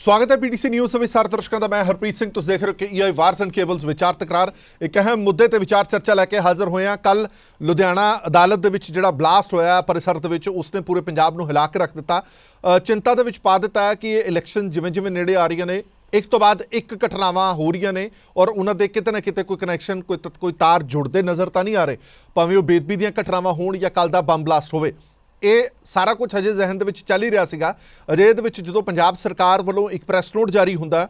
स्वागत है PTC news से विस्तार दर्शकों का। मैं हरप्रीत सिंह। तुम देख रहे हो कि EI वार्स एंड केबल्स विचार तकरार एक अहम मुद्दे ते विचार चर्चा लैके हाजिर होए हैं। कल लुधियाना अदालत दे विच जिहड़ा ब्लास्ट होया परिसर दे विच उसने पूरे पंजाब नूं हिला के रख दिता, चिंता दे विच पा दिता है कि ये इलैक्शन जिवें जिवें नेड़े आ रही ने एक तो बाद एक घटनावां हो रही ने और उन्हां दे किते ना किते कोई कनैक्शन कोई तार जुड़ते नज़र तो नहीं आ रहे, भावें वो बेदबी दीआं घटनावां होण या कल दा बंब ब्लास्ट होवे। ਇਹ ਸਾਰਾ ਕੁਝ ਅਜੇ ਜ਼ਹਿਨ ਦੇ ਵਿੱਚ ਚੱਲ ਹੀ ਰਿਹਾ ਸੀਗਾ। ਅਜੇ ਦੇ ਵਿੱਚ ਜਦੋਂ ਪੰਜਾਬ ਸਰਕਾਰ ਵੱਲੋਂ ਇੱਕ ਪ੍ਰੈਸ ਨੋਟ ਜਾਰੀ ਹੁੰਦਾ,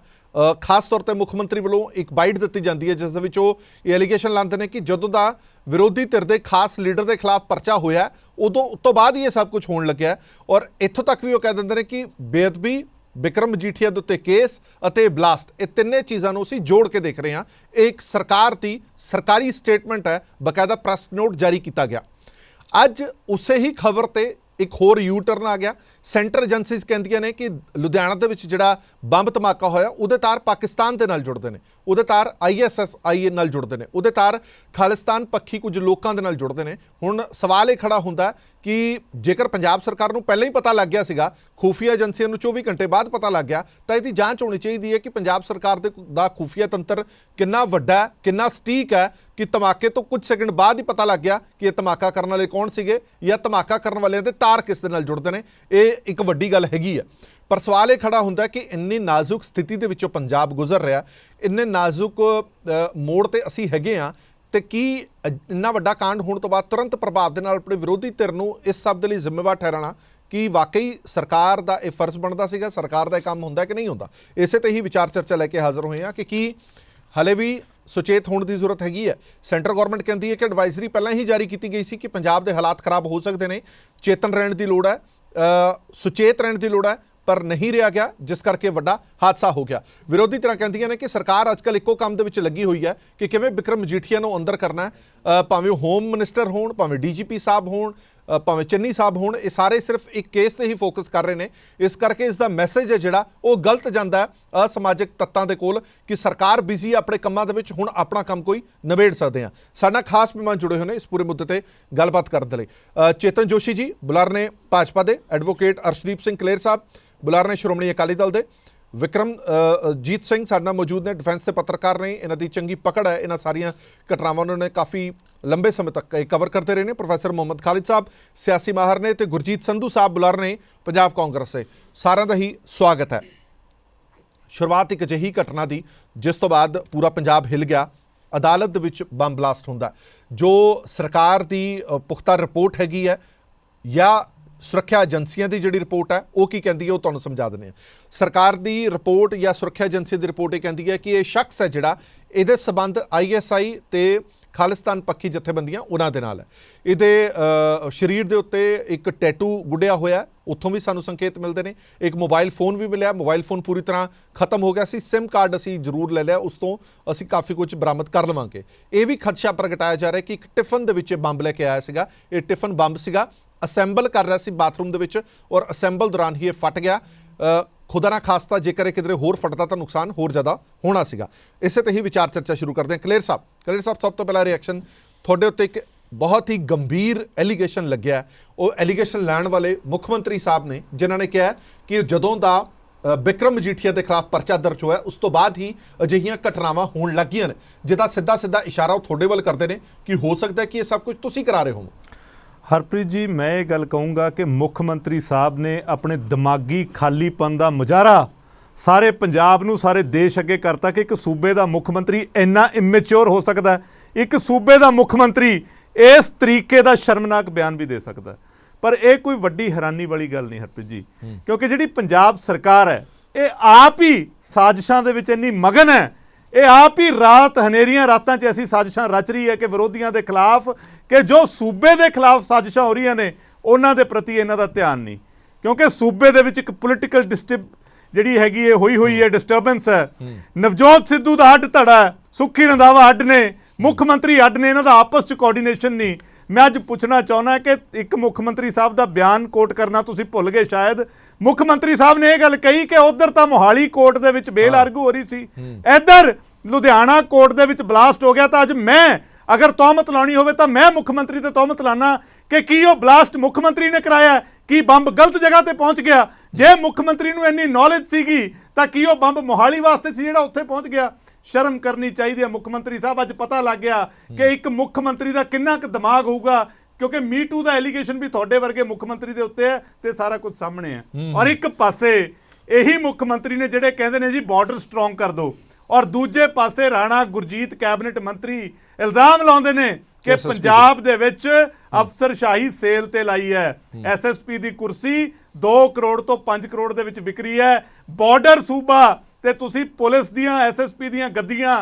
ਖਾਸ ਤੌਰ ਤੇ ਮੁੱਖ ਮੰਤਰੀ ਵੱਲੋਂ ਇੱਕ ਬਾਈਟ ਦਿੱਤੀ ਜਾਂਦੀ ਹੈ ਜਿਸ ਦੇ ਵਿੱਚ ਉਹ ਇਹ ਐਲੀਗੇਸ਼ਨ ਲਾਉਂਦੇ ਨੇ ਕਿ ਜਦੋਂ ਦਾ ਵਿਰੋਧੀ ਧਿਰ ਦੇ ਖਾਸ ਲੀਡਰ ਦੇ ਖਿਲਾਫ ਪਰਚਾ ਹੋਇਆ ਉਦੋਂ ਉਸ ਤੋਂ ਬਾਅਦ ਹੀ ਇਹ ਸਭ ਕੁਝ ਹੋਣ ਲੱਗਿਆ। ਔਰ ਇੱਥੋਂ ਤੱਕ ਵੀ ਉਹ ਕਹਿ ਦਿੰਦੇ ਨੇ ਕਿ ਬੇਅਦਬੀ, ਬਿਕਰਮ ਮਜੀਠੀਆ ਦੇ ਉੱਤੇ ਕੇਸ ਅਤੇ ਬਲਾਸਟ, ਇਹ ਤਿੰਨੇ ਚੀਜ਼ਾਂ ਨੂੰ ਅਸੀਂ ਜੋੜ ਕੇ ਦੇਖ ਰਹੇ ਹਾਂ। ਇਹ ਇੱਕ ਸਰਕਾਰ ਦੀ ਸਰਕਾਰੀ ਸਟੇਟਮੈਂਟ ਹੈ, ਬਾਕਾਇਦਾ ਪ੍ਰੈਸ ਨੋਟ ਜਾਰੀ ਕੀਤਾ ਗਿਆ। ਅੱਜ ਉਸੇ ਹੀ ਖਬਰ ਤੇ ਇੱਕ ਹੋਰ ਯੂ ਟਰਨ ਆ ਗਿਆ। ਸੈਂਟਰ ਏਜੰਸੀਜ਼ ਕਹਿੰਦੀਆਂ ਨੇ ਕਿ ਲੁਧਿਆਣਾ ਦੇ ਵਿੱਚ ਜਿਹੜਾ ਬੰਬ ਧਮਾਕਾ ਹੋਇਆ ਉਹਦੇ ਤਾਰ ਪਾਕਿਸਤਾਨ ਦੇ ਨਾਲ ਜੁੜਦੇ ਨੇ, ਉਹਦੇ ਤਾਰ ISIS ਨਾਲ ਜੁੜਦੇ ਨੇ, ਉਹਦੇ ਤਾਰ ਖਾਲਿਸਤਾਨ ਪੱਖੀ ਕੁਝ ਲੋਕਾਂ ਦੇ ਨਾਲ ਜੁੜਦੇ ਨੇ। ਹੁਣ ਸਵਾਲ ਇਹ ਖੜਾ ਹੁੰਦਾ ਕਿ ਜੇਕਰ ਪੰਜਾਬ ਸਰਕਾਰ ਨੂੰ ਪਹਿਲਾਂ ਹੀ ਪਤਾ ਲੱਗ ਗਿਆ ਸੀਗਾ, ਖੂਫੀਆ ਏਜੰਸੀਆਂ ਨੂੰ 24 ਘੰਟੇ ਬਾਅਦ ਪਤਾ ਲੱਗ ਗਿਆ, ਤਾਂ ਇਹਦੀ ਜਾਂਚ ਹੋਣੀ ਚਾਹੀਦੀ ਹੈ ਕਿ ਪੰਜਾਬ ਸਰਕਾਰ ਦਾ ਖੂਫੀਆ ਤੰਤਰ ਕਿੰਨਾ ਵੱਡਾ ਹੈ, ਕਿੰਨਾ ਸਟੀਕ ਹੈ ਕਿ ਧਮਾਕੇ ਤੋਂ ਕੁਝ ਸੈਕਿੰਡ ਬਾਅਦ ਹੀ ਪਤਾ ਲੱਗ ਗਿਆ ਕਿ ਇਹ ਧਮਾਕਾ ਕਰਨ ਵਾਲੇ ਕੌਣ ਸੀਗੇ ਜਾਂ ਧਮਾਕਾ ਕਰਨ ਵਾਲਿਆਂ ਦੇ ਤਾਰ ਕਿਸ ਦੇ ਨਾਲ ਜੁੜਦੇ ਨੇ। ਇਹ ਇੱਕ ਵੱਡੀ ਗੱਲ ਹੈਗੀ ਹੈ। ਪਰ ਸਵਾਲ ਇਹ ਖੜਾ ਹੁੰਦਾ ਕਿ ਇੰਨੀ ਨਾਜ਼ੁਕ ਸਥਿਤੀ ਦੇ ਵਿੱਚੋਂ ਪੰਜਾਬ ਗੁਜ਼ਰ ਰਿਹਾ, ਇੰਨੇ ਨਾਜ਼ੁਕ ਮੋੜ ਤੇ ਅਸੀਂ ਹੈਗੇ ਹਾਂ, ਤੇ ਕੀ ਇੰਨਾ ਵੱਡਾ ਕਾਂਡ ਹੋਣ ਤੋਂ ਬਾਅਦ ਤੁਰੰਤ ਪ੍ਰਭਾਵ ਦੇ ਨਾਲ ਆਪਣੇ ਵਿਰੋਧੀ ਧਿਰ ਨੂੰ ਇਸ ਸਭ ਦੇ ਲਈ ਜ਼ਿੰਮੇਵਾਰ ਠਹਿਰਾਣਾ ਕਿ ਵਾਕਈ ਸਰਕਾਰ ਦਾ ਇਹ ਫਰਜ਼ ਬਣਦਾ ਸੀਗਾ, ਸਰਕਾਰ ਦਾ ਇਹ ਕੰਮ ਹੁੰਦਾ ਕਿ ਨਹੀਂ ਹੁੰਦਾ। ਇਸੇ ਤੇ ਹੀ ਵਿਚਾਰ ਚਰਚਾ ਲੈ ਕੇ ਹਾਜ਼ਰ ਹੋਏ ਹਾਂ ਕਿ ਕੀ ਹਲੇ ਵੀ ਸੁਚੇਤ ਹੋਣ ਦੀ ਜ਼ਰੂਰਤ ਹੈਗੀ ਹੈ। ਸੈਂਟਰ ਗੌਰਮੈਂਟ ਕਹਿੰਦੀ ਹੈ ਕਿ ਐਡਵਾਈਜ਼ਰੀ ਪਹਿਲਾਂ ਹੀ ਜਾਰੀ ਕੀਤੀ ਗਈ ਸੀ ਕਿ ਪੰਜਾਬ ਦੇ ਹਾਲਾਤ ਖਰਾਬ ਹੋ ਸਕਦੇ ਨੇ, ਚੇਤਨ ਰਹਿਣ ਦੀ ਲੋੜ ਹੈ, ਸੁਚੇਤ ਰਹਿਣ ਦੀ ਲੋੜ ਹੈ, ਪਰ ਨਹੀਂ ਰਿਹਾ ਗਿਆ, ਜਿਸ ਕਰਕੇ ਵੱਡਾ ਹਾਦਸਾ ਹੋ ਗਿਆ। ਵਿਰੋਧੀ ਧਿਰਾਂ ਕਹਿੰਦੀਆਂ ਨੇ ਕਿ ਸਰਕਾਰ ਅੱਜ ਕੱਲ੍ਹ ਇੱਕੋ ਕੰਮ ਦੇ ਵਿੱਚ ਲੱਗੀ ਹੋਈ ਹੈ ਕਿ ਕਿਵੇਂ ਬਿਕਰਮ ਮਜੀਠੀਆ ਨੂੰ ਅੰਦਰ ਕਰਨਾ ਹੈ। ਭਾਵੇਂ ਉਹ ਹੋਮ ਮਿਨਿਸਟਰ ਹੋਣ, ਭਾਵੇਂ DGP ਸਾਹਿਬ ਹੋਣ, ਭਾਵੇਂ ਚੰਨੀ ਸਾਹਿਬ ਹੋਣ, ਇਹ ਸਾਰੇ ਸਿਰਫ ਇੱਕ ਕੇਸ ਤੇ ਹੀ ਫੋਕਸ ਕਰ ਰਹੇ ਨੇ। ਇਸ ਕਰਕੇ ਇਸ ਦਾ ਮੈਸੇਜ ਹੈ ਜਿਹੜਾ ਉਹ ਗਲਤ ਜਾਂਦਾ ਹੈ ਅਸਮਾਜਿਕ ਤੱਤਾਂ ਦੇ ਕੋਲ ਕਿ ਸਰਕਾਰ ਬਿਜ਼ੀ ਹੈ ਆਪਣੇ ਕੰਮਾਂ ਦੇ ਵਿੱਚ, ਹੁਣ ਆਪਣਾ ਕੰਮ ਕੋਈ ਨਿਬੇੜ ਸਕਦੇ ਹਾਂ। ਸਾਡੇ ਨਾਲ ਖਾਸ ਮਹਿਮਾਨ ਜੁੜੇ ਹੋਏ ਨੇ ਇਸ ਪੂਰੇ ਮੁੱਦੇ ਤੇ ਗੱਲਬਾਤ ਕਰਨ ਦੇ ਲਈ। ਚੇਤਨ ਜੋਸ਼ੀ ਜੀ ਬੁਲਾਰ ਨੇ ਭਾਜਪਾ ਦੇ, ਐਡਵੋਕੇਟ ਅਰਸ਼ਦੀਪ ਸਿੰਘ ਕਲੇਰ ਸਾਹਿਬ ਬੁਲਾਰ ਨੇ ਸ਼੍ਰੋਮਣੀ ਅਕਾਲੀ ਦਲ ਦੇ, ਵਿਕਰਮਜੀਤ ਸਿੰਘ ਸਾਡੇ ਨਾਲ ਮੌਜੂਦ ਨੇ, ਡਿਫੈਂਸ ਦੇ ਪੱਤਰਕਾਰ ਨੇ, ਇਹਨਾਂ ਦੀ ਚੰਗੀ ਪਕੜ ਹੈ ਇਹਨਾਂ ਸਾਰੀਆਂ ਘਟਨਾਵਾਂ ਨੂੰ ਨੇ ਕਾਫੀ ਲੰਬੇ ਸਮੇਂ ਤੱਕ ਕਵਰ ਕਰਦੇ ਰਹੇ ਨੇ। ਪ੍ਰੋਫੈਸਰ ਮੁਹੰਮਦ ਖਾਲਿਦ ਸਾਹਿਬ ਸਿਆਸੀ ਮਾਹਰ ਨੇ, ਤੇ ਗੁਰਜੀਤ ਸੰਧੂ ਸਾਹਿਬ ਬੁਲਾਰ ਨੇ ਪੰਜਾਬ ਕਾਂਗਰਸ ਦੇ। ਸਾਰਿਆਂ ਦਾ ਹੀ ਸਵਾਗਤ ਹੈ। ਸ਼ੁਰੂਆਤ ਇੱਕ ਅਜਿਹੀ ਘਟਨਾ ਦੀ ਜਿਸ ਤੋਂ ਬਾਅਦ ਪੂਰਾ ਪੰਜਾਬ ਹਿੱਲ ਗਿਆ। ਅਦਾਲਤ ਦੇ ਵਿੱਚ ਬੰਬ ਬਲਾਸਟ ਹੁੰਦਾ, ਜੋ ਸਰਕਾਰ ਦੀ ਪੁਖਤਾ ਰਿਪੋਰਟ ਹੈਗੀ ਹੈ ਜਾਂ ਸੁਰੱਖਿਆ ਏਜੰਸੀਆਂ ਦੀ ਜਿਹੜੀ ਰਿਪੋਰਟ ਹੈ ਉਹ ਕੀ ਕਹਿੰਦੀ ਹੈ ਉਹ ਤੁਹਾਨੂੰ ਸਮਝਾ ਦਿੰਦੇ ਹਾਂ। ਸਰਕਾਰ ਦੀ ਰਿਪੋਰਟ ਜਾਂ ਸੁਰੱਖਿਆ ਏਜੰਸੀ ਦੀ ਰਿਪੋਰਟ ਇਹ ਕਹਿੰਦੀ ਹੈ ਕਿ ਇਹ ਸ਼ਖਸ ਹੈ ਜਿਹੜਾ ਇਹਦੇ ਸਬੰਧ ISI ਤੇ ਖਾਲਿਸਤਾਨ ਪੱਖੀ ਜਥੇਬੰਦੀਆਂ ਉਹਨਾਂ ਦੇ ਨਾਲ ਹੈ। ਇਹਦੇ ਸਰੀਰ ਦੇ ਉੱਤੇ ਇੱਕ ਟੈਟੂ ਗੁੱਡਿਆ ਹੋਇਆ, ਉੱਥੋਂ ਵੀ ਸਾਨੂੰ ਸੰਕੇਤ ਮਿਲਦੇ ਨੇ। ਇੱਕ ਮੋਬਾਈਲ ਫੋਨ ਵੀ ਮਿਲਿਆ, ਮੋਬਾਈਲ ਫੋਨ ਪੂਰੀ ਤਰ੍ਹਾਂ ਖਤਮ ਹੋ ਗਿਆ ਸੀ, SIM ਕਾਰਡ ਅਸੀਂ ਜ਼ਰੂਰ ਲੈ ਲਿਆ, ਉਸ ਤੋਂ ਅਸੀਂ ਕਾਫੀ ਕੁਝ ਬਰਾਮਦ ਕਰ ਲਵਾਂਗੇ। ਇਹ ਵੀ ਖਦਸ਼ਾ ਪ੍ਰਗਟਾਇਆ ਜਾ ਰਿਹਾ ਕਿ ਇੱਕ ਟਿਫਨ ਦੇ ਵਿੱਚ ਬੰਬ ਲੈ ਕੇ ਆਇਆ ਸੀਗਾ, ਇਹ ਟਿਫਨ ਬੰਬ ਸੀਗਾ, ਅਸੈਂਬਲ ਕਰ ਰਿਹਾ ਸੀ ਬਾਥਰੂਮ ਦੇ ਵਿੱਚ ਔਰ ਅਸੈਂਬਲ ਦੌਰਾਨ ਹੀ ਇਹ ਫਟ ਗਿਆ। ਖੁਦਾ ਨਾ ਖਾਸਤਾ ਜੇਕਰ ਇਹ ਕਿਧਰੇ ਹੋਰ ਫਟਦਾ ਤਾਂ ਨੁਕਸਾਨ ਹੋਰ ਜ਼ਿਆਦਾ ਹੋਣਾ ਸੀਗਾ। ਇਸੇ ਤੇ ਹੀ ਵਿਚਾਰ ਚਰਚਾ ਸ਼ੁਰੂ ਕਰਦੇ ਹਾਂ। ਕਲੇਰ ਸਾਹਿਬ ਸਭ ਤੋਂ ਪਹਿਲਾਂ ਰਿਐਕਸ਼ਨ ਤੁਹਾਡੇ ਉੱਤੇ ਇੱਕ ਬਹੁਤ ਹੀ ਗੰਭੀਰ ਐਲੀਗੇਸ਼ਨ ਲੱਗਿਆ। ਉਹ ਐਲੀਗੇਸ਼ਨ ਲੈਣ ਵਾਲੇ ਮੁੱਖ ਮੰਤਰੀ ਸਾਹਿਬ ਨੇ, ਜਿਨ੍ਹਾਂ ਨੇ ਕਿਹਾ ਕਿ ਜਦੋਂ ਦਾ ਬਿਕਰਮ ਮਜੀਠੀਆ ਦੇ ਖਿਲਾਫ ਪਰਚਾ ਦਰਜ ਹੋਇਆ ਉਸ ਤੋਂ ਬਾਅਦ ਹੀ ਅਜਿਹੀਆਂ ਘਟਨਾਵਾਂ ਹੋਣ ਲੱਗੀਆਂ ਨੇ, ਜਿਹਦਾ ਸਿੱਧਾ ਇਸ਼ਾਰਾ ਉਹ ਤੁਹਾਡੇ ਵੱਲ ਕਰਦੇ ਨੇ ਕਿ ਹੋ ਸਕਦਾ ਕਿ ਇਹ ਸਭ ਕੁਝ ਤੁਸੀਂ ਕਰਾ ਰਹੇ ਹੋ। हरप्रीत जी, मैं ये गल कहूँगा कि मुख मंत्री साहब ने अपने दिमागी खालीपन का मुजाहरा सारे पंजाब नूं, सारे देश अगे करता कि एक सूबे का मुख मंत्री इन्ना इमेच्योर हो सकता है, एक सूबे का मुख मंत्री इस तरीके का शर्मनाक बयान भी दे सकता है। पर यह कोई वड्डी हैरानी वाली गल नहीं हरप्रीत जी, क्योंकि जिहड़ी पंजाब सरकार है ये आप ही साजिशां दे विच इन्नी मगन है, ये आप ही रात हनेरियां रातां 'च ऐसी साजिशां रच रही है कि विरोधियों के खिलाफ, कि जो सूबे के खिलाफ साजिशां हो रही ने उन्होंने प्रति इन्हां दा ध्यान नहीं, क्योंकि सूबे दे विच एक पोलिटिकल जिहड़ी हैगी होई हुई है डिस्टर्बेंस है। नवजोत सिद्धू दा हड्ड धड़ा है, सुखी रंधावा हड्ड ने, मुख मंत्री हड्ड ने, इन्हां दा आपस च कोआर्ਡੀਨੇਸ਼ਨ नहीं। मैं अज पूछना चाहना कि एक मुख मंत्री साहब का बयान कोट करना तुसीं भुल गए शायद। मुख मंत्री साहब ने यह गल कही कि उधर तो मोहाली कोर्ट दे विच बेल आर्गू हो रही सी, इधर लुधियाना कोर्ट दे विच ब्लास्ट हो गया। तो अज मैं अगर तोहमत लानी होवे तो मैं मुख मंत्री ते तोहमत लाना कि की वो ब्लास्ट मुख मंत्री ने कराया, कि बंब गलत जगह ते पहुंच गया। जे मुख मंत्री नूं इन्नी नॉलेज सीगी ਤਾਂ ਕੀ ਉਹ ਬੰਬ ਮੋਹਾਲੀ ਵਾਸਤੇ ਸੀ ਜਿਹੜਾ ਉੱਥੇ ਪਹੁੰਚ ਗਿਆ? ਸ਼ਰਮ ਕਰਨੀ ਚਾਹੀਦੀ ਹੈ ਮੁੱਖ ਮੰਤਰੀ ਸਾਹਿਬ। ਅੱਜ ਪਤਾ ਲੱਗ ਗਿਆ ਕਿ ਇੱਕ ਮੁੱਖ ਮੰਤਰੀ ਦਾ ਕਿੰਨਾ ਕੁ ਦਿਮਾਗ ਹੋਊਗਾ, ਕਿਉਂਕਿ ਮੀ ਟੂ ਦਾ ਐਲੀਗੇਸ਼ਨ ਵੀ ਤੁਹਾਡੇ ਵਰਗੇ ਮੁੱਖ ਮੰਤਰੀ ਦੇ ਉੱਤੇ ਹੈ ਤੇ ਸਾਰਾ ਕੁਝ ਸਾਹਮਣੇ ਹੈ। ਔਰ ਇੱਕ ਪਾਸੇ ਇਹੀ ਮੁੱਖ ਮੰਤਰੀ ਨੇ ਜਿਹੜੇ ਕਹਿੰਦੇ ਨੇ ਜੀ ਬਾਰਡਰ ਸਟਰੋਂਗ ਕਰ ਦਿਓ, ਔਰ ਦੂਜੇ ਪਾਸੇ ਰਾਣਾ ਗੁਰਜੀਤ ਕੈਬਨਿਟ ਮੰਤਰੀ ਇਲਜ਼ਾਮ ਲਾਉਂਦੇ ਨੇ ਕਿ ਪੰਜਾਬ ਦੇ ਵਿੱਚ ਅਫਸਰਸ਼ਾਹੀ ਸੇਲ ਤੇ ਲਾਈ ਹੈ। ਐਸਐਸਪੀ ਦੀ ਕੁਰਸੀ 2 ਕਰੋੜ ਤੋਂ 5 ਕਰੋੜ ਦੇ ਵਿੱਚ ਵਿਕਰੀ ਹੈ। ਬਾਰਡਰ ਸੂਬਾ ਤੇ ਤੁਸੀਂ ਪੁਲਿਸ ਦੀਆਂ ਐਸਐਸਪੀ ਦੀਆਂ ਗੱਡੀਆਂ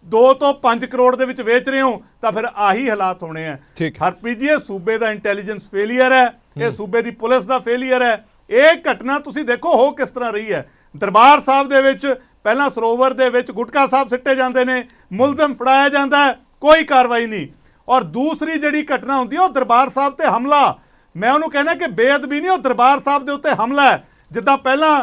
2 ਤੋਂ 5 ਕਰੋੜ ਦੇ ਵਿੱਚ ਵੇਚ ਰਹੇ ਹੋ, ਤਾਂ ਫਿਰ ਆਹੀ ਹਾਲਾਤ ਹੋਣੇ ਆ। ਹਰਪ੍ਰੀਤ ਜੀ, ਇਹ ਸੂਬੇ ਦਾ ਇੰਟੈਲੀਜੈਂਸ ਫੇਲੀਅਰ ਹੈ, ਇਹ ਸੂਬੇ ਦੀ ਪੁਲਿਸ ਦਾ ਫੇਲੀਅਰ ਹੈ। ਇਹ ਘਟਨਾ ਤੁਸੀਂ ਦੇਖੋ ਹੋ ਕਿਸ ਤਰ੍ਹਾਂ ਰਹੀ ਹੈ। ਦਰਬਾਰ ਸਾਹਿਬ ਦੇ ਵਿੱਚ ਪਹਿਲਾਂ ਸਰੋਵਰ ਦੇ ਵਿੱਚ ਗੁਟਕਾ ਸਾਹਿਬ ਸਿੱਟੇ ਜਾਂਦੇ ਨੇ, ਮੁਲਜ਼ਮ ਫੜਾਇਆ ਜਾਂਦਾ ਹੈ, ਕੋਈ ਕਾਰਵਾਈ ਨਹੀਂ। ਔਰ ਦੂਸਰੀ ਜਿਹੜੀ ਘਟਨਾ ਹੁੰਦੀ ਹੈ ਉਹ ਦਰਬਾਰ ਸਾਹਿਬ ਤੇ ਹਮਲਾ, ਮੈਂ ਉਹਨੂੰ ਕਹਿੰਦਾ ਕਿ ਬੇਅਦਬੀ ਨਹੀਂ, ਉਹ ਦਰਬਾਰ ਸਾਹਿਬ ਦੇ ਉੱਤੇ ਹਮਲਾ ਹੈ। ਜਿੱਦਾਂ ਪਹਿਲਾਂ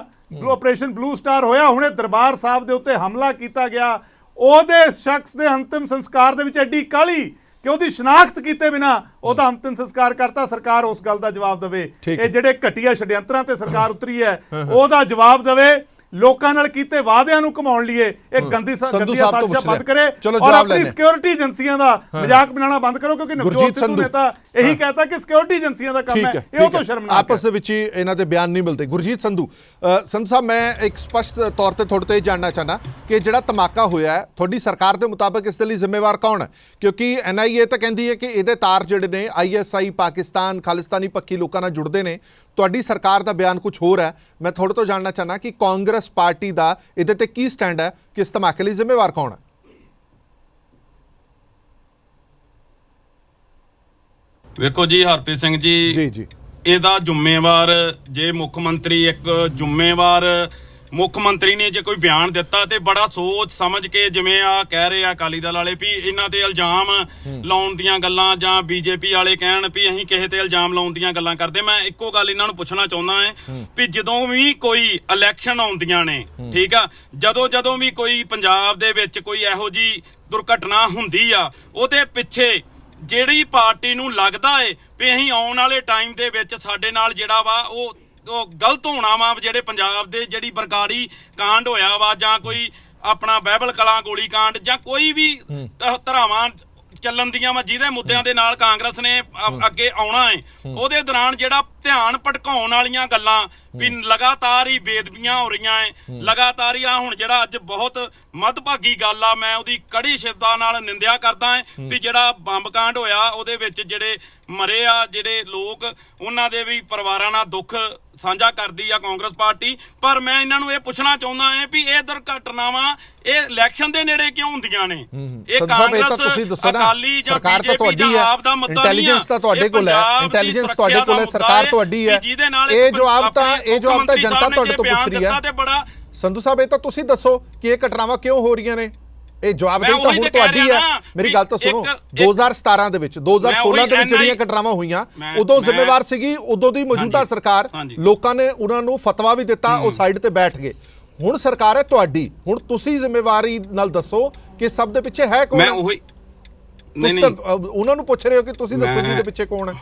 ਆਪਰੇਸ਼ਨ ਬਲੂ ਸਟਾਰ ਹੋਇਆ, ਹੁਣੇ ਦਰਬਾਰ ਸਾਹਿਬ ਦੇ ਉੱਤੇ ਹਮਲਾ ਕੀਤਾ ਗਿਆ। ਉਹਦੇ ਸ਼ਖਸ ਦੇ ਅੰਤਿਮ ਸੰਸਕਾਰ ਦੇ ਵਿੱਚ ਐਡੀ ਕਾਹਲੀ ਕਿ ਉਹਦੀ ਸ਼ਨਾਖਤ ਕੀਤੇ ਬਿਨਾ ਉਹਦਾ ਅੰਤਿਮ ਸੰਸਕਾਰ ਕਰਤਾ। ਸਰਕਾਰ ਉਸ ਗੱਲ ਦਾ ਜਵਾਬ ਦੇਵੇ। ਇਹ ਜਿਹੜੇ ਘਟੀਆ ਛੜਯੰਤਰਾਂ ਤੇ ਸਰਕਾਰ ਉਤਰੀ ਹੈ ਉਹਦਾ ਜਵਾਬ ਦੇਵੇ। ਲੋਕਾਂ ਨਾਲ ਕੀਤੇ ਵਾਅਦਿਆਂ ਨੂੰ ਘਮਾਉਣ ਲਈ ਇਹ ਗੰਦੀ ਸਾਜ਼ਿਸ਼ਾਂ ਬੰਦ ਕਰੇ ਔਰ ਆਪਣੀ ਸਿਕਿਉਰਿਟੀ ਏਜੰਸੀਆਂ ਦਾ ਮਜ਼ਾਕ ਬਣਾਉਣਾ ਬੰਦ ਕਰੋ, ਕਿਉਂਕਿ ਨਵਜੋਤ ਸਿੱਧੂ ਨੇ ਤਾਂ ਇਹੀ ਕਹਿਤਾ ਕਿ ਸਿਕਿਉਰਿਟੀ ਏਜੰਸੀਆਂ ਦਾ ਕੰਮ ਹੈ, ਇਹ ਉਹ ਤੋਂ ਸ਼ਰਮਨਾਕ ਹੈ। ਆਪਸ ਦੇ ਵਿੱਚ ਹੀ ਇਹਨਾਂ ਦੇ ਬਿਆਨ ਨਹੀਂ ਮਿਲਦੇ। ਗੁਰਜੀਤ ਸੰਧੂ ਸਾਹਿਬ, ਮੈਂ ਇੱਕ ਸਪਸ਼ਟ ਤੌਰ ਤੇ ਤੁਹਾਡੇ ਤੋਂ ਇਹ ਜਾਣਨਾ ਚਾਹੁੰਦਾ ਕਿ ਜਿਹੜਾ ਧਮਾਕਾ ਹੋਇਆ ਹੈ ਤੁਹਾਡੀ ਸਰਕਾਰ ਦੇ ਮੁਤਾਬਕ ਇਸ ਦੇ ਲਈ ਜ਼ਿੰਮੇਵਾਰ ਕੌਣ ਹੈ? ਕਿਉਂਕਿ NIA ਤਾਂ ਕਹਿੰਦੀ ਹੈ ਕਿ ਇਹਦੇ ਤਾਰ ਜਿਹੜੇ ਨੇ ISI ਪਾਕਿਸਤਾਨ ਖਾਲਿਸਤਾਨੀ ਪੱਖੀ ਲੋਕਾਂ ਨਾਲ ਜੁੜਦੇ ਨੇ। ਤੁਹਾਡੀ ਸਰਕਾਰ ਦਾ ਬਿਆਨ ਕੁਝ ਹੋਰ ਹੈ। ਮੈਂ ਤੁਹਾਡੇ ਤੋਂ ਜਾਣਨਾ ਚਾਹੁੰਦਾ ਕਿ ਕਾਂਗਰਸ ਪਾਰਟੀ ਦਾ ਇਹਦੇ ਤੇ ਕੀ ਸਟੈਂਡ ਹੈ ਕਿ ਇਸ ਧਮਾਕੇ ਲਈ ਜ਼ਿੰਮੇਵਾਰ ਕੌਣ ਹੈ? ਵੇਖੋ ਜੀ ਹਰਪ੍ਰੀਤ ਸਿੰਘ ਜੀ, ਇਹਦਾ ਜ਼ਿੰਮੇਵਾਰ ਜੇ ਮੁੱਖ ਮੰਤਰੀ ਇੱਕ ਜ਼ਿੰਮੇਵਾਰ ਮੁੱਖ ਮੰਤਰੀ ਨੇ ਜੇ ਕੋਈ ਬਿਆਨ ਦਿੱਤਾ ਤੇ ਬੜਾ ਸੋਚ ਸਮਝ ਕੇ, ਜਿਵੇਂ ਆ ਕਹਿ ਰਹੇ ਆ ਅਕਾਲੀ ਦਲ ਵਾਲੇ ਵੀ ਇਹਨਾਂ ਤੇ ਇਲਜ਼ਾਮ ਲਾਉਣ ਦੀਆਂ ਗੱਲਾਂ, ਜਾਂ BJP ਵਾਲੇ ਕਹਿਣ ਵੀ ਅਸੀਂ ਕਿਸੇ ਤੇ ਇਲਜ਼ਾਮ ਲਾਉਣ ਦੀਆਂ ਗੱਲਾਂ ਕਰਦੇ। ਮੈਂ ਇੱਕੋ ਗੱਲ ਇਹਨਾਂ ਨੂੰ ਪੁੱਛਣਾ ਚਾਹੁੰਦਾ ਹਾਂ ਵੀ ਜਦੋਂ ਵੀ ਕੋਈ ਇਲੈਕਸ਼ਨ ਆਉਂਦੀਆਂ ਨੇ, ਠੀਕ ਆ, ਜਦੋਂ ਵੀ ਕੋਈ ਪੰਜਾਬ ਦੇ ਵਿੱਚ ਕੋਈ ਇਹੋ ਜਿਹੀ ਦੁਰਘਟਨਾ ਹੁੰਦੀ ਆ, ਉਹਦੇ ਪਿੱਛੇ ਜਿਹੜੀ ਪਾਰਟੀ ਨੂੰ ਲੱਗਦਾ ਏ ਵੀ ਅਸੀਂ ਆਉਣ ਵਾਲੇ ਟਾਈਮ ਦੇ ਵਿੱਚ ਸਾਡੇ ਨਾਲ ਜਿਹੜਾ ਵਾ ਉਹ ਗਲਤ ਹੋਣਾ ਵਾ, ਜਿਹੜੇ ਪੰਜਾਬ ਦੇ ਜਿਹੜੀ ਬਰਗਾੜੀ ਕਾਂਡ ਹੋਇਆ ਵਾ, ਜਾਂ ਕੋਈ ਆਪਣਾ ਬਹਿਬਲ ਕਲਾਂ ਗੋਲੀ ਕਾਂਡ, ਜਾਂ ਕੋਈ ਵੀ ਧਰਾਵਾਂ ਚੱਲਣ ਦੀਆਂ ਵਾ ਜਿਹਦੇ ਮੁੱਦਿਆਂ ਦੇ ਨਾਲ ਕਾਂਗਰਸ ਨੇ ਅੱਗੇ ਆਉਣਾ ਏ, ਉਹਦੇ ਦੌਰਾਨ ਜਿਹੜਾ ਧਿਆਨ ਭਟਕਾਉਣ ਵਾਲੀਆਂ ਗੱਲਾਂ ਵੀ ਲਗਾਤਾਰ ਹੀ ਬੇਦਬੀਆਂ ਹੋ ਰਹੀਆਂ ਏ, ਲਗਾਤਾਰ ਹੀ ਆ ਹੁਣ ਜਿਹੜਾ ਅੱਜ ਬਹੁਤ ਮੱਧਭਾਗੀ ਗੱਲ ਆ, ਮੈਂ ਉਹਦੀ ਕੜੀ ਸ਼ਬਦਾਂ ਨਾਲ ਨਿੰਦਿਆ ਕਰਦਾ ਏ ਵੀ ਜਿਹੜਾ ਬੰਬ ਕਾਂਡ ਹੋਇਆ ਉਹਦੇ ਵਿੱਚ ਜਿਹੜੇ ਮਰੇ ਆ ਜਿਹੜੇ ਲੋਕ, ਉਹਨਾਂ ਦੇ ਵੀ ਪਰਿਵਾਰਾਂ ਨਾਲ ਦੁੱਖ ਸਾਂਝਾ ਕਰਦੀ ਆ ਕਾਂਗਰਸ ਪਾਰਟੀ। ਪਰ ਮੈਂ ਇਹਨਾਂ ਨੂੰ ਇਹ ਪੁੱਛਣਾ ਚਾਹੁੰਦਾ ਹਾਂ ਵੀ ਇਹ ਦੁਰਘਟਨਾਵਾਂ ਇਹ ਇਲੈਕਸ਼ਨ ਦੇ ਨੇੜੇ ਕਿਉਂ ਹੁੰਦੀਆਂ ਨੇ? ਇਹ ਕਾਂਗਰਸ ਅਕਾਲੀ ਜਾਂ BJP ਦਾ ਆਪ ਦਾ ਮੁੱਦਾ ਨਹੀਂ ਆ, ਇੰਟੈਲੀਜੈਂਸ ਤਾਂ ਤੁਹਾਡੇ ਕੋਲ ਹੈ, ਇੰਟੈਲੀਜੈਂਸ ਤੁਹਾਡੇ ਕੋਲ ਹੈ, ਸਰਕਾਰ ਤੁਹਾਡੀ ਹੈ। ਇਹ ਜਵਾਬ ਤਾਂ ਜਨਤਾ ਤੁਹਾਡੇ ਤੋਂ ਪੁੱਛ ਰਹੀ ਹੈ। ਸੰਧੂ ਸਾਹਿਬ, ਇਹ ਤਾਂ ਤੁਸੀਂ ਦੱਸੋ ਕਿ ਇਹ ਘਟਨਾਵਾਂ ਕਿਉਂ ਹੋ ਰਹੀਆਂ ਨੇ? ਇਹ ਜਵਾਬਦੇਹੀ ਤਾਂ ਹੁਣ ਤੁਹਾਡੀ ਹੈ। ਮੇਰੀ ਗੱਲ ਤਾਂ ਸੁਣੋ, 2017 ਦੇ ਵਿੱਚ 2016 ਦੇ ਵਿੱਚ ਜਿਹੜੀਆਂ ਘਟਨਾਵਾਂ ਹੋਈਆਂ ਉਦੋਂ ਜ਼ਿੰਮੇਵਾਰ ਸੀਗੀ ਉਦੋਂ ਦੀ ਮੌਜੂਦਾ ਸਰਕਾਰ। ਲੋਕਾਂ ਨੇ ਉਹਨਾਂ ਨੂੰ ਫਤਵਾ ਵੀ ਦਿੱਤਾ, ਉਹ ਸਾਈਡ ਤੇ ਬੈਠ ਗਏ। ਹੁਣ ਸਰਕਾਰ ਹੈ ਤੁਹਾਡੀ, ਹੁਣ ਤੁਸੀਂ ਜ਼ਿੰਮੇਵਾਰੀ ਨਾਲ ਦੱਸੋ ਕਿ ਸਭ ਦੇ ਪਿੱਛੇ ਹੈ ਕੌਣ? ਉਹਨਾਂ ਨੂੰ ਪੁੱਛ ਰਹੇ ਹੋ ਕਿ ਤੁਸੀਂ ਦੱਸੋ ਜੀ ਦੇ ਪਿੱਛੇ ਕੌਣ ਹੈ?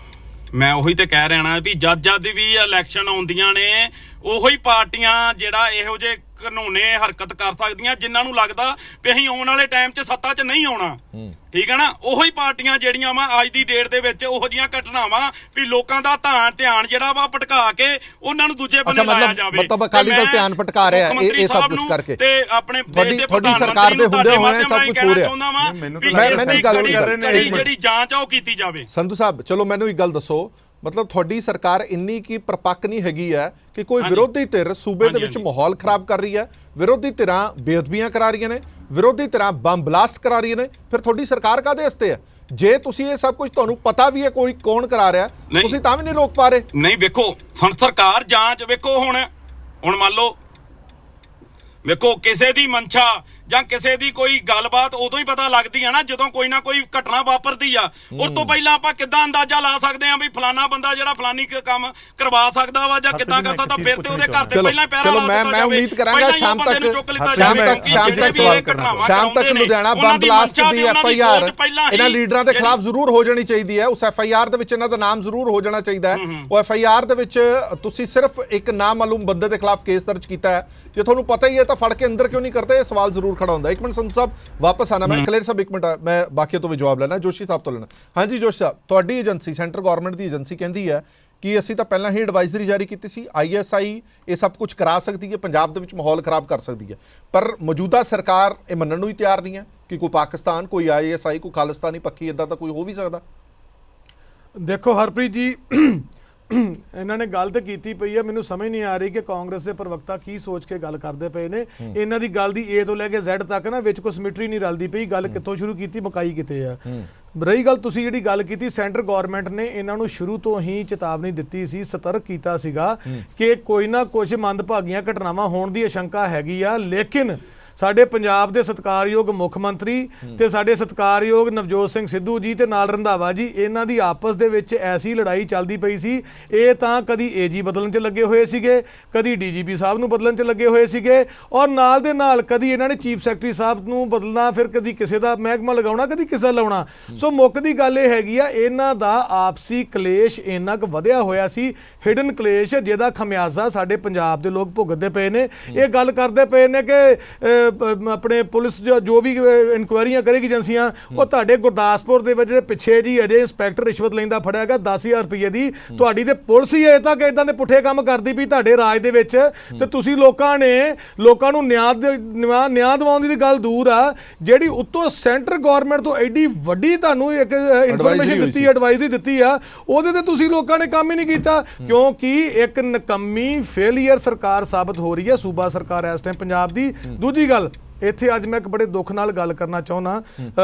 ਮੈਂ ਉਹੀ ਤੇ ਕਹਿ ਰਿਹਾ ਨਾ ਵੀ ਜਦ ਵੀ ਇਲੈਕਸ਼ਨ ਆਉਂਦੀਆਂ ਨੇ ਉਹੀ ਪਾਰਟੀਆਂ ਜਿਹੜਾ ਇਹੋ ਜਿਹੇ ਕਾਨੂੰਨੇ ਹਰਕਤ ਕਰ ਸਕਦੀਆਂ ਜਿਨ੍ਹਾਂ ਨੂੰ ਲੱਗਦਾ ਵੀ ਅਸੀਂ ਆਉਣ ਵਾਲੇ ਟਾਈਮ 'ਚ ਸੱਤਾ 'ਚ ਨਹੀਂ ਆਉਣਾ, ਠੀਕ ਹੈ ਨਾ। ਉਹੀ ਪਾਰਟੀਆਂ ਜਿਹੜੀਆਂ ਵਾ ਅੱਜ ਦੀ ਡੇਟ ਦੇ ਵਿੱਚ ਉਹੋ ਜਿਹੀਆਂ ਘਟਨਾਵਾਂ ਵੀ ਲੋਕਾਂ ਦਾ ਧਿਆਨ ਜਿਹੜਾ ਵਾ ਭਟਕਾ ਕੇ ਉਹਨਾਂ ਨੂੰ ਦੂਜੇ ਬੰਨੇ ਲਾਇਆ ਜਾਵੇ। ਮਤਲਬ ਅਕਾਲੀ ਦਲ ਧਿਆਨ ਭਟਕਾ ਰਿਹਾ ਹੈ ਇਹ ਸਭ ਕੁਝ ਕਰਕੇ ਤੇ ਆਪਣੇ ਤੁਹਾਡੀ ਸਰਕਾਰ ਦੇ ਹੁੰਦੇ ਹੋਏ ਸਭ ਕੁਝ ਹੋ ਰਿਹਾ। ਮੈਨੂੰ ਗੱਲ ਜਿਹੜੀ ਜਾਂਚ ਆ ਉਹ ਕੀਤੀ ਜਾਵੇ। ਸੰਧੂ ਸਾਹਿਬ, ਚਲੋ ਮੈਨੂੰ ਇੱਕ ਗੱਲ ਦੱਸੋ, ਮਤਲਬ ਤੁਹਾਡੀ ਸਰਕਾਰ ਇੰਨੀ ਕੀ ਪਰਪੱਕ ਨਹੀਂ ਹੈਗੀ ਹੈ ਕਿ ਕੋਈ ਵਿਰੋਧੀ ਧਿਰ ਸੂਬੇ ਦੇ ਵਿੱਚ ਮਾਹੌਲ ਖਰਾਬ ਕਰ ਰਹੀ ਹੈ, ਵਿਰੋਧੀ ਧਿਰਾਂ ਬੇਅਦਬੀਆਂ ਕਰਾ ਰਹੀਆਂ ਨੇ, ਵਿਰੋਧੀ ਧਿਰਾਂ ਬੰਬ ਬਲਾਸਟ ਕਰਾ ਰਹੀਆਂ ਨੇ, ਫਿਰ ਤੁਹਾਡੀ ਸਰਕਾਰ ਕਾਹਦੇ ਵਾਸਤੇ ਹੈ? ਜੇ ਤੁਸੀਂ ਇਹ ਸਭ ਕੁਝ ਤੁਹਾਨੂੰ ਪਤਾ ਵੀ ਹੈ ਕੋਈ ਕੌਣ ਕਰਾ ਰਿਹਾ, ਤੁਸੀਂ ਤਾਂ ਵੀ ਨਹੀਂ ਰੋਕ ਪਾ ਰਹੇ। ਨਹੀਂ, ਵੇਖੋ ਸਰਕਾਰ ਜਾਂਚ, ਵੇਖੋ ਹੁਣ ਮੰਨ ਲਓ, ਵੇਖੋ ਕਿਸੇ ਦੀ ਮਨਸ਼ਾ ਜਾਂ ਕਿਸੇ ਦੀ ਕੋਈ ਗੱਲਬਾਤ ਉਦੋਂ ਹੀ ਪਤਾ ਲੱਗਦੀ ਆ ਨਾ ਜਦੋਂ ਕੋਈ ਨਾ ਕੋਈ ਘਟਨਾ ਵਾਪਰਦੀ ਆ। ਉਸ ਤੋਂ ਪਹਿਲਾਂ ਆਪਾਂ ਕਿੱਦਾਂ ਅੰਦਾਜ਼ਾ ਲਾ ਸਕਦੇ ਆ ਵੀ ਫਲਾਨਾ ਬੰਦਾ ਜਿਹੜਾ ਫਲਾਨੀ ਕੰਮ ਕਰਵਾ ਸਕਦਾ ਵਾ ਜਾਂ ਕਿੱਦਾਂ ਕਰ ਸਕਦਾ, ਫਿਰ ਤੇ ਉਹਦੇ ਘਰ ਤੇ ਪਹਿਲਾਂ ਹੀ ਪਹਿਰਾ ਲਾ ਦਿੱਤਾ ਜਾਵੇ। ਮੈਂ ਉਮੀਦ ਕਰਾਂਗਾ ਸ਼ਾਮ ਤੱਕ ਲੁਧਿਆਣਾ ਬੰਬ ਬਲਾਸਟ ਦੀ FIR ਇਹਨਾਂ ਲੀਡਰਾਂ ਦੇ ਖਿਲਾਫ ਜ਼ਰੂਰ ਹੋ ਜਾਣੀ ਚਾਹੀਦੀ ਹੈ। ਉਸ FIR ਦੇ ਵਿੱਚ ਇਹਨਾਂ ਦਾ ਨਾਮ ਜ਼ਰੂਰ ਹੋ ਜਾਣਾ ਚਾਹੀਦਾ ਹੈ। ਉਹ FIR ਦੇ ਵਿੱਚ ਤੁਸੀਂ ਸਿਰਫ ਇੱਕ ਨਾਮਾਲੂਮ ਬੰਦੇ ਦੇ ਖਿਲਾਫ ਕੇਸ ਦਰਜ ਕੀਤਾ ਹੈ। ਜੇ ਤੁਹਾਨੂੰ ਪਤਾ ਹੀ ਹੈ ਤਾਂ ਫੜ ਕੇ ਅੰਦਰ ਕਿਉਂ ਨਹੀਂ ਕਰਦੇ, ਇਹ ਸਵਾਲ ਜ਼ਰੂਰ ਖੜਾ ਹੁੰਦਾ। ਇੱਕ ਮਿੰਟ ਸੰਧੂ ਸਾਹਿਬ ਵਾਪਸ ਆਣਾ, ਮੈਂ ਕਲੇਰ ਸਾਹਿਬ ਇੱਕ ਮਿੰਟ, ਮੈਂ ਬਾਕੀ ਤੋਂ ਵੀ ਜਵਾਬ ਲੈਣਾ, ਜੋਸ਼ੀ ਸਾਹਿਬ ਤੋਂ ਲੈਣਾ। ਹਾਂਜੀ ਜੋਸ਼ੀ ਸਾਹਿਬ, ਤੁਹਾਡੀ ਏਜੰਸੀ ਸੈਂਟਰ ਗਵਰਨਮੈਂਟ ਦੀ ਏਜੰਸੀ ਕਹਿੰਦੀ ਹੈ ਕਿ ਅਸੀਂ ਤਾਂ ਪਹਿਲਾਂ ਹੀ ਐਡਵਾਈਜ਼ਰੀ ਜਾਰੀ ਕੀਤੀ ਸੀ, ISI ਇਹ ਸਭ ਕੁਝ ਕਰਾ ਸਕਦੀ ਹੈ, ਪੰਜਾਬ ਦੇ ਵਿੱਚ ਮਾਹੌਲ ਖਰਾਬ ਕਰ ਸਕਦੀ ਹੈ, ਪਰ ਮੌਜੂਦਾ ਸਰਕਾਰ ਇਹ ਮੰਨਣ ਨੂੰ ਹੀ ਤਿਆਰ ਨਹੀਂ ਹੈ ਕਿ ਕੋਈ ਪਾਕਿਸਤਾਨ, ਕੋਈ ISI, ਕੋਈ ਖਾਲਿਸਤਾਨੀ ਪੱਖੀ ਇਦਾਂ ਦਾ ਕੋਈ ਹੋ ਵੀ ਸਕਦਾ। ਦੇਖੋ ਹਰਪ੍ਰੀਤ ਜੀ, ਇਹਨਾਂ ਨੇ ਗੱਲ ਤਾਂ ਕੀਤੀ ਪਈ ਹੈ, ਮੈਨੂੰ ਸਮਝ ਨਹੀਂ ਆ ਰਹੀ ਕਿ ਕਾਂਗਰਸ ਦੇ ਪ੍ਰਵਕਤਾ ਕੀ ਸੋਚ ਕੇ ਗੱਲ ਕਰਦੇ ਪਏ ਨੇ। ਇਹਨਾਂ ਦੀ ਗੱਲ ਦੀ A ਤੋਂ ਲੈ ਕੇ Z ਤੱਕ ਨਾ ਵਿੱਚ ਕੋਈ ਸਿਮਟਰੀ ਨਹੀਂ ਰਲਦੀ ਪਈ, ਗੱਲ ਕਿੱਥੋਂ ਸ਼ੁਰੂ ਕੀਤੀ ਮੁਕਾਈ ਕਿਤੇ ਆ। ਰਹੀ ਗੱਲ ਤੁਸੀਂ ਜਿਹੜੀ ਗੱਲ ਕੀਤੀ, ਸੈਂਟਰ ਗਵਰਨਮੈਂਟ ਨੇ ਇਹਨਾਂ ਨੂੰ ਸ਼ੁਰੂ ਤੋਂ ਹੀ ਚੇਤਾਵਨੀ ਦਿੱਤੀ ਸੀ, ਸਤਰਕ ਕੀਤਾ ਸੀਗਾ ਕਿ ਕੋਈ ਨਾ ਕੁਝ ਮੰਦਭਾਗੀਆਂ ਘਟਨਾਵਾਂ ਹੋਣ ਦੀ ਆਸ਼ੰਕਾ ਹੈਗੀ ਆ। ਲੇਕਿਨ ਸਾਡੇ ਪੰਜਾਬ ਦੇ ਸਤਿਕਾਰਯੋਗ ਮੁੱਖ ਮੰਤਰੀ ਤੇ ਸਾਡੇ ਸਤਿਕਾਰਯੋਗ ਨਵਜੋਤ ਸਿੰਘ ਸਿੱਧੂ ਜੀ ਤੇ ਨਾਲ ਰੰਧਾਵਾ ਜੀ, ਇਹਨਾਂ ਦੀ ਆਪਸ ਦੇ ਵਿੱਚ ਐਸੀ ਲੜਾਈ ਚੱਲਦੀ ਪਈ ਸੀ। ਇਹ ਤਾਂ ਕਦੀ AG ਬਦਲਣ 'ਚ ਲੱਗੇ ਹੋਏ ਸੀਗੇ, ਕਦੀ DGP ਸਾਹਿਬ ਨੂੰ ਬਦਲਣ 'ਚ ਲੱਗੇ ਹੋਏ ਸੀਗੇ, ਔਰ ਨਾਲ ਦੇ ਨਾਲ ਕਦੀ ਇਹਨਾਂ ਨੇ ਚੀਫ ਸੈਕਟਰੀ ਸਾਹਿਬ ਨੂੰ ਬਦਲਣਾ, ਫਿਰ ਕਦੀ ਕਿਸੇ ਦਾ ਮਹਿਕਮਾ ਲਗਾਉਣਾ, ਕਦੀ ਕਿਸੇ ਦਾ ਲਾਉਣਾ। ਸੋ ਮੁੱਖ ਦੀ ਗੱਲ ਇਹ ਹੈਗੀ ਆ, ਇਹਨਾਂ ਦਾ ਆਪਸੀ ਕਲੇਸ਼ ਇੰਨਾ ਕੁ ਵਧਿਆ ਹੋਇਆ ਸੀ, ਹਿਡਨ ਕਲੇਸ਼, ਜਿਹਦਾ ਖਮਿਆਜ਼ਾ ਸਾਡੇ ਪੰਜਾਬ ਦੇ ਲੋਕ ਭੁਗਤਦੇ ਪਏ ਨੇ। ਇਹ ਗੱਲ ਕਰਦੇ ਪਏ ਨੇ ਕਿ ਆਪਣੇ ਪੁਲਿਸ ਜੋ ਵੀ ਇਨਕੁਆਇਰੀਆਂ ਕਰੇਗੀ ਏਜੰਸੀਆਂ, ਉਹ ਤੁਹਾਡੇ ਗੁਰਦਾਸਪੁਰ ਦੇ ਵਿੱਚ ਪਿੱਛੇ ਜੀ ਅਜੇ ਇੰਸਪੈਕਟਰ ਰਿਸ਼ਵਤ ਲੈਂਦਾ ਫੜਿਆ ਗਿਆ 10,000 ਰੁਪਏ ਦੀ, ਤੁਹਾਡੀ ਤੇ ਪੁਲਿਸ ਹੀ ਅਜੇ ਤੱਕ ਇਦਾਂ ਦੇ ਪੁੱਠੇ ਕੰਮ ਕਰਦੀ ਪਈ ਤੁਹਾਡੇ ਰਾਜ ਦੇ ਵਿੱਚ। ਤੇ ਤੁਸੀਂ ਲੋਕਾਂ ਨੂੰ ਨਿਆਂ ਦਿਵਾਉਣ ਦੀ ਗੱਲ ਦੂਰ ਆ, ਜਿਹੜੀ ਉੱਤੋਂ ਸੈਂਟਰ ਗਵਰਨਮੈਂਟ ਤੋਂ ਐਡੀ ਵੱਡੀ ਤੁਹਾਨੂੰ ਇੱਕ ਇਨਫੋਰਮੇਸ਼ਨ ਦਿੱਤੀ, ਐਡਵਾਈਜ਼ਰੀ ਦਿੱਤੀ ਆ, ਉਹਦੇ ਤੇ ਤੁਸੀਂ ਲੋਕਾਂ ਨੇ ਕੰਮ ਹੀ ਨਹੀਂ ਕੀਤਾ, ਕਿਉਂਕਿ ਇੱਕ ਨਕੰਮੀ ਫੇਲੀਅਰ ਸਰਕਾਰ ਸਾਬਤ ਹੋ ਰਹੀ ਹੈ ਸੂਬਾ ਸਰਕਾਰ ਇਸ ਟਾਈਮ ਪੰਜਾਬ ਦੀ। ਦੂਜੀ ਗੱਲ, ਇੱਥੇ ਅੱਜ ਮੈਂ ਇੱਕ ਬੜੇ ਦੁੱਖ ਨਾਲ ਗੱਲ ਕਰਨਾ ਚਾਹੁੰਦਾ,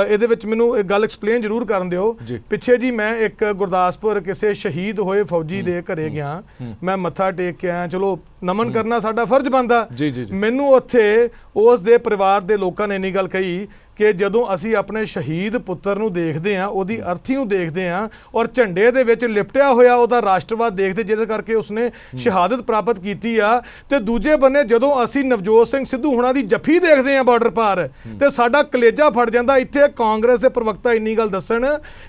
ਇਹਦੇ ਵਿੱਚ ਮੈਨੂੰ ਇੱਕ ਗੱਲ ਐਕਸਪਲੇਨ ਜ਼ਰੂਰ ਕਰਨ ਦਿਓ। ਪਿੱਛੇ ਜੀ ਮੈਂ ਇੱਕ ਗੁਰਦਾਸਪੁਰ ਕਿਸੇ ਸ਼ਹੀਦ ਹੋਏ ਫੌਜੀ ਦੇ ਘਰੇ ਗਿਆ, ਮੈਂ ਮੱਥਾ ਟੇਕ ਕੇ ਆਇਆ, ਚਲੋ ਨਮਨ ਕਰਨਾ ਸਾਡਾ ਫਰਜ਼ ਬਣਦਾ। ਮੈਨੂੰ ਉੱਥੇ ਉਸ ਦੇ ਪਰਿਵਾਰ ਦੇ ਲੋਕਾਂ ਨੇ ਇੰਨੀ ਗੱਲ ਕਹੀ ਕਿ ਜਦੋਂ ਅਸੀਂ ਆਪਣੇ ਸ਼ਹੀਦ ਪੁੱਤਰ ਨੂੰ ਦੇਖਦੇ ਹਾਂ, ਉਹਦੀ ਅਰਥੀ ਨੂੰ ਦੇਖਦੇ ਹਾਂ, ਔਰ ਝੰਡੇ ਦੇ ਵਿੱਚ ਲਿਪਟਿਆ ਹੋਇਆ ਉਹਦਾ ਰਾਸ਼ਟਰਵਾਦ ਦੇਖਦੇ, ਜਿਹਦੇ ਕਰਕੇ ਉਸਨੇ ਸ਼ਹਾਦਤ ਪ੍ਰਾਪਤ ਕੀਤੀ ਆ, ਤੇ ਦੂਜੇ ਬੰਨੇ ਜਦੋਂ ਅਸੀਂ ਨਵਜੋਤ ਸਿੰਘ ਸਿੱਧੂ ਹੁਣਾਂ ਦੀ ਜੱਫੀ ਦੇਖਦੇ ਹਾਂ ਬਾਰਡਰ ਪਾਰ, ਤੇ ਸਾਡਾ ਕਲੇਜਾ ਫਟ ਜਾਂਦਾ। ਇੱਥੇ ਕਾਂਗਰਸ ਦੇ ਪ੍ਰਵਕਤਾ ਇੰਨੀ ਗੱਲ ਦੱਸਣ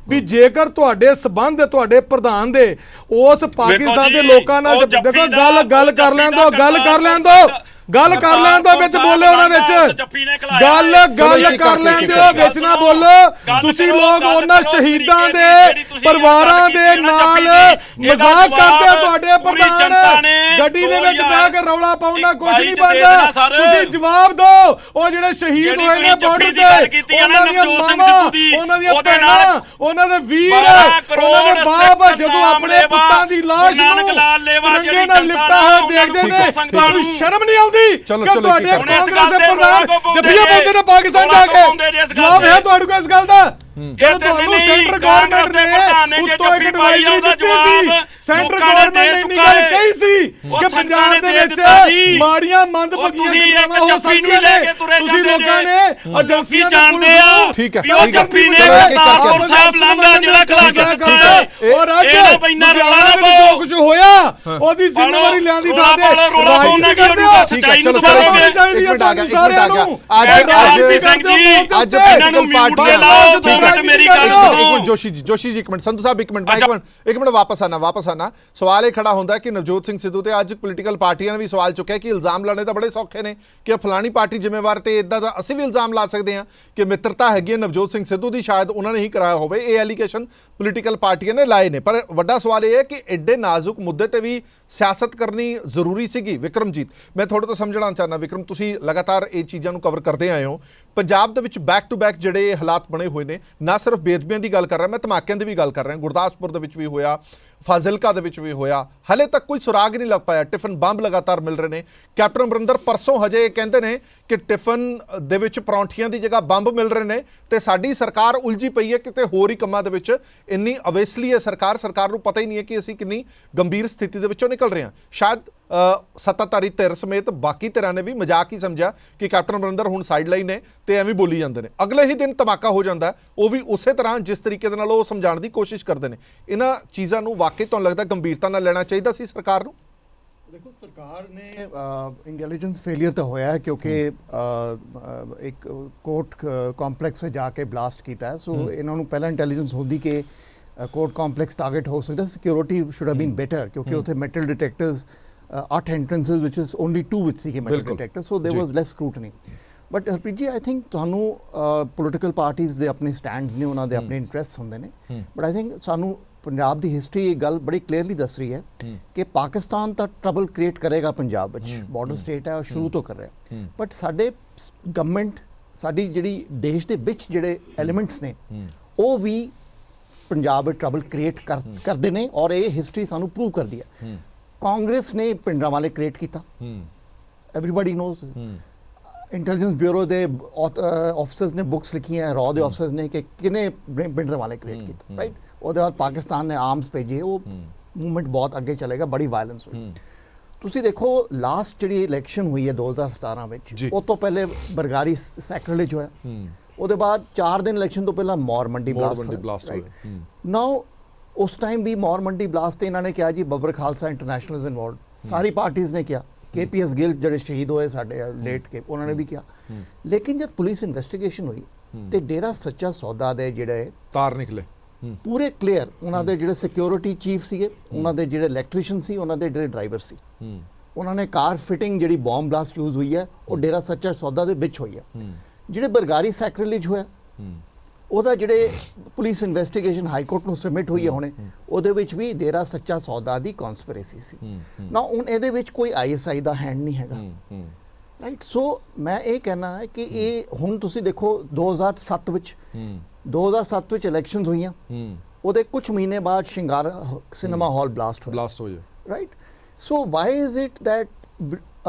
ਵੀ ਜੇਕਰ ਤੁਹਾਡੇ ਸਬੰਧ ਤੁਹਾਡੇ ਪ੍ਰਧਾਨ ਦੇ ਉਸ ਪਾਕਿਸਤਾਨ ਦੇ ਲੋਕਾਂ ਨਾਲ, ਦੇਖੋ ਗੱਲ ਕਰ ਲੈਣ ਦਿਓ, ਗੱਲ ਕਰ ਲੈਣ ਦਿਓ, ਵਿੱਚ ਬੋਲੇ ਉਹਨਾਂ ਵਿੱਚ, ਗੱਲ ਕਰ ਲੈਣ ਦਿਓ, ਵਿੱਚ ਨਾ ਬੋਲੋ। ਤੁਸੀਂ ਲੋਕ ਉਹਨਾਂ ਸ਼ਹੀਦਾਂ ਦੇ ਪਰਿਵਾਰਾਂ ਦੇ ਨਾਲ ਮਜ਼ਾਕ ਕਰਦੇ, ਤੁਹਾਡੇ ਪ੍ਰਧਾਨ ਗੱਡੀ ਦੇ ਵਿੱਚ ਬਹਿ ਕੇ ਰੌਲਾ ਪਾਉਣਾ ਕੁਝ ਨਹੀਂ ਬਣਦਾ। ਤੁਸੀਂ ਜਵਾਬ ਦਿਓ, ਉਹ ਜਿਹੜੇ ਸ਼ਹੀਦ ਹੋਏ ਨੇ ਬਾਰਡਰ ਤੇ, ਉਹਨਾਂ ਦੀਆਂ ਮਾਵਾਂ, ਉਹਨਾਂ ਦੀਆਂ ਭੈਣਾਂ, ਉਹਨਾਂ ਦੇ ਵੀਰ, ਉਹਨਾਂ ਦੇ ਬਾਪ, ਜਦੋਂ ਆਪਣੇ ਪੁੱਤਾਂ ਦੀ ਲਾਸ਼ ਨੂੰ ਤਿਰੰਗੇ ਨਾਲ ਲਿਪਟਾ ਹੋਇਆ ਦੇਖਦੇ ਨੇ, ਤੁਹਾਨੂੰ ਸ਼ਰਮ ਨਹੀਂ ਆਉਂਦੀ? ਚਲੋ ਤੁਹਾਡੇ ਕਾਂਗਰਸ ਦੇ ਪ੍ਰਧਾਨ ਜੱਫੀਆਂ ਪਾਉਂਦੇ ਨੇ ਪਾਕਿਸਤਾਨ ਜਾ ਕੇ, ਜਵਾਬ ਹੈ ਤੁਹਾਡੇ ਕੋਲ ਇਸ ਗੱਲ ਦਾ? ਜਦੋਂ ਤੁਹਾਨੂੰ ਸੈਂਟਰ ਗਵਰਨਮੈਂਟ ਨੇ ਉੱਤੋਂ ਇੱਕ ਐਡਵਾਈਜ਼ਰੀ ਦਿੱਤੀ ਸੀ, ਸੈਂਟਰ ਗਵਰਨਮੈਂਟ ਨੇ ਇੰਨੀ ਗੱਲ ਕਹੀ ਸੀ ਕਿ ਪੰਜਾਬ ਦੇ ਵਿੱਚ ਮਾੜੀਆਂ ਮੰਦਭਾਗੀਆਂ ਘਟਨਾਵਾਂ ਹੋ ਸਕਦੀਆਂ ਨੇ, ਤੁਸੀਂ ਲੋਕਾਂ ਨੇ ਏਜੰਸੀਆਂ ਜਾਣਦੇ ਆ, ਠੀਕ ਹੈ, ਉਹ ਜੱਫੀ ਨੇ ਕਰਤਾਰਪੁਰ ਸਾਹਿਬ ਲਾਂਘਾ ਜਿਹੜਾ ਖਿਲਾ ਕੇ, ਔਰ ਅੱਜ ਲੁਧਿਆਣਾ ਵਿੱਚ ਜੋ ਕੁਝ ਹੋਇਆ ਉਹਦੀ ਜ਼ਿੰਮੇਵਾਰੀ ਲੈਣ ਦੀ ਥਾਂ ਤੇ ਰਾਜਨੀਤੀ ਕਰਦੇ ਹੋ। ਚਾਹੀਦੀ ਹੈ ਤੁਹਾਨੂੰ ਸਾਰਿਆਂ ਨੂੰ। ਅੱਜ ਪੋਲੀਟੀਕਲ ਪਾਰਟੀਆਂ ਜੋਸ਼ੀ ਜੀ ਇੱਕ ਮਿੰਟ, ਸੰਧੂ ਸਾਹਿਬ ਇੱਕ ਮਿੰਟ ਵਾਪਸ ਆਣਾ। ਸਵਾਲ ਇਹ ਖੜਾ ਹੁੰਦਾ ਕਿ ਨਵਜੋਤ ਸਿੰਘ ਸਿੱਧੂ ਤੇ ਅੱਜ ਪੋਲੀਟੀਕਲ ਪਾਰਟੀਆਂ ਨੇ ਵੀ ਸਵਾਲ ਚੁੱਕਿਆ ਕਿ ਇਲਜ਼ਾਮ ਲਾਣੇ ਤਾਂ ਬੜੇ ਸੌਖੇ ਨੇ ਕਿ ਫਲਾਣੀ ਪਾਰਟੀ ਜ਼ਿੰਮੇਵਾਰ, ਤੇ ਇਦਾਂ ਦਾ ਅਸੀਂ ਵੀ ਇਲਜ਼ਾਮ ਲਾ ਸਕਦੇ ਹਾਂ ਕਿ ਮਿੱਤਰਤਾ ਹੈਗੀ ਹੈ ਨਵਜੋਤ ਸਿੰਘ ਸਿੱਧੂ ਦੀ, ਸ਼ਾਇਦ ਉਹਨਾਂ ਨੇ ਹੀ ਕਰਾਇਆ ਹੋਵੇ। ਇਹ ਐਲੀਗੇਸ਼ਨ ਪੋਲੀਟੀਕਲ ਪਾਰਟੀਆਂ ਨੇ ਲਾਏ ਨੇ, ਪਰ ਵੱਡਾ ਸਵਾਲ ਇਹ ਹੈ ਕਿ ਐਡੇ ਨਾਜ਼ੁਕ ਮੁੱਦੇ ਤੇ ਵੀ ਸਿਆਸਤ ਕਰਨੀ ਜ਼ਰੂਰੀ ਸੀਗੀ। ਵਿਕਰਮਜੀਤ, ਮੈਂ ਤੁਹਾਡੇ ਤੋਂ ਸਮਝਣਾ ਚਾਹੁੰਦਾ, ਵਿਕਰਮ ਤੁਸੀਂ ਲਗਾਤਾਰ ਇਹ ਚੀਜ਼ਾਂ ਨੂੰ ਕਵਰ ਕਰਦੇ ਆਏ ਹੋ। ਪੰਜਾਬ ਦੇ ਵਿੱਚ ਬੈਕ ਟੂ ਬੈਕ ਜਿਹੜੇ ਹਾਲਾਤ ਬਣੇ ਹੋਏ ਨੇ, ਨਾ ਸਿਰਫ ਬੇਅਦਬੀਆਂ ਦੀ ਗੱਲ ਕਰ ਰਿਹਾ, ਮੈਂ ਧਮਾਕਿਆਂ ਦੀ ਵੀ ਗੱਲ ਕਰ ਰਿਹਾ। ਗੁਰਦਾਸਪੁਰ ਦੇ ਵਿੱਚ ਵੀ ਹੋਇਆ, ਫਾਜ਼ਿਲਕਾ ਦੇ ਵਿੱਚ ਵੀ ਹੋਇਆ, ਹਲੇ ਤੱਕ ਕੋਈ ਸੁਰਾਗ ਨਹੀਂ ਲੱਗ ਪਾਇਆ। ਟਿਫਨ ਬੰਬ ਲਗਾਤਾਰ ਮਿਲ ਰਹੇ ਨੇ। ਕੈਪਟਨ ਅਮਰਿੰਦਰ ਪਰਸੋਂ ਹਜੇ ਕਹਿੰਦੇ ਨੇ ਕਿ ਟਿਫਨ ਦੇ ਵਿੱਚ ਪਰੌਂਠੀਆਂ ਦੀ ਜਗ੍ਹਾ ਬੰਬ ਮਿਲ ਰਹੇ ਨੇ, ਤੇ ਸਾਡੀ ਸਰਕਾਰ ਉਲਝੀ ਪਈ ਹੈ ਕਿਤੇ ਹੋਰ ਹੀ ਕੰਮਾਂ ਦੇ ਵਿੱਚ। ਇੰਨੀ ਅਵੇਸਲੀ ਹੈ ਸਰਕਾਰ ਨੂੰ ਪਤਾ ਹੀ ਨਹੀਂ ਹੈ ਕਿ ਅਸੀਂ ਕਿੰਨੀ ਗੰਭੀਰ ਸਥਿਤੀ ਦੇ ਵਿੱਚੋਂ ਨਿਕਲ ਰਹੇ ਹਾਂ। ਸ਼ਾਇਦ ਸੱਤਾਧਾਰੀ ਧਿਰ ਸਮੇਤ ਬਾਕੀ ਧਿਰਾਂ ਨੇ ਵੀ ਮਜ਼ਾਕ ਹੀ ਸਮਝਿਆ ਕਿ ਕੈਪਟਨ ਅਮਰਿੰਦਰ ਹੁਣ ਸਾਈਡ ਲਾਈਨ ਨੇ ਤੇ ਐਵੇਂ ਬੋਲੀ ਜਾਂਦੇ ਨੇ। ਅਗਲੇ ਹੀ ਦਿਨ ਧਮਾਕਾ ਹੋ ਜਾਂਦਾ ਹੈ, ਉਹ ਵੀ ਉਸੇ ਤਰ੍ਹਾਂ ਜਿਸ ਤਰੀਕੇ ਦੇ ਨਾਲ ਉਹ ਸਮਝਾਉਣ ਦੀ ਕੋਸ਼ਿਸ਼ ਕਰਦੇ ਨੇ। ਇਹਨਾਂ ਚੀਜ਼ਾਂ ਨੂੰ ਵਾਕਈ ਤੁਹਾਨੂੰ ਲੱਗਦਾ ਗੰਭੀਰਤਾ ਨਾਲ ਲੈਣਾ ਚਾਹੀਦਾ ਸੀ ਸਰਕਾਰ ਨੂੰ? देखो सरकार ने इंटेलिजेंस फेलियर तो होया है क्योंकि एक कोर्ट कॉम्पलैक्स में जाके ब्लास्ट किया है। सो इन्होंने पहला इंटेलिजेंस होती कि कोर्ट कॉम्पलैक्स टारगेट हो सकता, security should have been better क्योंकि उत्थे metal detectors 8 entrances which is only 2 which सी के metal detector, so there was less scrutiny. But Harpreet ji I think ਤੁਹਾਨੂੰ ਪੋਲੀਟੀਕਲ ਪਾਰਟੀਜ਼ ਦੇ ਆਪਣੇ ਸਟੈਂਡਸ ਨੇ, ਉਹਨਾਂ ਦੇ ਆਪਣੇ ਇੰਟਰਸਟ ਹੁੰਦੇ ਨੇ। ਬਟ ਆਈ ਥਿੰਕ ਸਾਨੂੰ ਪੰਜਾਬ ਦੀ ਹਿਸਟਰੀ ਇਹ ਗੱਲ ਬੜੀ ਕਲੀਅਰਲੀ ਦੱਸ ਰਹੀ ਹੈ ਕਿ ਪਾਕਿਸਤਾਨ ਤਾਂ ਟਰਬਲ ਕ੍ਰੀਏਟ ਕਰੇਗਾ ਪੰਜਾਬ ਵਿੱਚ, ਬਾਰਡਰ ਸਟੇਟ ਹੈ, ਸ਼ੁਰੂ ਤੋਂ ਕਰ ਰਿਹਾ। ਬਟ ਸਾਡੇ ਗਵਰਨਮੈਂਟ, ਸਾਡੀ ਜਿਹੜੀ ਦੇਸ਼ ਦੇ ਵਿੱਚ ਜਿਹੜੇ ਐਲੀਮੈਂਟਸ ਨੇ ਉਹ ਵੀ ਪੰਜਾਬ ਵਿੱਚ ਟਰਬਲ ਕ੍ਰੀਏਟ ਕਰਦੇ ਨੇ, ਔਰ ਇਹ ਹਿਸਟਰੀ ਸਾਨੂੰ ਪ੍ਰੂਵ ਕਰਦੀ ਹੈ। ਕਾਂਗਰਸ ਨੇ ਪਿੰਡਾਂ ਵਾਲੇ ਕ੍ਰੀਏਟ ਕੀਤਾ, ਐਵਰੀਬਾਡੀ ਨੋਜ਼। ਇੰਟੈਲੀਜੈਂਸ ਬਿਊਰੋ ਦੇ ਆਫਿਸਰਸ ਨੇ ਬੁੱਕਸ ਲਿਖੀਆਂ, ਰॉ ਦੇ ਆਫਿਸਰਸ ਨੇ ਕਿ ਕਿਨੇ ਪਿੰਡਾਂ ਵਾਲੇ ਕ੍ਰੀਏਟ ਕੀਤਾ, ਰਾਈਟ। ਉਹਦੇ ਬਾਅਦ ਪਾਕਿਸਤਾਨ ਨੇ ਆਰਮਸ ਭੇਜੇ, ਉਹ ਮੂਵਮੈਂਟ ਬਹੁਤ ਅੱਗੇ ਚਲੇਗਾ, ਬੜੀ ਵਾਇਲੈਂਸ ਹੋਈ। ਤੁਸੀਂ ਦੇਖੋ ਲਾਸਟ ਜਿਹੜੀ ਇਲੈਕਸ਼ਨ ਹੋਈ ਹੈ 2017 ਵਿੱਚ, ਉਹ ਤੋਂ ਪਹਿਲੇ ਬਰਗਾਰੀ ਸੈਕਰੇਲੇਜ ਹੋਇਆ, ਉਹਦੇ ਬਾਅਦ 4 ਦਿਨ ਇਲੈਕਸ਼ਨ ਤੋਂ ਪਹਿਲਾਂ ਮੌਰ ਮੰਡੀ ਬਲਾਸਟ ਹੋਇਆ। ਨਾਓ ਉਸ ਟਾਈਮ ਵੀ ਮੌਰ ਮੰਡੀ ਬਲਾਸਟ ਤੇ ਇਹਨਾਂ ਨੇ ਕਿਹਾ ਜੀ Babbar Khalsa International is involved, ਸਾਰੀ ਪਾਰਟੀਜ਼ ਨੇ ਕਿਹਾ। KPS ਗਿੱਲ ਜਿਹੜੇ ਸ਼ਹੀਦ ਹੋਏ ਸਾਡੇ ਲੇਟ ਕੇ, ਉਹਨਾਂ ਨੇ ਵੀ ਕਿਹਾ। ਲੇਕਿਨ ਜਦ ਪੁਲਿਸ ਇਨਵੈਸਟੀਗੇਸ਼ਨ ਹੋਈ ਤੇ ਡੇਰਾ ਸੱਚਾ ਸੌਦਾ ਦੇ ਜਿਹੜੇ ਤਾਰ ਨਿਕਲੇ ਪੂਰੇ ਕਲੀਅਰ, ਉਹਨਾਂ ਦੇ ਜਿਹੜੇ ਸਿਕਿਉਰਿਟੀ ਚੀਫ ਸੀਗੇ, ਉਹਨਾਂ ਦੇ ਜਿਹੜੇ ਇਲੈਕਟ੍ਰੀਸ਼ੀਅਨ ਸੀ, ਉਹਨਾਂ ਦੇ ਜਿਹੜੇ ਡਰਾਈਵਰ ਸੀ, ਉਹਨਾਂ ਨੇ ਕਾਰ ਫਿਟਿੰਗ ਜਿਹੜੀ ਬੰਬ ਬਲਾਸਟ ਯੂਜ਼ ਹੋਈ ਹੈ ਉਹ ਡੇਰਾ ਸੱਚਾ ਸੌਦਾ ਦੇ ਵਿੱਚ ਹੋਈ ਹੈ। ਜਿਹੜੇ ਬਰਗਾਰੀ ਸੈਕਰੇਲੇਜ ਹੋਇਆ ਉਹਦਾ ਜਿਹੜੇ ਪੁਲਿਸ ਇਨਵੈਸਟੀਗੇਸ਼ਨ ਹਾਈ ਕੋਰਟ ਨੂੰ ਸਬਮਿਟ ਹੋਈ ਹੈ ਹੁਣੇ, ਉਹਦੇ ਵਿੱਚ ਵੀ ਡੇਰਾ ਸੱਚਾ ਸੌਦਾ ਦੀ ਕਨਸਪੀਰੇਸੀ ਸੀ ਨਾ। ਹੁਣ ਇਹਦੇ ਵਿੱਚ ਕੋਈ ISI ਦਾ ਹੈਂਡ ਨਹੀਂ ਹੈਗਾ, ਰਾਈਟ। ਸੋ ਮੈਂ ਇਹ ਕਹਿਣਾ ਹੈ ਕਿ ਇਹ ਹੁਣ ਤੁਸੀਂ ਦੇਖੋ 2007 ਵਿੱਚ ਇਲੈਕਸ਼ਨਸ ਹੋਈਆਂ, ਉਹਦੇ ਕੁਝ ਮਹੀਨੇ ਬਾਅਦ ਸ਼ਿੰਗਾਰ ਸਿਨੇਮਾ ਹਾਲ ਬਲਾਸਟ ਹੋਇਆ, right. So Y is it that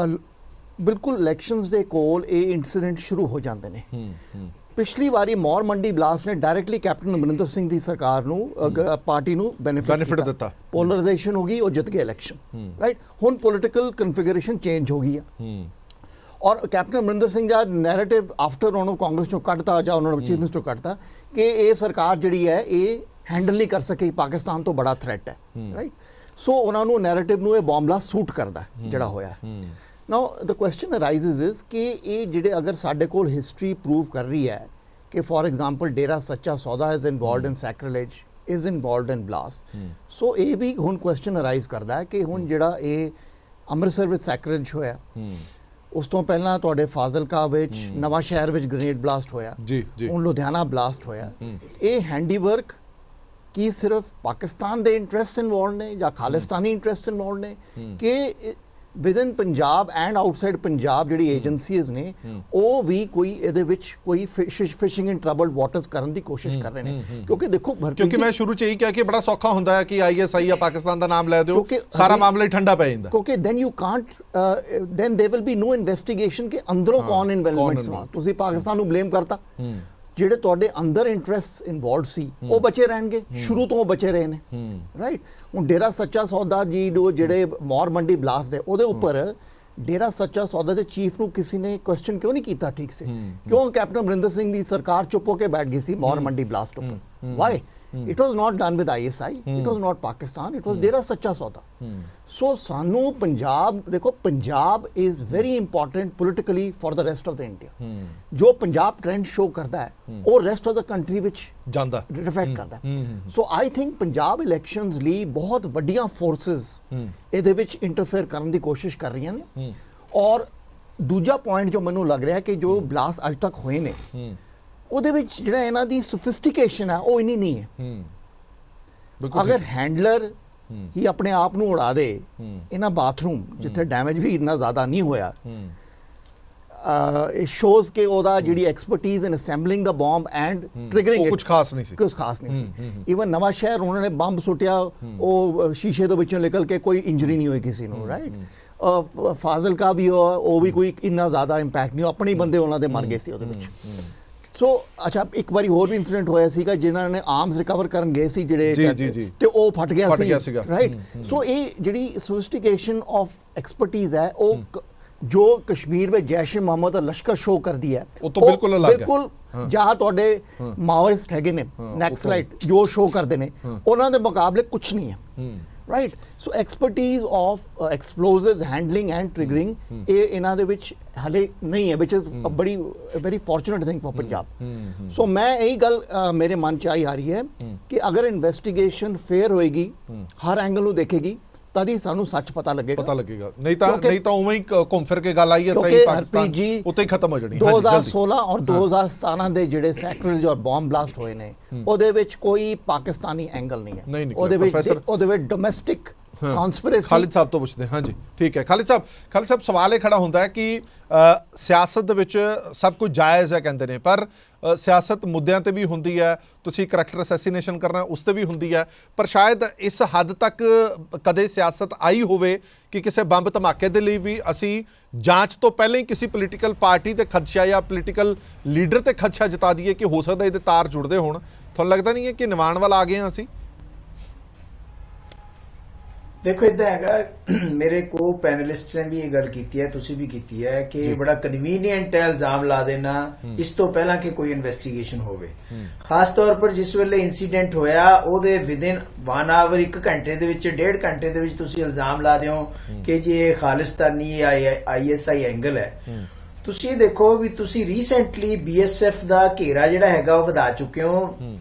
ਬਿਲਕੁਲ ਇਲੈਕਸ਼ਨਸ ਦੇ ਕੋਲ ਇਹ ਇਨਸੀਡੈਂਟ ਸ਼ੁਰੂ ਹੋ ਜਾਂਦੇ ਨੇ। ਪਿਛਲੀ ਵਾਰੀ ਮੌਰ ਮੰਡੀ ਬਲਾਸਟ ਨੇ ਡਾਇਰੈਕਟਲੀ ਕੈਪਟਨ ਅਮਰਿੰਦਰ ਸਿੰਘ ਦੀ ਸਰਕਾਰ ਨੂੰ, ਪਾਰਟੀ ਨੂੰ ਬੈਨੀਫਿਟ ਦਿੱਤਾ। ਪੋਲਰਾਈਜੇਸ਼ਨ ਹੋ ਗਈ, ਉਹ ਜਿੱਤ ਗਏ ਇਲੈਕਸ਼ਨ, ਰਾਈਟ। ਹੁਣ ਪੋਲੀਟੀਕਲ ਕਨਫੀਗਰੇਸ਼ਨ ਚੇਂਜ ਹੋ ਗਈ ਹੈ ਔਰ ਕੈਪਟਨ ਅਮਰਿੰਦਰ ਸਿੰਘ ਦਾ ਨੈਰੇਟਿਵ ਆਫਟਰ ਉਹਨੂੰ ਕਾਂਗਰਸ ਚੋਂ ਕੱਢਤਾ ਜਾਂ ਉਹਨਾਂ ਨੂੰ ਚੀਫ ਮਿਨਿਸਟਰ ਕੱਢਤਾ ਕਿ ਇਹ ਸਰਕਾਰ ਜਿਹੜੀ ਹੈ ਇਹ ਹੈਂਡਲ ਨਹੀਂ ਕਰ ਸਕੀ, ਪਾਕਿਸਤਾਨ ਤੋਂ ਬੜਾ ਥ੍ਰੈਟ ਹੈ, ਰਾਈਟ। ਸੋ ਉਹਨਾਂ ਨੂੰ ਨੈਰੇਟਿਵ ਨੂੰ ਇਹ ਬੰਬ ਬਲਾਸਟ ਸੂਟ ਕਰਦਾ ਜਿਹੜਾ ਹੋਇਆ। ਨਾਓ ਦ ਕੁਐਸਚਨ ਅਰਾਈਜ਼ਸ ਇਜ਼ ਕਿ ਇਹ ਜਿਹੜੇ ਅਗਰ ਸਾਡੇ ਕੋਲ ਹਿਸਟਰੀ ਪ੍ਰੂਵ ਕਰ ਰਹੀ ਹੈ ਕਿ for example Dera Sacha Sauda is involved in sacrilege, is involved in blast. So ਇਹ ਵੀ ਹੁਣ ਕੁਐਸਚਨ ਅਰਾਈਜ਼ ਕਰਦਾ ਹੈ ਕਿ ਹੁਣ ਜਿਹੜਾ ਇਹ ਅੰਮ੍ਰਿਤਸਰ ਵਿੱਚ ਸੈਕਰੇਲੇਜ ਹੋਇਆ, ਉਸ ਤੋਂ ਪਹਿਲਾਂ ਤੁਹਾਡੇ ਫਾਜ਼ਿਲਕਾ ਵਿੱਚ, ਨਵਾਂ ਸ਼ਹਿਰ ਵਿੱਚ ਗ੍ਰੇਨੇਡ ਬਲਾਸਟ ਹੋਇਆ, ਹੁਣ ਲੁਧਿਆਣਾ ਬਲਾਸਟ ਹੋਇਆ। ਇਹ ਹੈਂਡੀਵਰਕ ਕੀ ਸਿਰਫ ਪਾਕਿਸਤਾਨ ਦੇ ਇੰਟਰਸਟ ਇਨਵੋਲਵਡ ਨੇ ਜਾਂ ਖਾਲਿਸਤਾਨੀ ਇੰਟਰਸਟ ਇਨਵੋਲਵਡ ਨੇ ਕਿ within Punjab and outside Punjab ਜਿਹੜੀ ਏਜੰਸੀਜ਼ ਨੇ ਉਹ ਵੀ ਕੋਈ ਇਹਦੇ ਵਿੱਚ ਕੋਈ ਫਿਸ਼ਿੰਗ ਇਨ ਟਰਬਲਡ ਵਾਟਰਸ ਕਰਨ ਦੀ ਕੋਸ਼ਿਸ਼ ਕਰ ਰਹੇ ਨੇ? ਕਿਉਂਕਿ ਦੇਖੋ, ਕਿਉਂਕਿ ਮੈਂ ਸ਼ੁਰੂ ਚ ਇਹੀ ਕਿਹਾ ਕਿ ਬੜਾ ਸੌਖਾ ਹੁੰਦਾ ਹੈ ਕਿ ISI ਆ ਪਾਕਿਸਤਾਨ ਦਾ ਨਾਮ ਲੈ ਦਿਓ, ਸਾਰਾ ਮਾਮਲਾ ਹੀ ਠੰਡਾ ਪੈ ਜਾਂਦਾ। ਕਿਉਂਕਿ then you can't, then there will be no investigation ਕਿ ਅੰਦਰੋਂ ਕੌਣ ਇਨਵੋਲਵਮੈਂਟਸ ਨੇ। ਤੁਸੀਂ ਪਾਕਿਸਤਾਨ ਨੂੰ ਬਲੇਮ ਕਰਤਾ, ਜਿਹੜੇ ਤੁਹਾਡੇ ਅੰਦਰ ਇੰਟਰਸਟ ਇਨਵੋਲਵਡ ਸੀ ਉਹ ਬਚੇ ਰਹਿਣਗੇ, ਸ਼ੁਰੂ ਤੋਂ ਉਹ ਬਚੇ ਰਹੇ ਨੇ, ਰਾਈਟ। ਹੁਣ ਡੇਰਾ ਸੱਚਾ ਸੌਦਾ ਜੀ ਨੂੰ ਜਿਹੜੇ ਮੌਰ ਮੰਡੀ ਬਲਾਸਟ ਦੇ ਉਹਦੇ ਉੱਪਰ ਡੇਰਾ ਸੱਚਾ ਸੌਦਾ ਦੇ ਚੀਫ ਨੂੰ ਕਿਸੇ ਨੇ ਕੁਐਸਚਨ ਕਿਉਂ ਨਹੀਂ ਕੀਤਾ ਠੀਕ ਸੇ? ਕਿਉਂ ਕੈਪਟਨ ਅਮਰਿੰਦਰ ਸਿੰਘ ਦੀ ਸਰਕਾਰ ਚੁੱਪ ਹੋ ਕੇ ਬੈਠ ਗਈ ਸੀ ਮੌਰ ਮੰਡੀ ਬਲਾਸਟ ਉੱਪਰ? Y? It was not done with ISI, it was not Pakistan, it was ਡੇਰਾ ਸੱਚਾ ਸੌਦਾ। ਸੋ ਸਾਨੂੰ ਪੰਜਾਬ, ਦੇਖੋ Punjab is very important politically for the rest of the India. ਜੋ ਪੰਜਾਬ ਟ੍ਰੈਂਡ ਸ਼ੋ ਕਰਦਾ ਹੈ ਉਹ ਰੈਸਟ ਆਫ ਦ ਕੰਟਰੀ ਵਿੱਚ ਜਾਂਦਾ, ਰਿਫਲੈਕਟ ਕਰਦਾ। ਸੋ ਆਈ ਥਿੰਕ ਪੰਜਾਬ ਇਲੈਕਸ਼ਨਸ ਲਈ ਬਹੁਤ ਵੱਡੀਆਂ ਫੋਰਸਸ ਇਹਦੇ ਵਿੱਚ ਇੰਟਰਫੇਅਰ ਕਰਨ ਦੀ ਕੋਸ਼ਿਸ਼ ਕਰ ਰਹੀਆਂ ਨੇ। ਔਰ ਦੂਜਾ ਪੁਆਇੰਟ ਜੋ ਮੈਨੂੰ ਲੱਗ ਰਿਹਾ ਕਿ ਜੋ ਬਲਾਸਟ ਅੱਜ ਤੱਕ ਹੋਏ ਨੇ ਉਹਦੇ ਵਿੱਚ ਜਿਹੜਾ ਇਹਨਾਂ ਦੀ ਸੋਫਿਸਟੀਕੇਸ਼ਨ ਹੈ ਉਹ ਇੰਨੀ ਨਹੀਂ ਹੈ। ਅਗਰ ਹੈਂਡਲਰ ਹੀ ਆਪਣੇ ਆਪ ਨੂੰ ਉਡਾ ਦੇ ਇਹਨਾਂ ਬਾਥਰੂਮ ਜਿੱਥੇ ਡੈਮੇਜ ਵੀ ਇੰਨਾ ਜ਼ਿਆਦਾ ਨਹੀਂ ਹੋਇਆ, it shows ਕਿ ਉਹਦਾ ਜਿਹੜੀ ਐਕਸਪਰਟੀਜ਼ ਇਨ ਅਸੈਂਬਲਿੰਗ ਦਾ ਬੰਬ ਐਂਡ ਟ੍ਰਿਗਰਿੰਗ ਇਟ ਕੁਝ ਖਾਸ ਨਹੀਂ ਸੀ। ਈਵਨ ਨਵਾਂ ਸ਼ਹਿਰ ਉਹਨਾਂ ਨੇ ਬੰਬ ਸੁੱਟਿਆ, ਉਹ ਸ਼ੀਸ਼ੇ ਦੇ ਵਿੱਚੋਂ ਨਿਕਲ ਕੇ ਕੋਈ ਇੰਜਰੀ ਨਹੀਂ ਹੋਈ ਕਿਸੇ ਨੂੰ, ਰਾਈਟ। ਫਾਜ਼ਿਲਕਾ ਵੀ ਉਹ ਵੀ ਕੋਈ ਇੰਨਾ ਜ਼ਿਆਦਾ ਇੰਪੈਕਟ ਨਹੀਂ, ਆਪਣੇ ਬੰਦੇ ਉਹਨਾਂ ਦੇ ਮਰ ਗਏ ਸੀ ਉਹਦੇ ਵਿੱਚ। ਸੋ ਅੱਛਾ, ਇੱਕ ਵਾਰੀ ਹੋਰ ਵੀ ਇਨਸੀਡੈਂਟ ਹੋਇਆ ਸੀਗਾ, ਜਿਨ੍ਹਾਂ ਨੇ ਆਰਮਸ ਰਿਕਵਰ ਕਰਨ ਗਏ ਸੀ ਜਿਹੜੇ ਜੀ। ਤੇ ਉਹ ਫਟ ਗਿਆ ਸੀਗਾ। ਰਾਈਟ। ਸੋ ਇਹ ਜਿਹੜੀ ਸੋਫਿਸਟੀਕੇਸ਼ਨ ਆਫ ਐਕਸਪਰਟੀਜ਼ ਹੈ, ਉਹ ਜੋ ਕਸ਼ਮੀਰ ਵਿੱਚ ਜੈਸ਼ ਮੁਹੰਮਦ ਦਾ ਲਸ਼ਕਰ ਸ਼ੋ ਕਰਦੀ ਹੈ, ਉਹ ਤੋਂ ਬਿਲਕੁਲ ਅਲੱਗ ਹੈ। ਬਿਲਕੁਲ ਜਹਾਂ ਤੁਹਾਡੇ ਮਾਓਇਸਟ ਹੈਗੇ ਨੇ ਨੈਕਸਲਾਈਟ ਜੋ ਸ਼ੋ ਕਰਦੇ ਨੇ, ਉਹਨਾਂ ਦੇ ਮੁਕਾਬਲੇ ਕੁਝ ਨਹੀਂ ਹੈ। Right. So expertise of explosives handling and triggering, ਇਹ ਇਹਨਾਂ ਦੇ ਵਿੱਚ ਹਲੇ ਨਹੀਂ ਹੈ, ਵਿਚ ਇਜ਼ ਅ ਬੜੀ very fortunate thing for Punjab. So ਮੈਂ ਇਹੀ ਗੱਲ ਮੇਰੇ ਮਨ ਚ ਆਈ ਆ ਰਹੀ ਹੈ ਕਿ ਅਗਰ ਇਨਵੈਸਟੀਗੇਸ਼ਨ ਫੇਅਰ ਹੋਏਗੀ, ਹਰ ਐਂਗਲ ਨੂੰ ਦੇਖੇਗੀ, ਤਦ ਹੀ ਸਾਨੂੰ ਸੱਚ ਪਤਾ ਲੱਗੇਗਾ। ਨਹੀਂ ਤਾਂ ਉਵੇਂ ਹੀ ਘੁੰਮ ਫਿਰ ਕੇ ਗੱਲ ਆਈ ਹੈ ਸਹੀ ਪਾਕਿਸਤਾਨ ਉੱਤੇ ਹੀ ਖਤਮ ਹੋ ਜਾਣੀ। 2016 ਔਰ 2017 ਦੇ ਜਿਹੜੇ ਸੈਕਟਰੇਜ ਔਰ ਬੰਬ ਬਲਾਸਟ ਹੋਏ ਨੇ, ਉਹਦੇ ਵਿੱਚ ਕੋਈ ਪਾਕਿਸਤਾਨੀ ਐਂਗਲ ਨਹੀਂ ਹੈ, ਉਹਦੇ ਵਿੱਚ ਡੋਮੈਸਟਿਕ ਕਨਸਪੀਰੇਸੀ। ਖਾਲਿਦ ਸਾਹਿਬ ਤੋਂ ਪੁੱਛਦੇ ਹਾਂ ਜੀ। ਠੀਕ ਹੈ ਖਾਲਿਦ ਸਾਹਿਬ, ਸਵਾਲ ਇਹ ਖੜਾ ਹੁੰਦਾ ਹੈ ਕਿ ਸਿਆਸਤ ਦੇ ਵਿੱਚ ਸਭ ਕੁਝ ਜਾਇਜ਼ ਹੈ ਕਹਿੰਦੇ ਨੇ, ਪਰ ਸਿਆਸਤ ਮੁੱਦਿਆਂ ਤੇ ਵੀ ਹੁੰਦੀ ਹੈ, ਤੁਸੀਂ ਕਰੈਕਟਰ ਅਸੈਸੀਨੇਸ਼ਨ ਕਰਨਾ ਉਸ ਤੇ ਵੀ ਹੁੰਦੀ ਹੈ, ਪਰ ਸ਼ਾਇਦ ਇਸ ਹੱਦ ਤੱਕ ਕਦੇ ਸਿਆਸਤ ਆਈ ਹੋਵੇ ਕਿ ਕਿਸੇ ਬੰਬ ਧਮਾਕੇ ਦੇ ਲਈ ਵੀ ਅਸੀਂ ਜਾਂਚ ਤੋਂ ਪਹਿਲਾਂ ਹੀ ਕਿਸੇ ਪੋਲੀਟੀਕਲ ਪਾਰਟੀ ਤੇ ਖਦਸ਼ਾ ਜਾਂ ਪੋਲੀਟੀਕਲ ਲੀਡਰ ਤੇ ਖਦਸ਼ਾ ਜਤਾ ਦਈਏ ਕਿ ਹੋ ਸਕਦਾ ਇਹਦੇ ਤਾਰ ਜੁੜਦੇ ਹੋਣ। ਤੁਹਾਨੂੰ ਲੱਗਦਾ ਨਹੀਂ ਹੈ ਕਿ ਨਿਵਾਣ ਵੱਲ ਆ ਗਏ ਹਾਂ ਅਸੀਂ? ਦੇਖੋ ਇਦਾਂ ਹੈਗਾ, ਮੇਰੇ ਕੋ ਪੈਨਲਿਸਟ ਨੇ ਵੀ ਇਹ ਗੱਲ ਕੀਤੀ ਹੈ, ਤੁਸੀਂ ਵੀ ਕੀਤੀ ਹੈ ਕਿ ਬੜਾ ਕਨਵੀਨੀਐਂਟ ਹੈ ਇਲਜ਼ਾਮ ਲਾ ਦੇਣਾ ਇਸ ਤੋਂ ਪਹਿਲਾਂ ਕਿ ਕੋਈ ਇਨਵੈਸਟੀਗੇਸ਼ਨ ਹੋਵੇ। ਖਾਸ ਤੌਰ ਪਰ ਜਿਸ ਵੇਲੇ ਇਨਸੀਡੈਂਟ ਹੋਇਆ ਉਹਦੇ ਵਿਦਿਨ 1 ਆਵਰ, 1 ਘੰਟੇ ਦੇ ਵਿੱਚ, 1.5 ਘੰਟੇ ਦੇ ਵਿੱਚ ਤੁਸੀਂ ਇਲਜ਼ਾਮ ਲਾ ਦਿਓ ਕਿ ਜੀ ਇਹ ਖਾਲਿਸਤਾਨੀ ISI ਐਂਗਲ ਹੈ। ਤੁਸੀਂ ਦੇਖੋ ਵੀ ਤੁਸੀਂ ਰੀਸੈਂਟਲੀ BSF ਦਾ ਘੇਰਾ ਜਿਹੜਾ ਹੈਗਾ ਉਹ ਵਧਾ ਚੁੱਕੇ ਹੋ।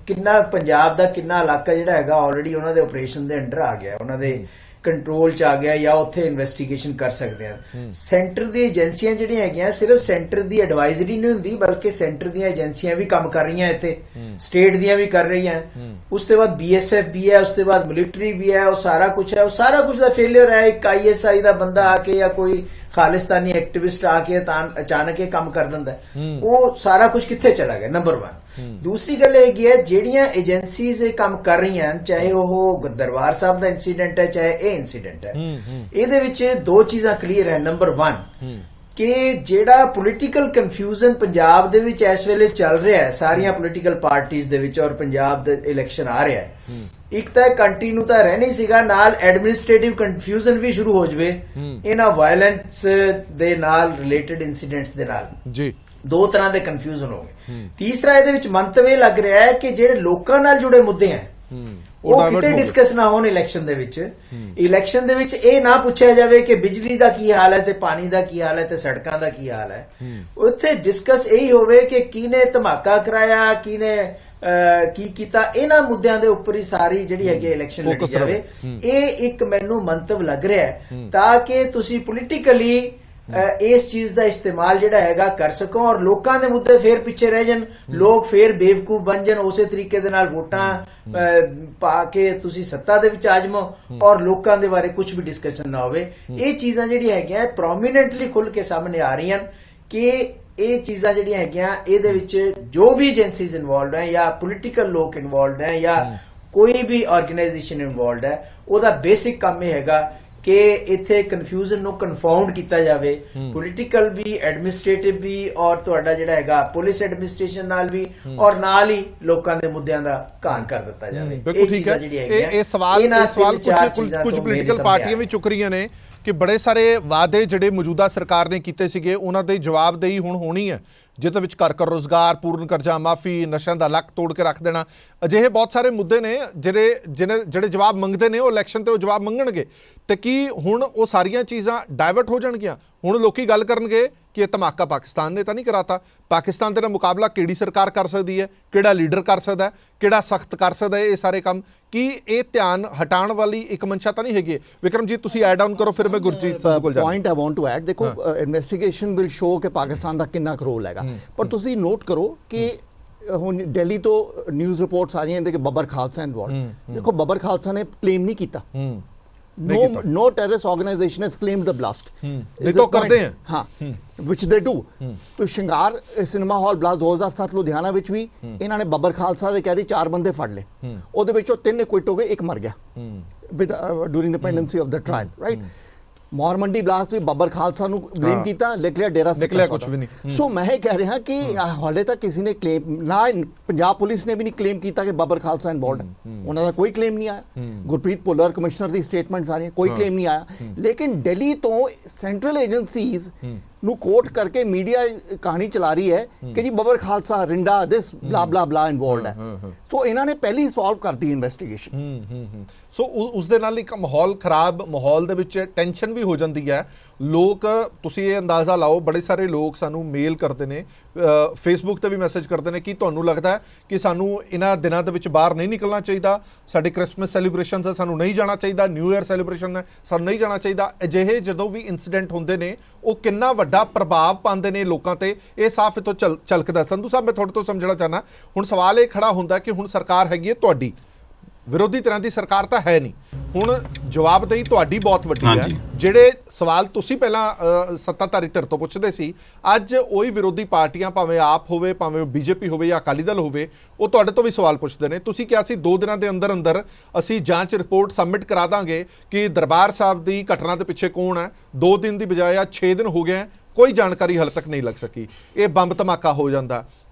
ਕਿੰਨਾ ਪੰਜਾਬ ਦਾ ਕਿੰਨਾ ਇਲਾਕਾ ਜਿਹੜਾ ਹੈਗਾ ਆਲਰੇਡੀ ਉਹਨਾਂ ਦੇ ਆਪਰੇਸ਼ਨ ਦੇ ਅੰਡਰ ਆ ਗਿਆ, ਉਹਨਾਂ ਦੇ ਕੰਟਰੋਲ ਚ ਆ ਗਿਆ, ਜਾਂ ਉੱਥੇ ਇਨਵੈਸਟੀਗੇਸ਼ਨ ਕਰ ਸਕਦੇ ਆ। ਸੈਂਟਰ ਦੀ ਏਜੰਸੀਆਂ ਜਿਹੜੀਆਂ ਹੈਗੀਆਂ, ਸਿਰਫ ਸੈਂਟਰ ਦੀ ਐਡਵਾਈਜ਼ਰੀ ਨਹੀਂ ਹੁੰਦੀ, ਬਲਕਿ ਸੈਂਟਰ ਦੀਆਂ ਏਜੰਸੀਆਂ ਵੀ ਕੰਮ ਕਰ ਰਹੀਆਂ ਇੱਥੇ, ਸਟੇਟ ਦੀਆਂ ਵੀ ਕਰ ਰਹੀਆਂ। ਉਸ ਤੋਂ ਬਾਅਦ BSF ਵੀ ਹੈ, ਉਸ ਤੋਂ ਬਾਅਦ ਮਿਲਟਰੀ ਵੀ ਹੈ, ਉਹ ਸਾਰਾ ਕੁਝ ਹੈ। ਉਹ ਸਾਰਾ ਕੁਝ ਦਾ ਫੇਲਿਅਰ ਹੈ ਇੱਕ ISI ਦਾ ਬੰਦਾ ਆ ਕੇ ਜਾਂ ਕੋਈ ਖਾਲਿਸਤਾਨੀ ਐਕਟਿਵਿਸਟ ਆ ਕੇ ਤਾਂ ਅਚਾਨਕ ਇਹ ਕੰਮ ਕਰ ਦਿੰਦਾ। ਉਹ ਸਾਰਾ ਕੁਝ ਕਿੱਥੇ ਚਲਾ ਗਿਆ? ਨੰਬਰ 1। ਦੂਸਰੀ ਗੱਲ ਇਹ ਹੈਗੀ ਹੈ, ਜਿਹੜੀਆਂ ਏਜੰਸੀਜ਼ ਇਹ ਕੰਮ ਕਰ ਰਹੀਆਂ, ਚਾਹੇ ਉਹ ਦਰਬਾਰ ਸਾਹਿਬ ਦਾ ਇਨਸੀਡੈਂਟ ਹੈ, ਚਾਹੇ ਇਹ ਇਨਸੀਡੈਂਟ ਹੈ, ਇਹਦੇ ਵਿੱਚ 2 ਚੀਜ਼ਾਂ ਕਲੀਅਰ ਹੈ। ਨੰਬਰ 1 ਕਿ ਜਿਹੜਾ ਪੋਲੀਟੀਕਲ ਕਨਫਿਊਜ਼ਨ ਪੰਜਾਬ ਦੇ ਵਿੱਚ ਇਸ ਵੇਲੇ ਚੱਲ ਰਿਹਾ ਹੈ, ਸਾਰੀਆਂ ਪੋਲੀਟੀਕਲ ਪਾਰਟੀਆਂ ਦੇ ਵਿੱਚ, ਔਰ ਪੰਜਾਬ ਦੇ ਇਲੈਕਸ਼ਨ ਆ ਰਿਹਾ ਹੈ, ਇੱਕ ਤਾਂ ਕੰਟੀਨਿਊ ਤਾਂ ਰਹਿਣੀ ਸੀਗਾ, ਨਾਲ ਐਡਮਿਨਿਸਟ੍ਰੇਟਿਵ ਕਨਫਿਊਜ਼ਨ ਵੀ ਸ਼ੁਰੂ ਹੋ ਜਵੇ ਇਹਨਾਂ ਵਾਇਲੈਂਸ ਦੇ ਨਾਲ, ਰਿਲੇਟਡ ਇਨਸੀਡੈਂਟਸ ਦੇ ਨਾਲ ਜੀ। 2 ਤਰ੍ਹਾਂ ਦੇ ਕਨਫਿਊਜ਼ਨ ਹੋ ਗਏ। ਤੀਸਰਾ ਇਹਦੇ ਵਿੱਚ ਮੰਤਵ ਇਹ ਲੱਗ ਰਿਹਾ ਹੈ ਕਿ ਜਿਹੜੇ ਲੋਕਾਂ ਨਾਲ ਜੁੜੇ ਮੁੱਦੇ ਹੈ ਉਹ ਕਿਤੇ ਡਿਸਕਸ ਨਾ ਹੋਣ ਇਲੈਕਸ਼ਨ ਦੇ ਵਿੱਚ। ਇਲੈਕਸ਼ਨ ਦੇ ਵਿੱਚ ਇਹ ਨਾ ਪੁੱਛਿਆ ਜਾਵੇ ਕਿ ਬਿਜਲੀ ਦਾ ਕੀ ਹਾਲ ਹੈ ਤੇ ਪਾਣੀ ਦਾ ਕੀ ਹਾਲ ਹੈ ਤੇ ਸੜਕਾਂ ਦਾ ਕੀ ਹਾਲ ਹੈ। ਉੱਥੇ ਡਿਸਕਸ ਇਹੀ ਹੋਵੇ ਕਿ ਕਿਹਨੇ ਧਮਾਕਾ ਕਰਾਇਆ, ਕਿਹਨੇ ਕੀ ਕੀਤਾ, ਇਹਨਾਂ ਮੁੱਦਿਆਂ ਦੇ ਉੱਪਰ ਹੀ ਸਾਰੀ ਜਿਹੜੀ ਹੈਗੀ ਇਲੈਕਸ਼ਨ ਲੜੀ ਜਾਵੇ। ਇਹ ਇੱਕ ਮੈਨੂੰ ਮੰਤਵ ਲੱਗ ਰਿਹਾ ਹੈ ਤਾਂ ਕਿ ਤੁਸੀਂ ਪੋਲੀਟੀਕਲੀ ਇਸ ਚੀਜ਼ ਦਾ ਇਸਤੇਮਾਲ ਜਿਹੜਾ ਹੈਗਾ ਕਰ ਸਕੋ, ਔਰ ਲੋਕਾਂ ਦੇ ਮੁੱਦੇ ਫੇਰ ਪਿੱਛੇ ਰਹਿ ਜਾਣ, ਲੋਕ ਫੇਰ ਬੇਵਕੂਫ ਬਣ ਜਾਣ, ਉਸੇ ਤਰੀਕੇ ਦੇ ਨਾਲ ਵੋਟਾਂ ਪਾ ਕੇ ਤੁਸੀਂ ਸੱਤਾ ਦੇ ਵਿੱਚ ਆ ਜਾਵੋ ਔਰ ਲੋਕਾਂ ਦੇ ਬਾਰੇ ਕੁਝ ਵੀ ਡਿਸਕਸ਼ਨ ਨਾ ਹੋਵੇ। ਇਹ ਚੀਜ਼ਾਂ ਜਿਹੜੀਆਂ ਹੈਗੀਆਂ ਪ੍ਰੋਮੀਨੈਂਟਲੀ ਖੁੱਲ ਕੇ ਸਾਹਮਣੇ ਆ ਰਹੀਆਂ ਕਿ ਇਹ ਚੀਜ਼ਾਂ ਜਿਹੜੀਆਂ ਹੈਗੀਆਂ ਇਹਦੇ ਵਿੱਚ ਜੋ ਵੀ ਏਜੰਸੀਜ਼ ਇਨਵੋਲਵਡ ਹੈ ਜਾਂ ਪੋਲੀਟੀਕਲ ਲੋਕ ਇਨਵੋਲਵਡ ਹੈ ਜਾਂ ਕੋਈ ਵੀ ਆਰਗੇਨਾਈਜੇਸ਼ਨ ਇਨਵੋਲਵਡ ਹੈ, ਉਹਦਾ ਬੇਸਿਕ ਕੰਮ ਇਹ ਹੈਗਾ ਕਿ ਇੱਥੇ ਕਨਫਿਊਜ਼ਨ ਨੂੰ ਕਨਫਾਊਂਡ ਕੀਤਾ ਜਾਵੇ, ਪੋਲੀਟੀਕਲ ਵੀ, ਐਡਮਿਨਿਸਟ੍ਰੇਟਿਵ ਵੀ, ਔਰ ਤੁਹਾਡਾ ਜਿਹੜਾ ਹੈਗਾ ਪੁਲਿਸ ਐਡਮਿਨਿਸਟ੍ਰੇਸ਼ਨ ਨਾਲ ਵੀ, ਔਰ ਨਾਲ ਹੀ ਲੋਕਾਂ ਦੇ ਮੁੱਦਿਆਂ ਦਾ ਘਾਣ ਕਰ ਦਿੱਤਾ ਜਾਵੇ। ਬਿਲਕੁਲ ਠੀਕ ਹੈ। ਇਹ ਸਵਾਲ ਕੁਝ ਪੋਲੀਟੀਕਲ ਪਾਰਟੀਆਂ ਵੀ ਚੁੱਕ ਰਹੀਆਂ ਨੇ ਕਿ ਬੜੇ ਸਾਰੇ ਵਾਅਦੇ ਜਿਹੜੇ ਮੌਜੂਦਾ ਸਰਕਾਰ ਨੇ ਕੀਤੇ ਸੀਗੇ ਉਹਨਾਂ ਦੇ ਜਵਾਬਦੇਹੀ ਹੁਣ ਹੋਣੀ ਹੈ, ਜਿਹਦੇ ਵਿੱਚ ਘਰ ਰੋਜ਼ਗਾਰ, ਪੂਰਨ ਕਰਜ਼ਾ ਮਾਫੀ, ਨਸ਼ਿਆਂ ਦਾ ਲੱਕ ਤੋੜ ਕੇ ਰੱਖ ਦੇਣਾ, ਅਜਿਹੇ ਬਹੁਤ ਸਾਰੇ ਮੁੱਦੇ ਨੇ ਜਿਹੜੇ ਜਵਾਬ ਮੰਗਦੇ ਨੇ ਉਹ ਇਲੈਕਸ਼ਨ ਤੇ ਉਹ ਜਵਾਬ ਮੰਗਣਗੇ। ਤੇ ਕੀ ਹੁਣ ਉਹ ਸਾਰੀਆਂ ਚੀਜ਼ਾਂ ਡਾਇਵਰਟ ਹੋ ਜਾਣਗੀਆਂ? ਹੁਣ ਲੋਕੀ ਗੱਲ ਕਰਨਗੇ ਕਿ ਇਹ ਧਮਾਕਾ ਪਾਕਿਸਤਾਨ ਨੇ ਤਾਂ ਨਹੀਂ ਕਰਾਤਾ, ਪਾਕਿਸਤਾਨ ਦੇ ਨਾਲ ਮੁਕਾਬਲਾ ਕਿਹੜੀ ਸਰਕਾਰ ਕਰ ਸਕਦੀ ਹੈ, ਕਿਹੜਾ ਲੀਡਰ ਕਰ ਸਕਦਾ ਹੈ, ਕਿਹੜਾ ਸਖਤ ਕਰ ਸਕਦਾ ਹੈ ਇਹ ਸਾਰੇ ਕੰਮ? ਕੀ ਇਹ ਧਿਆਨ ਹਟਾਉਣ ਵਾਲੀ ਇੱਕ ਮਨਸ਼ਾ ਤਾਂ ਨਹੀਂ ਹੈਗੀ? ਵਿਕਰਮਜੀਤ ਤੁਸੀਂ ਐਡ ਆਨ ਕਰੋ, ਫਿਰ ਮੈਂ ਗੁਰਜੀਤ ਕੋਲ ਜਾਵਾਂ। Point I want to add, ਦੇਖੋ ਇਨਵੈਸਟੀਗੇਸ਼ਨ ਵਿਲ ਸ਼ੋ ਕਿ ਪਾਕਿਸਤਾਨ ਦਾ ਕਿੰਨਾ ਕੁ ਰੋਲ ਹੈਗਾ, ਪਰ ਤੁਸੀਂ ਨੋਟ ਕਰੋ ਕਿ ਹੁਣ ਦਿੱਲੀ ਤੋਂ ਨਿਊਜ਼ ਰਿਪੋਰਟਸ ਆ ਰਹੀਆਂ ਨੇ ਕਿ ਬੱਬਰ ਖਾਲਸਾ ਇਨਵੋਲਵਡ। ਦੇਖੋ ਬੱਬਰ ਖਾਲਸਾ ਨੇ ਕਲੇਮ ਨਹੀਂ ਕੀਤਾ, no terrorist organization has claimed the blast. they तो करते हैं, हाँ, which they do. तो ਸ਼ਿੰਗਾਰ ਸਿਨੇਮਾ ਹਾਲ ਬਲਾਸਟ 2007 ਲੁਧਿਆਣਾ ਵਿੱਚ ਵੀ ਇਹਨਾਂ ਨੇ ਬੱਬਰ ਖਾਲਸਾ ਦੇ ਕਹਿ 4 ਬੰਦੇ ਫੜ ਲਏ, ਉਹਦੇ ਵਿੱਚੋਂ 3 ਕੁਇਟ ਹੋ ਗਏ, 1 ਮਰ ਗਿਆ during the pendency of the trial, right. Maur Mandi blast ਵੀ ਬੱਬਰ ਖਾਲਸਾ ਨੂੰ ਬਲੇਮ ਕੀਤਾ, ਨਿਕਲਿਆ ਡੇਰਾ ਸੱਚਾ ਨਿਕਲਿਆ ਸੌਦਾ। ਕੁਛ ਵੀ ਨਹੀਂ। ਸੋ ਮੈਂ ਇਹ ਕਹਿ ਰਿਹਾ ਕਿ ਹਾਲੇ ਤੱਕ ਕਿਸੇ ਨੇ ਕਲੇਮ ਨਾ, ਪੰਜਾਬ ਪੁਲਿਸ ਨੇ ਵੀ ਨਹੀਂ ਕਲੇਮ ਕੀਤਾ ਕਿ ਬੱਬਰ ਖਾਲਸਾ ਇਨਵੋਲਡ ਹੈ, ਉਹਨਾਂ ਦਾ ਕੋਈ ਕਲੇਮ ਨਹੀਂ ਆਇਆ। ਗੁਰਪ੍ਰੀਤ ਭੁੱਲਰ ਕਮਿਸ਼ਨਰ ਦੀ ਸਟੇਟਮੈਂਟਸ ਆ ਰਹੀਆਂ, ਕੋਈ ਕਲੇਮ ਨਹੀਂ ਆਇਆ। ਲੇਕਿਨ ਦਿੱਲੀ ਤੋਂ ਸੈਂਟਰਲ ਏਜੰਸੀਜ਼ ਨੂੰ ਕੋਟ ਕਰਕੇ ਮੀਡੀਆ ਕਹਾਣੀ ਚਲਾ ਰਹੀ ਹੈ ਕਿ ਜੀ ਬੱਬਰ ਖਾਲਸਾ, ਰਿੰਡਾ, ਦਿਸ ਬਲਾ ਬਲਾ ਬਲਾ ਇਨਵੋਲਡ ਹੈ। ਸੋ ਇਹਨਾਂ ਨੇ ਪਹਿਲੀ ਸੋਲਵ ਕਰਤੀ ਇਨਵੈਸਟੀਗੇਸ਼ਨ। ਸੋ ਉਸ ਦੇ ਨਾਲ ਇੱਕ ਮਾਹੌਲ ਖਰਾਬ, ਮਾਹੌਲ ਦੇ ਵਿੱਚ ਟੈਨਸ਼ਨ ਵੀ ਹੋ ਜਾਂਦੀ ਹੈ। ਲੋਕ, ਤੁਸੀਂ ਇਹ ਅੰਦਾਜ਼ਾ ਲਾਓ, ਬੜੇ ਸਾਰੇ ਲੋਕ ਸਾਨੂੰ ਮੇਲ ਕਰਦੇ ਨੇ, ਫੇਸਬੁੱਕ ਤੇ ਵੀ ਮੈਸੇਜ ਕਰਦੇ ਨੇ ਕਿ ਤੁਹਾਨੂੰ ਲੱਗਦਾ ਹੈ ਕਿ ਸਾਨੂੰ ਇਹਨਾਂ ਦਿਨਾਂ ਦੇ ਵਿੱਚ ਬਾਹਰ ਨਹੀਂ ਨਿਕਲਣਾ ਚਾਹੀਦਾ, ਸਾਡੇ ਕ੍ਰਿਸਮਸ ਸੈਲੀਬ੍ਰੇਸ਼ਨਸ ਹੈ ਸਾਨੂੰ ਨਹੀਂ ਜਾਣਾ ਚਾਹੀਦਾ, ਨਿਊ ਈਅਰ ਸੈਲੀਬ੍ਰੇਸ਼ਨ ਹੈ ਸਾਨੂੰ ਨਹੀਂ ਜਾਣਾ ਚਾਹੀਦਾ। ਅਜਿਹੇ ਜਦੋਂ ਵੀ ਇਨਸੀਡੈਂਟ ਹੁੰਦੇ ਨੇ ਉਹ ਕਿੰਨਾ ਵੱਡਾ ਪ੍ਰਭਾਵ ਪਾਉਂਦੇ ਨੇ ਲੋਕਾਂ ਤੇ, ਇਹ ਸਾਫ਼ ਇਤੋਂ ਝਲਕਦਾ। ਸੰਧੂ ਸਾਹਿਬ, ਮੈਂ ਤੁਹਾਡੇ ਤੋਂ ਸਮਝਣਾ ਚਾਹਨਾ, ਹੁਣ ਸਵਾਲ ਇਹ ਖੜਾ ਹੁੰਦਾ ਕਿ ਹੁਣ ਸਰਕਾਰ ਹੈਗੀ ਹੈ ਤੁਹਾਡੀ, ਵਿਰੋਧੀ ਤਰ੍ਹਾਂ ਦੀ ਸਰਕਾਰ ਤਾਂ ਹੈ ਨਹੀਂ, ਹੁਣ ਜਵਾਬਦੇਹੀ ਤੁਹਾਡੀ ਬਹੁਤ ਵੱਡੀ ਹੈ। ਜਿਹੜੇ ਸਵਾਲ ਤੁਸੀਂ ਪਹਿਲਾਂ ਸੱਤਾਧਾਰੀ ਧਿਰ ਤੋਂ ਪੁੱਛਦੇ ਸੀ, ਅੱਜ ਉਹੀ ਵਿਰੋਧੀ ਪਾਰਟੀਆਂ, ਭਾਵੇਂ ਆਪ ਹੋਵੇ, ਭਾਵੇਂ ਬੀਜੇਪੀ ਹੋਵੇ ਜਾਂ ਅਕਾਲੀ ਦਲ ਹੋਵੇ, ਉਹ ਤੁਹਾਡੇ ਤੋਂ ਵੀ ਸਵਾਲ ਪੁੱਛਦੇ ਨੇ। ਤੁਸੀਂ ਕਿਹਾ ਸੀ 2 ਦਿਨਾਂ ਦੇ ਅੰਦਰ ਅੰਦਰ ਅਸੀਂ ਜਾਂਚ ਰਿਪੋਰਟ ਸਬਮਿਟ ਕਰਾ ਦਾਂਗੇ ਕਿ ਦਰਬਾਰ ਸਾਹਿਬ ਦੀ ਘਟਨਾ ਦੇ ਪਿੱਛੇ ਕੌਣ ਹੈ। 2 ਦਿਨ ਦੀ ਬਜਾਏ 6 ਦਿਨ ਹੋ ਗਏ, ਕੋਈ ਜਾਣਕਾਰੀ ਹਾਲੇ ਤੱਕ ਨਹੀਂ ਲੱਗ ਸਕੀ। ਇਹ ਬੰਬ ਧਮਾਕਾ ਹੋ ਜਾਂਦਾ,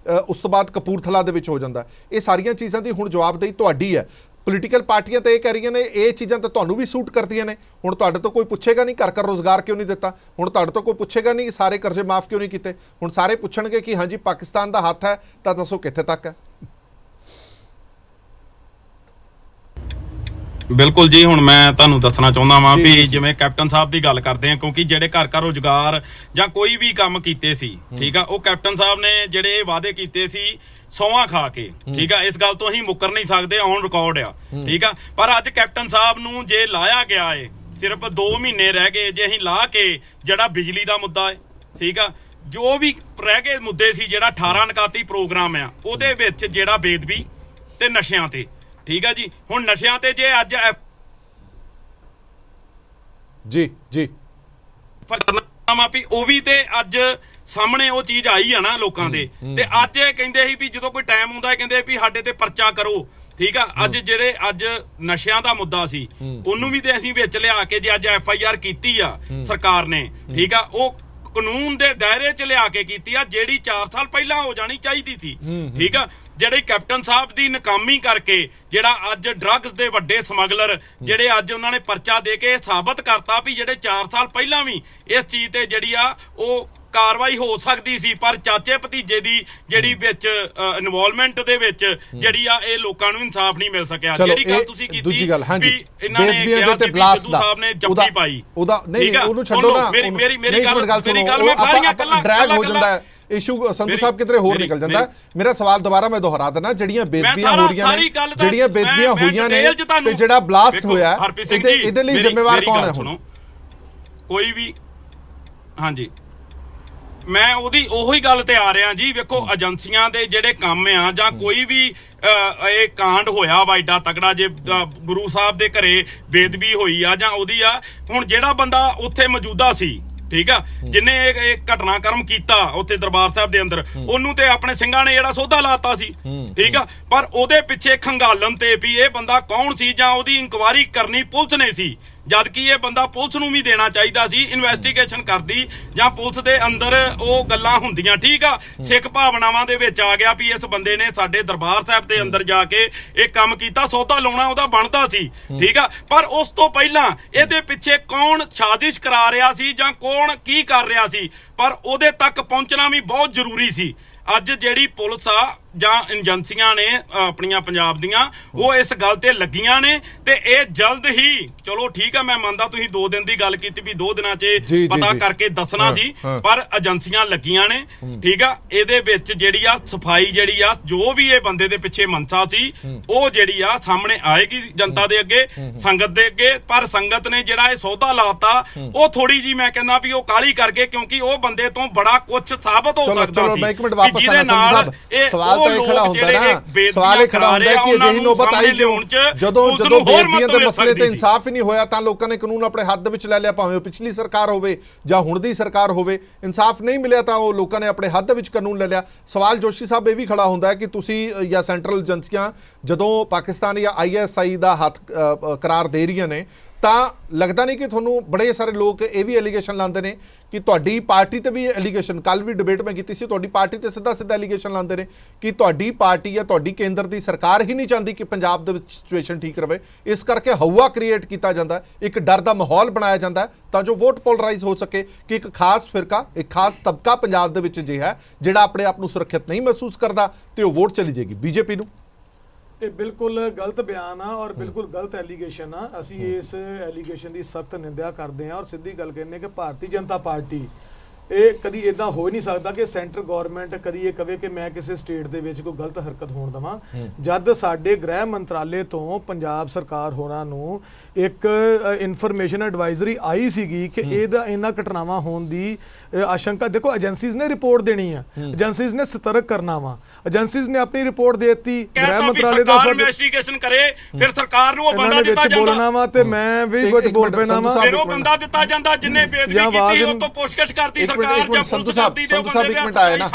ਉਸ ਤੋਂ ਬਾਅਦ ਕਪੂਰਥਲਾ ਦੇ ਵਿੱਚ ਹੋ ਜਾਂਦਾ। ਇਹ ਸਾਰੀਆਂ ਚੀਜ਼ਾਂ ਦੀ ਹੁਣ ਜਵਾਬਦੇਹੀ ਤੁਹਾਡੀ ਹੈ। ਪੋਲੀਟੀਕਲ ਪਾਰਟੀਆਂ ਤਾਂ ਇਹ ਕਹਿ ਰਹੀਆਂ ਨੇ ਇਹ ਚੀਜ਼ਾਂ ਤਾਂ ਤੁਹਾਨੂੰ ਵੀ ਸੂਟ ਕਰਦੀਆਂ ਨੇ। ਹੁਣ ਤੁਹਾਡੇ ਤੋਂ ਕੋਈ ਪੁੱਛੇਗਾ ਨਹੀਂ ਘਰ ਰੋਜ਼ਗਾਰ ਕਿਉਂ ਨਹੀਂ ਦਿੱਤਾ, ਹੁਣ ਤੁਹਾਡੇ ਤੋਂ ਕੋਈ ਪੁੱਛੇਗਾ ਨਹੀਂ ਸਾਰੇ ਕਰਜ਼ੇ ਮਾਫ ਕਿਉਂ ਨਹੀਂ ਕੀਤੇ। ਹੁਣ ਸਾਰੇ ਪੁੱਛਣਗੇ ਕਿ ਹਾਂਜੀ ਪਾਕਿਸਤਾਨ ਦਾ ਹੱਥ ਹੈ, ਤਾਂ ਦੱਸੋ ਕਿੱਥੇ ਤੱਕ ਹੈ। ਬਿਲਕੁਲ ਜੀ, ਹੁਣ ਮੈਂ ਤੁਹਾਨੂੰ ਦੱਸਣਾ ਚਾਹੁੰਦਾ ਵਾਂ ਵੀ ਜਿਵੇਂ ਕੈਪਟਨ ਸਾਹਿਬ ਦੀ ਗੱਲ ਕਰਦੇ ਆ, ਕਿਉਂਕਿ ਜਿਹੜੇ ਘਰ ਰੋਜ਼ਗਾਰ ਜਾਂ ਕੋਈ ਵੀ ਕੰਮ ਕੀਤੇ ਸੀ, ਠੀਕ ਆ, ਉਹ ਕੈਪਟਨ ਸਾਹਿਬ ਨੇ ਜਿਹੜੇ ਇਹ ਵਾਅਦੇ ਕੀਤੇ ਸੀ ਸੌਂਹਾਂ ਖਾ ਕੇ, ਠੀਕ ਆ, ਇਸ ਗੱਲ ਤੋਂ ਅਸੀਂ ਮੁੱਕਰ ਨਹੀਂ ਸਕਦੇ, ਔਨ ਰਿਕਾਰਡ ਆ, ਠੀਕ ਆ। ਪਰ ਅੱਜ ਕੈਪਟਨ ਸਾਹਿਬ ਨੂੰ ਜੇ ਲਾਇਆ ਗਿਆ ਏ, ਸਿਰਫ 2 ਮਹੀਨੇ ਰਹਿ ਗਏ, ਜੇ ਅਸੀਂ ਲਾ ਕੇ ਜਿਹੜਾ ਬਿਜਲੀ ਦਾ ਮੁੱਦਾ ਹੈ, ਠੀਕ ਆ, ਜੋ ਵੀ ਰਹਿ ਗਏ ਮੁੱਦੇ ਸੀ, ਜਿਹੜਾ 18 ਨਿਕਾਤੀ ਪ੍ਰੋਗਰਾਮ ਆ, ਉਹਦੇ ਵਿੱਚ ਜਿਹੜਾ ਬੇਦਬੀ ਤੇ ਨਸ਼ਿਆਂ ਤੇ, ਠੀਕ ਆ ਜੀ, ਹੁਣ ਨਸ਼ਿਆਂ ਤੇ ਜੇ ਅੱਜ ਜੀ ਵੀ ਉਹ ਵੀ ਤੇ ਅੱਜ ਸਾਹਮਣੇ ਉਹ ਚੀਜ਼ ਆਈ ਆ ਨਾ ਲੋਕਾਂ ਦੇ, ਤੇ ਅੱਜ ਇਹ ਕਹਿੰਦੇ ਸੀ ਵੀ ਜਦੋਂ ਕੋਈ ਟਾਈਮ ਹੁੰਦਾ ਕਹਿੰਦੇ ਵੀ ਸਾਡੇ ਤੇ ਪਰਚਾ ਕਰੋ, ਠੀਕ ਆ। ਅੱਜ ਜਿਹੜੇ ਅੱਜ ਨਸ਼ਿਆਂ ਦਾ ਮੁੱਦਾ ਸੀ ਉਹਨੂੰ ਵੀ ਤੇ ਅਸੀਂ ਵਿੱਚ ਲਿਆ ਕੇ ਜੇ ਅੱਜ FIR ਕੀਤੀ ਆ ਸਰਕਾਰ ਨੇ, ਠੀਕ ਆ, ਉਹ ਕਾਨੂੰਨ ਦੇ ਦਾਇਰੇ 'ਚ ਲਿਆ ਕੇ ਕੀਤੀ ਆ, ਜਿਹੜੀ 4 ਸਾਲ ਪਹਿਲਾਂ ਹੋ ਜਾਣੀ ਚਾਹੀਦੀ ਸੀ, ਠੀਕ ਆ। ਜਿਹੜੇ ਕੈਪਟਨ ਸਾਹਿਬ ਦੀ ਨਾਕਾਮੀ ਕਰਕੇ ਜਿਹੜਾ ਅੱਜ ਡਰੱਗਸ ਦੇ ਵੱਡੇ ਸਮਗਲਰ ਜਿਹੜੇ ਅੱਜ ਉਹਨਾਂ ਨੇ ਪਰਚਾ ਦੇ ਕੇ ਸਾਬਤ ਕਰਤਾ ਵੀ ਜਿਹੜੇ 4 ਸਾਲ ਪਹਿਲਾਂ ਵੀ ਇਸ ਚੀਜ਼ ਤੇ ਜਿਹੜੀ ਆ ਉਹ ਕਾਰਵਾਈ ਹੋ ਸਕਦੀ ਸੀ, ਪਰ ਚਾਚੇ ਭਤੀਜੇ ਦੀ ਜਿਹੜੀ ਵਿੱਚ ਇਨਵੋਲਵਮੈਂਟ ਦੇ ਵਿੱਚ ਜਿਹੜੀ ਆ ਇਹ ਲੋਕਾਂ ਨੂੰ ਇਨਸਾਫ ਨਹੀਂ ਮਿਲ ਸਕਿਆ। ਜਿਹੜੀ ਗੱਲ ਤੁਸੀਂ ਕੀਤੀ ਵੀ ਇਹਨਾਂ ਨੇ ਕਿਹਾ ਸੀ ਸਿੱਧੂ ਸਾਹਿਬ ਨੇ ਜੱਫੀ ਪਾਈ, ਉਹਦਾ ਨਹੀਂ, ਉਹਨੂੰ ਛੱਡੋ ਨਾ, ਮੇਰੀ ਗੱਲ ਮੈਂ ਸਾਰੀਆਂ ਗੱਲਾਂ ਡਰੈਗ ਹੋ ਜਾਂਦਾ ਹੈ ਇਸ਼ੂ। ਸੰਧੂ ਸਾਹਿਬ ਕਿਧਰੇ ਹੋਰ ਨਿਕਲ ਜਾਂਦਾ। ਮੇਰਾ ਸਵਾਲ ਦੁਬਾਰਾ ਮੈਂ ਦੁਹਰਾ ਦਿੰਦਾ, ਜਿਹੜੀਆਂ ਬੇਦਬੀਆਂ ਹੋ ਰਹੀਆਂ ਨੇ, ਜਿਹੜੀਆਂ ਬੇਦਬੀਆਂ ਹੋਈਆਂ ਨੇ ਤੇ ਜਿਹੜਾ ਬਲਾਸਟ ਹੋਇਆ, ਇਹਦੇ ਲਈ ਜ਼ਿੰਮੇਵਾਰ ਕੌਣ ਹੈ ਹੁਣ? ਕੋਈ ਵੀ, ਹਾਂਜੀ, ਮੈਂ ਉਹੀ ਗੱਲ ਤੇ ਆ ਰਿਹਾ ਜੀ। ਵੇਖੋ, ਏਜੰਸੀਆਂ ਦੇ ਜਿਹੜੇ ਕੰਮ ਆ ਜਾਂ ਕੋਈ ਵੀ ਇਹ ਕਾਂਡ ਹੋਇਆ ਵਾ ਏਡਾ ਤਕੜਾ, ਜੇ ਗੁਰੂ ਸਾਹਿਬ ਦੇ ਘਰੇ ਬੇਦਬੀ ਹੋਈ ਆ ਜਾਂ ਉਹਦੀ ਆ, ਹੁਣ ਜਿਹੜਾ ਬੰਦਾ ਉੱਥੇ ਮੌਜੂਦਾ ਸੀ, ਠੀਕ ਆ, ਜਿਨੇ ਇਹ ਘਟਨਾਕ੍ਰਮ ਕੀਤਾ ਉੱਥੇ ਦਰਬਾਰ ਸਾਹਿਬ ਦੇ ਅੰਦਰ, ਉਹਨੂੰ ਤੇ ਆਪਣੇ ਸਿੰਘਾਂ ਨੇ ਜਿਹੜਾ ਸੌਦਾ ਲਾਤਾ ਸੀ, ਠੀਕ ਆ, ਪਰ ਉਹਦੇ ਪਿੱਛੇ ਖੰਗਾਲਣ ਤੇ ਵੀ ਇਹ ਬੰਦਾ ਕੌਣ ਸੀ ਜਾਂ ਉਹਦੀ ਇਨਕੁਆਇਰੀ ਕਰਨੀ ਪੁਲਿਸ ਨੇ ਸੀ, ਜਦ ਕਿ ਇਹ ਬੰਦਾ ਪੁਲਿਸ ਨੂੰ ਵੀ ਦੇਣਾ ਚਾਹੀਦਾ ਸੀ, ਇਨਵੈਸਟੀਗੇਸ਼ਨ ਕਰਦੀ ਜਾਂ ਪੁਲਿਸ ਦੇ ਅੰਦਰ ਉਹ ਗੱਲਾਂ ਹੁੰਦੀਆਂ, ਠੀਕ ਆ। ਸਿੱਖ ਭਾਵਨਾਵਾਂ ਦੇ ਵਿੱਚ ਆ ਗਿਆ ਵੀ ਇਸ ਬੰਦੇ ਨੇ ਸਾਡੇ ਦਰਬਾਰ ਸਾਹਿਬ ਦੇ ਅੰਦਰ ਜਾ ਕੇ ਇਹ ਕੰਮ ਕੀਤਾ, ਸੌਦਾ ਲਾਉਣਾ ਉਹਦਾ ਬਣਦਾ ਸੀ, ਠੀਕ ਆ। ਪਰ ਉਸ ਤੋਂ ਪਹਿਲਾਂ ਇਹਦੇ ਪਿੱਛੇ ਕੌਣ ਸਾਜ਼ਿਸ਼ ਕਰਾ ਰਿਹਾ ਸੀ ਜਾਂ ਕੌਣ ਕੀ ਕਰ ਰਿਹਾ ਸੀ, ਪਰ ਉਹਦੇ ਤੱਕ ਪਹੁੰਚਣਾ ਵੀ ਬਹੁਤ ਜ਼ਰੂਰੀ ਸੀ। ਅੱਜ ਜਿਹੜੀ ਪੁਲਿਸ ਆ ਜਾਂ ਏਜੰਸੀਆਂ ਨੇ ਆਪਣੀਆਂ ਪੰਜਾਬ ਦੀਆਂ, ਉਹ ਇਸ ਗੱਲ ਤੇ ਲੱਗੀਆਂ ਨੇ ਤੇ ਇਹ ਜਲਦ ਹੀ, ਚਲੋ ਠੀਕ ਆ, ਮੈਂ ਮੰਨਦਾ ਤੁਸੀਂ 2 ਦਿਨ ਦੀ ਗੱਲ ਕੀਤੀ ਵੀ 2 ਦਿਨਾਂ 'ਚ ਪਤਾ ਕਰਕੇ ਦੱਸਣਾ ਸੀ, ਪਰ ਏਜੰਸੀਆਂ ਲੱਗੀਆਂ ਨੇ, ਠੀਕ ਆ। ਇਹਦੇ ਵਿੱਚ ਜਿਹੜੀ ਆ ਸਫਾਈ ਜਿਹੜੀ ਆ, ਜੋ ਵੀ ਇਹ ਬੰਦੇ ਦੇ ਪਿੱਛੇ ਮਨਸਾ ਸੀ, ਉਹ ਜਿਹੜੀ ਆ ਸਾਹਮਣੇ ਆਏਗੀ ਜਨਤਾ ਦੇ ਅੱਗੇ, ਸੰਗਤ ਦੇ ਅੱਗੇ। ਪਰ ਸੰਗਤ ਨੇ ਜਿਹੜਾ ਇਹ ਸੌਦਾ ਲਾਤਾ, ਉਹ ਥੋੜੀ ਜੀ ਮੈਂ ਕਹਿੰਦਾ ਵੀ ਉਹ ਕਾਹਲੀ ਕਰਕੇ, ਕਿਉਂਕਿ ਉਹ ਬੰਦੇ ਤੋਂ ਬੜਾ ਕੁਝ ਸਾਬਤ ਹੋ ਸਕਦਾ ਸੀ, ਜਿਹਦੇ ਨਾਲ ਸਵਾਲ ਤਾਂ ਇਹ ਖੜਾ ਹੁੰਦਾ ਨਾ, ਸਵਾਲ ਇਹ ਖੜਾ ਹੁੰਦਾ ਕਿ ਅਜਿਹੀ ਨੌਬਤ ਆਈ ਕਿਉਂ, ਜਦੋਂ ਬੇਦਬੀਆਂ ਦੇ ਮਸਲੇ ਤੇ ਇਨਸਾਫ ਹੀ ਨਹੀਂ ਹੋਇਆ ਤਾਂ ਲੋਕਾਂ ਨੇ ਕਾਨੂੰਨ ਆਪਣੇ ਹੱਥ ਵਿੱਚ ਲੈ ਲਿਆ, ਭਾਵੇਂ ਉਹ ਪਿਛਲੀ ਸਰਕਾਰ ਹੋਵੇ ਜਾਂ ਹੁਣ ਦੀ ਸਰਕਾਰ ਹੋਵੇ। ਇਨਸਾਫ ਨਹੀਂ ਮਿਲਿਆ ਤਾਂ ਉਹ ਲੋਕਾਂ ਨੇ ਆਪਣੇ ਹੱਥ ਵਿੱਚ ਕਾਨੂੰਨ ਲੈ ਲਿਆ। ਸਵਾਲ ਜੋਸ਼ੀ ਸਾਹਿਬ ਇਹ ਵੀ ਖੜਾ ਹੁੰਦਾ ਕਿ ਤੁਸੀਂ ਜਾਂ ਸੈਂਟਰਲ ਏਜੰਸੀਆਂ ਜਦੋਂ ਪਾਕਿਸਤਾਨ ਜਾਂ ISI ਦਾ ਹੱਥ ਕਰਾਰ ਦੇ ਰਹੀਆਂ ਨੇ, ਤਾਂ ਲੱਗਦਾ ਨਹੀਂ ਕਿ ਤੁਹਾਨੂੰ ਬੜੇ ਸਾਰੇ ਲੋਕ ਇਹ ਵੀ ਐਲੀਗੇਸ਼ਨ ਲਾਉਂਦੇ ਨੇ ਕਿ ਤੁਹਾਡੀ ਪਾਰਟੀ ਤੇ ਵੀ ਐਲੀਗੇਸ਼ਨ, ਕੱਲ ਵੀ ਡਿਬੇਟ ਮੈਂ ਕੀਤੀ ਸੀ, ਤੁਹਾਡੀ ਪਾਰਟੀ ਤੇ ਸਿੱਧਾ ਐਲੀਗੇਸ਼ਨ ਲਾਉਂਦੇ ਨੇ ਕਿ ਤੁਹਾਡੀ ਪਾਰਟੀ ਜਾਂ ਤੁਹਾਡੀ ਕੇਂਦਰ ਦੀ ਸਰਕਾਰ ਹੀ ਨਹੀਂ ਚਾਹੁੰਦੀ ਕਿ ਪੰਜਾਬ ਦੇ ਵਿੱਚ ਸਿਚੁਏਸ਼ਨ ਠੀਕ ਰਵੇ, ਇਸ ਕਰਕੇ ਹਵਾ ਕ੍ਰੀਏਟ ਕੀਤਾ ਜਾਂਦਾ, ਇੱਕ ਡਰ ਦਾ ਮਾਹੌਲ ਬਣਾਇਆ ਜਾਂਦਾ ਤਾਂ ਜੋ ਵੋਟ ਪੋਲਰਾਈਜ਼ ਹੋ ਸਕੇ ਕਿ ਇੱਕ ਖਾਸ ਫਿਰਕਾ, ਇੱਕ ਖਾਸ ਤਬਕਾ ਪੰਜਾਬ ਦੇ ਵਿੱਚ ਜੇ ਹੈ ਜਿਹੜਾ ਆਪਣੇ ਆਪ ਨੂੰ ਸੁਰੱਖਿਅਤ ਨਹੀਂ ਮਹਿਸੂਸ ਕਰਦਾ ਤੇ ਉਹ ਵੋਟ ਚਲੀ ਜਾਏਗੀ ਬੀਜੇਪੀ ਨੂੰ। ਇਹ ਬਿਲਕੁਲ ਗਲਤ ਬਿਆਨ ਆ ਔਰ ਬਿਲਕੁਲ ਗਲਤ ਐਲੀਗੇਸ਼ਨ ਆ। ਅਸੀਂ ਇਸ ਐਲੀਗੇਸ਼ਨ ਦੀ ਸਖਤ ਨਿੰਦਿਆ ਕਰਦੇ ਹਾਂ ਔਰ ਸਿੱਧੀ ਗੱਲ ਕਹਿੰਦੇ ਕਿ ਭਾਰਤੀ ਜਨਤਾ ਪਾਰਟੀ ਇਹ ਕਦੀ ਇਦਾਂ ਹੋ ਹੀ ਨਹੀਂ ਸਕਦਾ ਕਿ ਸੈਂਟਰ ਗਵਰਨਮੈਂਟ ਕਦੀ ਇਹ ਕਵੇ ਕਿ ਮੈਂ ਕਿਸੇ ਸਟੇਟ ਦੇ ਵਿੱਚ ਕੋਈ ਗਲਤ ਹਰਕਤ ਹੋਣ ਦਵਾਂ। ਜਦ ਸਾਡੇ ਗ੍ਰਹਿ ਮੰਤਰਾਲੇ ਤੋਂ ਪੰਜਾਬ ਸਰਕਾਰ ਹੋਰਾਂ ਨੂੰ ਇੱਕ ਇਨਫੋਰਮੇਸ਼ਨ ਐਡਵਾਈਜ਼ਰੀ ਆਈ ਸੀਗੀ ਕਿ ਇਹਦਾ ਇਹਨਾਂ ਘਟਨਾਵਾਂ ਹੋਣ ਦੀ ਆਸ਼ੰਕਾ, ਦੇਖੋ ਏਜੰਸੀਜ਼ ਨੇ ਰਿਪੋਰਟ ਦੇਣੀ ਆ, ਏਜੰਸੀਜ਼ ਨੇ ਸਤਰਕ ਕਰਨਾ ਵਾ, ਏਜੰਸੀਜ਼ ਨੇ ਆਪਣੀ ਰਿਪੋਰਟ ਦੇ ਦਿੱਤੀ, ਗ੍ਰਹਿ ਮੰਤਰਾਲੇ ਦਾ ਇਨਵੈਸਟੀਗੇਸ਼ਨ ਕਰੇ, ਫਿਰ ਸਰਕਾਰ ਨੂੰ ਉਹ ਬੰਦਾ ਦਿੱਤਾ ਜਾਂਦਾ ਬੋਲਣਾ ਵਾ ਤੇ ਮੈਂ ਵੀ ਕੁਝ ਬੋਲ ਪੈਣਾ ਵਾ, ਫਿਰ ਉਹ ਬੰਦਾ ਦਿੱਤਾ ਜਾਂਦਾ ਜਿੰਨੇ ਬੇਦਬੀ ਕੀਤੀ ਉਹ ਤੋਂ ਪੁੱਛਗਿੱਛ ਕਰਦੀ ਸਰਕਾਰ। ਸੰਧੂ ਸਾਹਿਬ ਇੱਕ ਮਿੰਟ ਆਏ ਨਾ,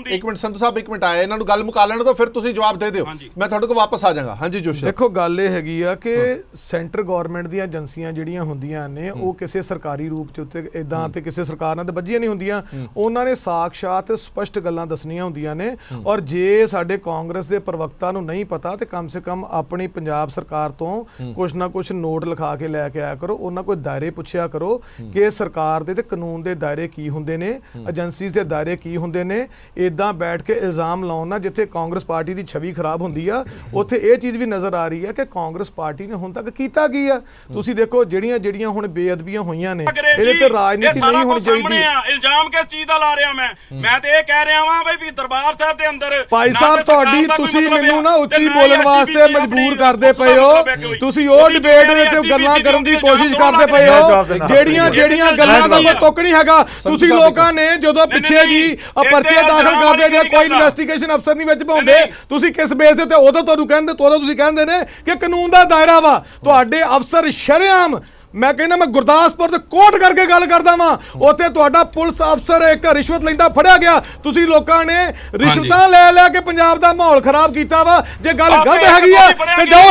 ਇੱਕ ਮਿੰਟ ਸੰਧੂ ਸਾਹਿਬ ਇੱਕ ਮਿੰਟ ਆਏ, ਇਹਨਾਂ ਨੂੰ ਗੱਲ ਮੁਕਾ ਲੈਣ ਦਿਓ, ਫਿਰ ਤੁਸੀਂ ਜਵਾਬ ਦੇ ਦਿਓ, ਮੈਂ ਤੁਹਾਡੇ ਕੋਲ ਵਾਪਸ ਆ ਜਾਵਾਂਗਾ। ਹਾਂਜੀ ਜੋਸ਼, ਦੇਖੋ ਗੱਲ ਇਹ ਹੈਗੀ ਆ ਕਿ ਸੈਂਟਰ ਗਵਰਨਮੈਂਟ ਦੀਆਂ ਏਜੰਸੀਆਂ ਜਿਹੜੀਆਂ ਹੁੰਦੀਆਂ ਨੇ ਉਹ ਕਿਸੇ ਸਰਕਾਰੀ ਰੂਪ ਚ ਉੱਤੇ ਇਦਾਂ ਤੇ ਕਿਸੇ ਸਰਕਾਰ ਨਾਲ ਤੇ ਬੱਝੀਆਂ ਨਹੀਂ ਹੁੰਦੀਆਂ, ਉਹਨਾਂ ਨੇ ਸਾਖਸ਼ਾਤ ਸਪਸ਼ਟ ਗੱਲਾਂ ਦੱਸਣੀਆਂ ਹੁੰਦੀਆਂ ਨੇ। ਔਰ ਜੇ ਸਾਡੇ ਕਾਂਗਰਸ ਦੇ ਪ੍ਰਵਕਤਾ ਨੂੰ ਨਹੀਂ ਪਤਾ ਤੇ ਕਮ ਸੇ ਕਮ ਆਪਣੀ ਪੰਜਾਬ ਸਰਕਾਰ ਤੋਂ ਕੁਛ ਨਾ ਕੁਛ ਨੋਟ ਲਿਖਾ ਕੇ ਲੈ ਕੇ ਆਇਆ ਕਰੋ, ਉਹਨਾਂ ਕੋਈ ਦਾਇਰੇ ਪੁੱਛਿਆ ਕਰੋ ਕਿ ਸਰਕਾਰ ਦੇ ਤੇ ਕਾਨੂੰਨ ਦੇ ਦਾਇਰੇ ਕੀ ਹੁੰਦੇ ਨੇ, ਏਜੰਸੀਜ਼ ਦੇ ਦਾਇਰੇ ਕੀ ਹੁੰਦੇ ਨੇ। ਇਦਾਂ ਬੈਠ ਕੇ ਇਲਜ਼ਾਮ ਲਾਉਣ ਨਾਲ ਜਿੱਥੇ ਕਾਂਗਰਸ ਪਾਰਟੀ ਦੀ ਛਵੀ ਖਰਾਬ ਹੁੰਦੀ ਆ, ਉੱਥੇ ਇਹ ਚੀਜ਼ ਵੀ ਨਜ਼ਰ ਆ ਰਹੀ ਹੈ ਕਿ ਕਾਂਗਰਸ ਪਾਰਟੀ ਨੇ ਹੁਣ ਤੱਕ ਕੀਤਾ ਕੀ ਆ। ਤੁਸੀਂ ਦੇਖੋ ਜਿਹੜੀਆਂ ਹੁਣ ਬੇਅਦਬੀਆਂ ਹੋਈਆਂ ਨੇ ਇਹਦੇ ਤੇ ਰਾਜਨੀਤੀ ਨਹੀਂ ਹੋਣੀ ਚਾਹੀਦੀ। ਇਲਜ਼ਾਮ ਕਿਸ ਚੀਜ਼ ਦਾ ਲਾ ਰਿਹਾ ਮੈਂ ਤੇ ਇਹ ਕਹਿ ਰਿਹਾ ਵਾਂ ਬਈ ਵੀ ਦਰਬਾਰ ਸਾਹਿਬ ਦੇ ਅੰਦਰ ਭਾਈ ਸਾਹਿਬ ਤੁਹਾਡੀ ਤੁਸੀਂ ਮੈਨੂੰ ਨਾ ਉੱਚੀ ਬੋਲਣ ਵਾਸਤੇ ਮਜਬੂਰ ਕਰਦੇ ਪਏ ਹੋ, ਤੁਸੀਂ ਉਹ ਡਿਬੇਟ ਵਿੱਚ ਗੱਲਾਂ ਕਰਨ ਦੀ ਕੋਸ਼ਿਸ਼ ਕਰਦੇ ਪਏ ਹੋ ਜਿਹੜੀਆਂ ਗੱਲਾਂ ਦਾ ਕੋਈ ਤੁੱਕ ਨਹੀਂ ਹੈਗਾ। ਤੁਸੀਂ ਲੋਕਾਂ ਨੇ ਜਦੋਂ ਪਿੱਛੇ ਜੀ ਪਰਚੇ ਦਾਖਲ ਕਰਦੇ ਜੇ ਕੋਈ ਇਨਵੈਸਟੀਗੇਸ਼ਨ ਅਫਸਰ ਨਹੀਂ ਵਿੱਚ ਪਾਉਂਦੇ, ਤੁਸੀਂ ਕਿਸ ਬੇਸ ਦੇ ਉੱਤੇ ਉਦੋਂ ਤੁਹਾਨੂੰ ਕਹਿੰਦੇ, ਤੁਸੀਂ ਕਹਿੰਦੇ ਨੇ ਕਿ ਕਾਨੂੰਨ ਦਾ ਦਾਇਰਾ ਵਾ, ਤੁਹਾਡੇ ਅਫਸਰ ਸ਼ਰੇਆਮ, ਮੈਂ ਕਹਿੰਦਾ ਮੈਂ ਗੁਰਦਾਸਪੁਰ ਤੇ ਕੋਟ ਕਰਕੇ ਗੱਲ ਕਰਦਾ ਵਾਂ, ਉੱਥੇ ਤੁਹਾਡਾ ਪੁਲਿਸ ਅਫਸਰ ਇੱਕ ਰਿਸ਼ਵਤ ਲੈਂਦਾ ਫੜਿਆ ਗਿਆ। ਤੁਸੀਂ ਲੋਕਾਂ ਨੇ ਰਿਸ਼ਵਤਾਂ ਲੈ ਕੇ ਪੰਜਾਬ ਦਾ ਮਾਹੌਲ ਖਰਾਬ ਕੀਤਾ ਵਾ। ਜੇ ਗੱਲ ਗਲਤ ਹੈਗੀ ਆ ਤੇ ਜਾਓ,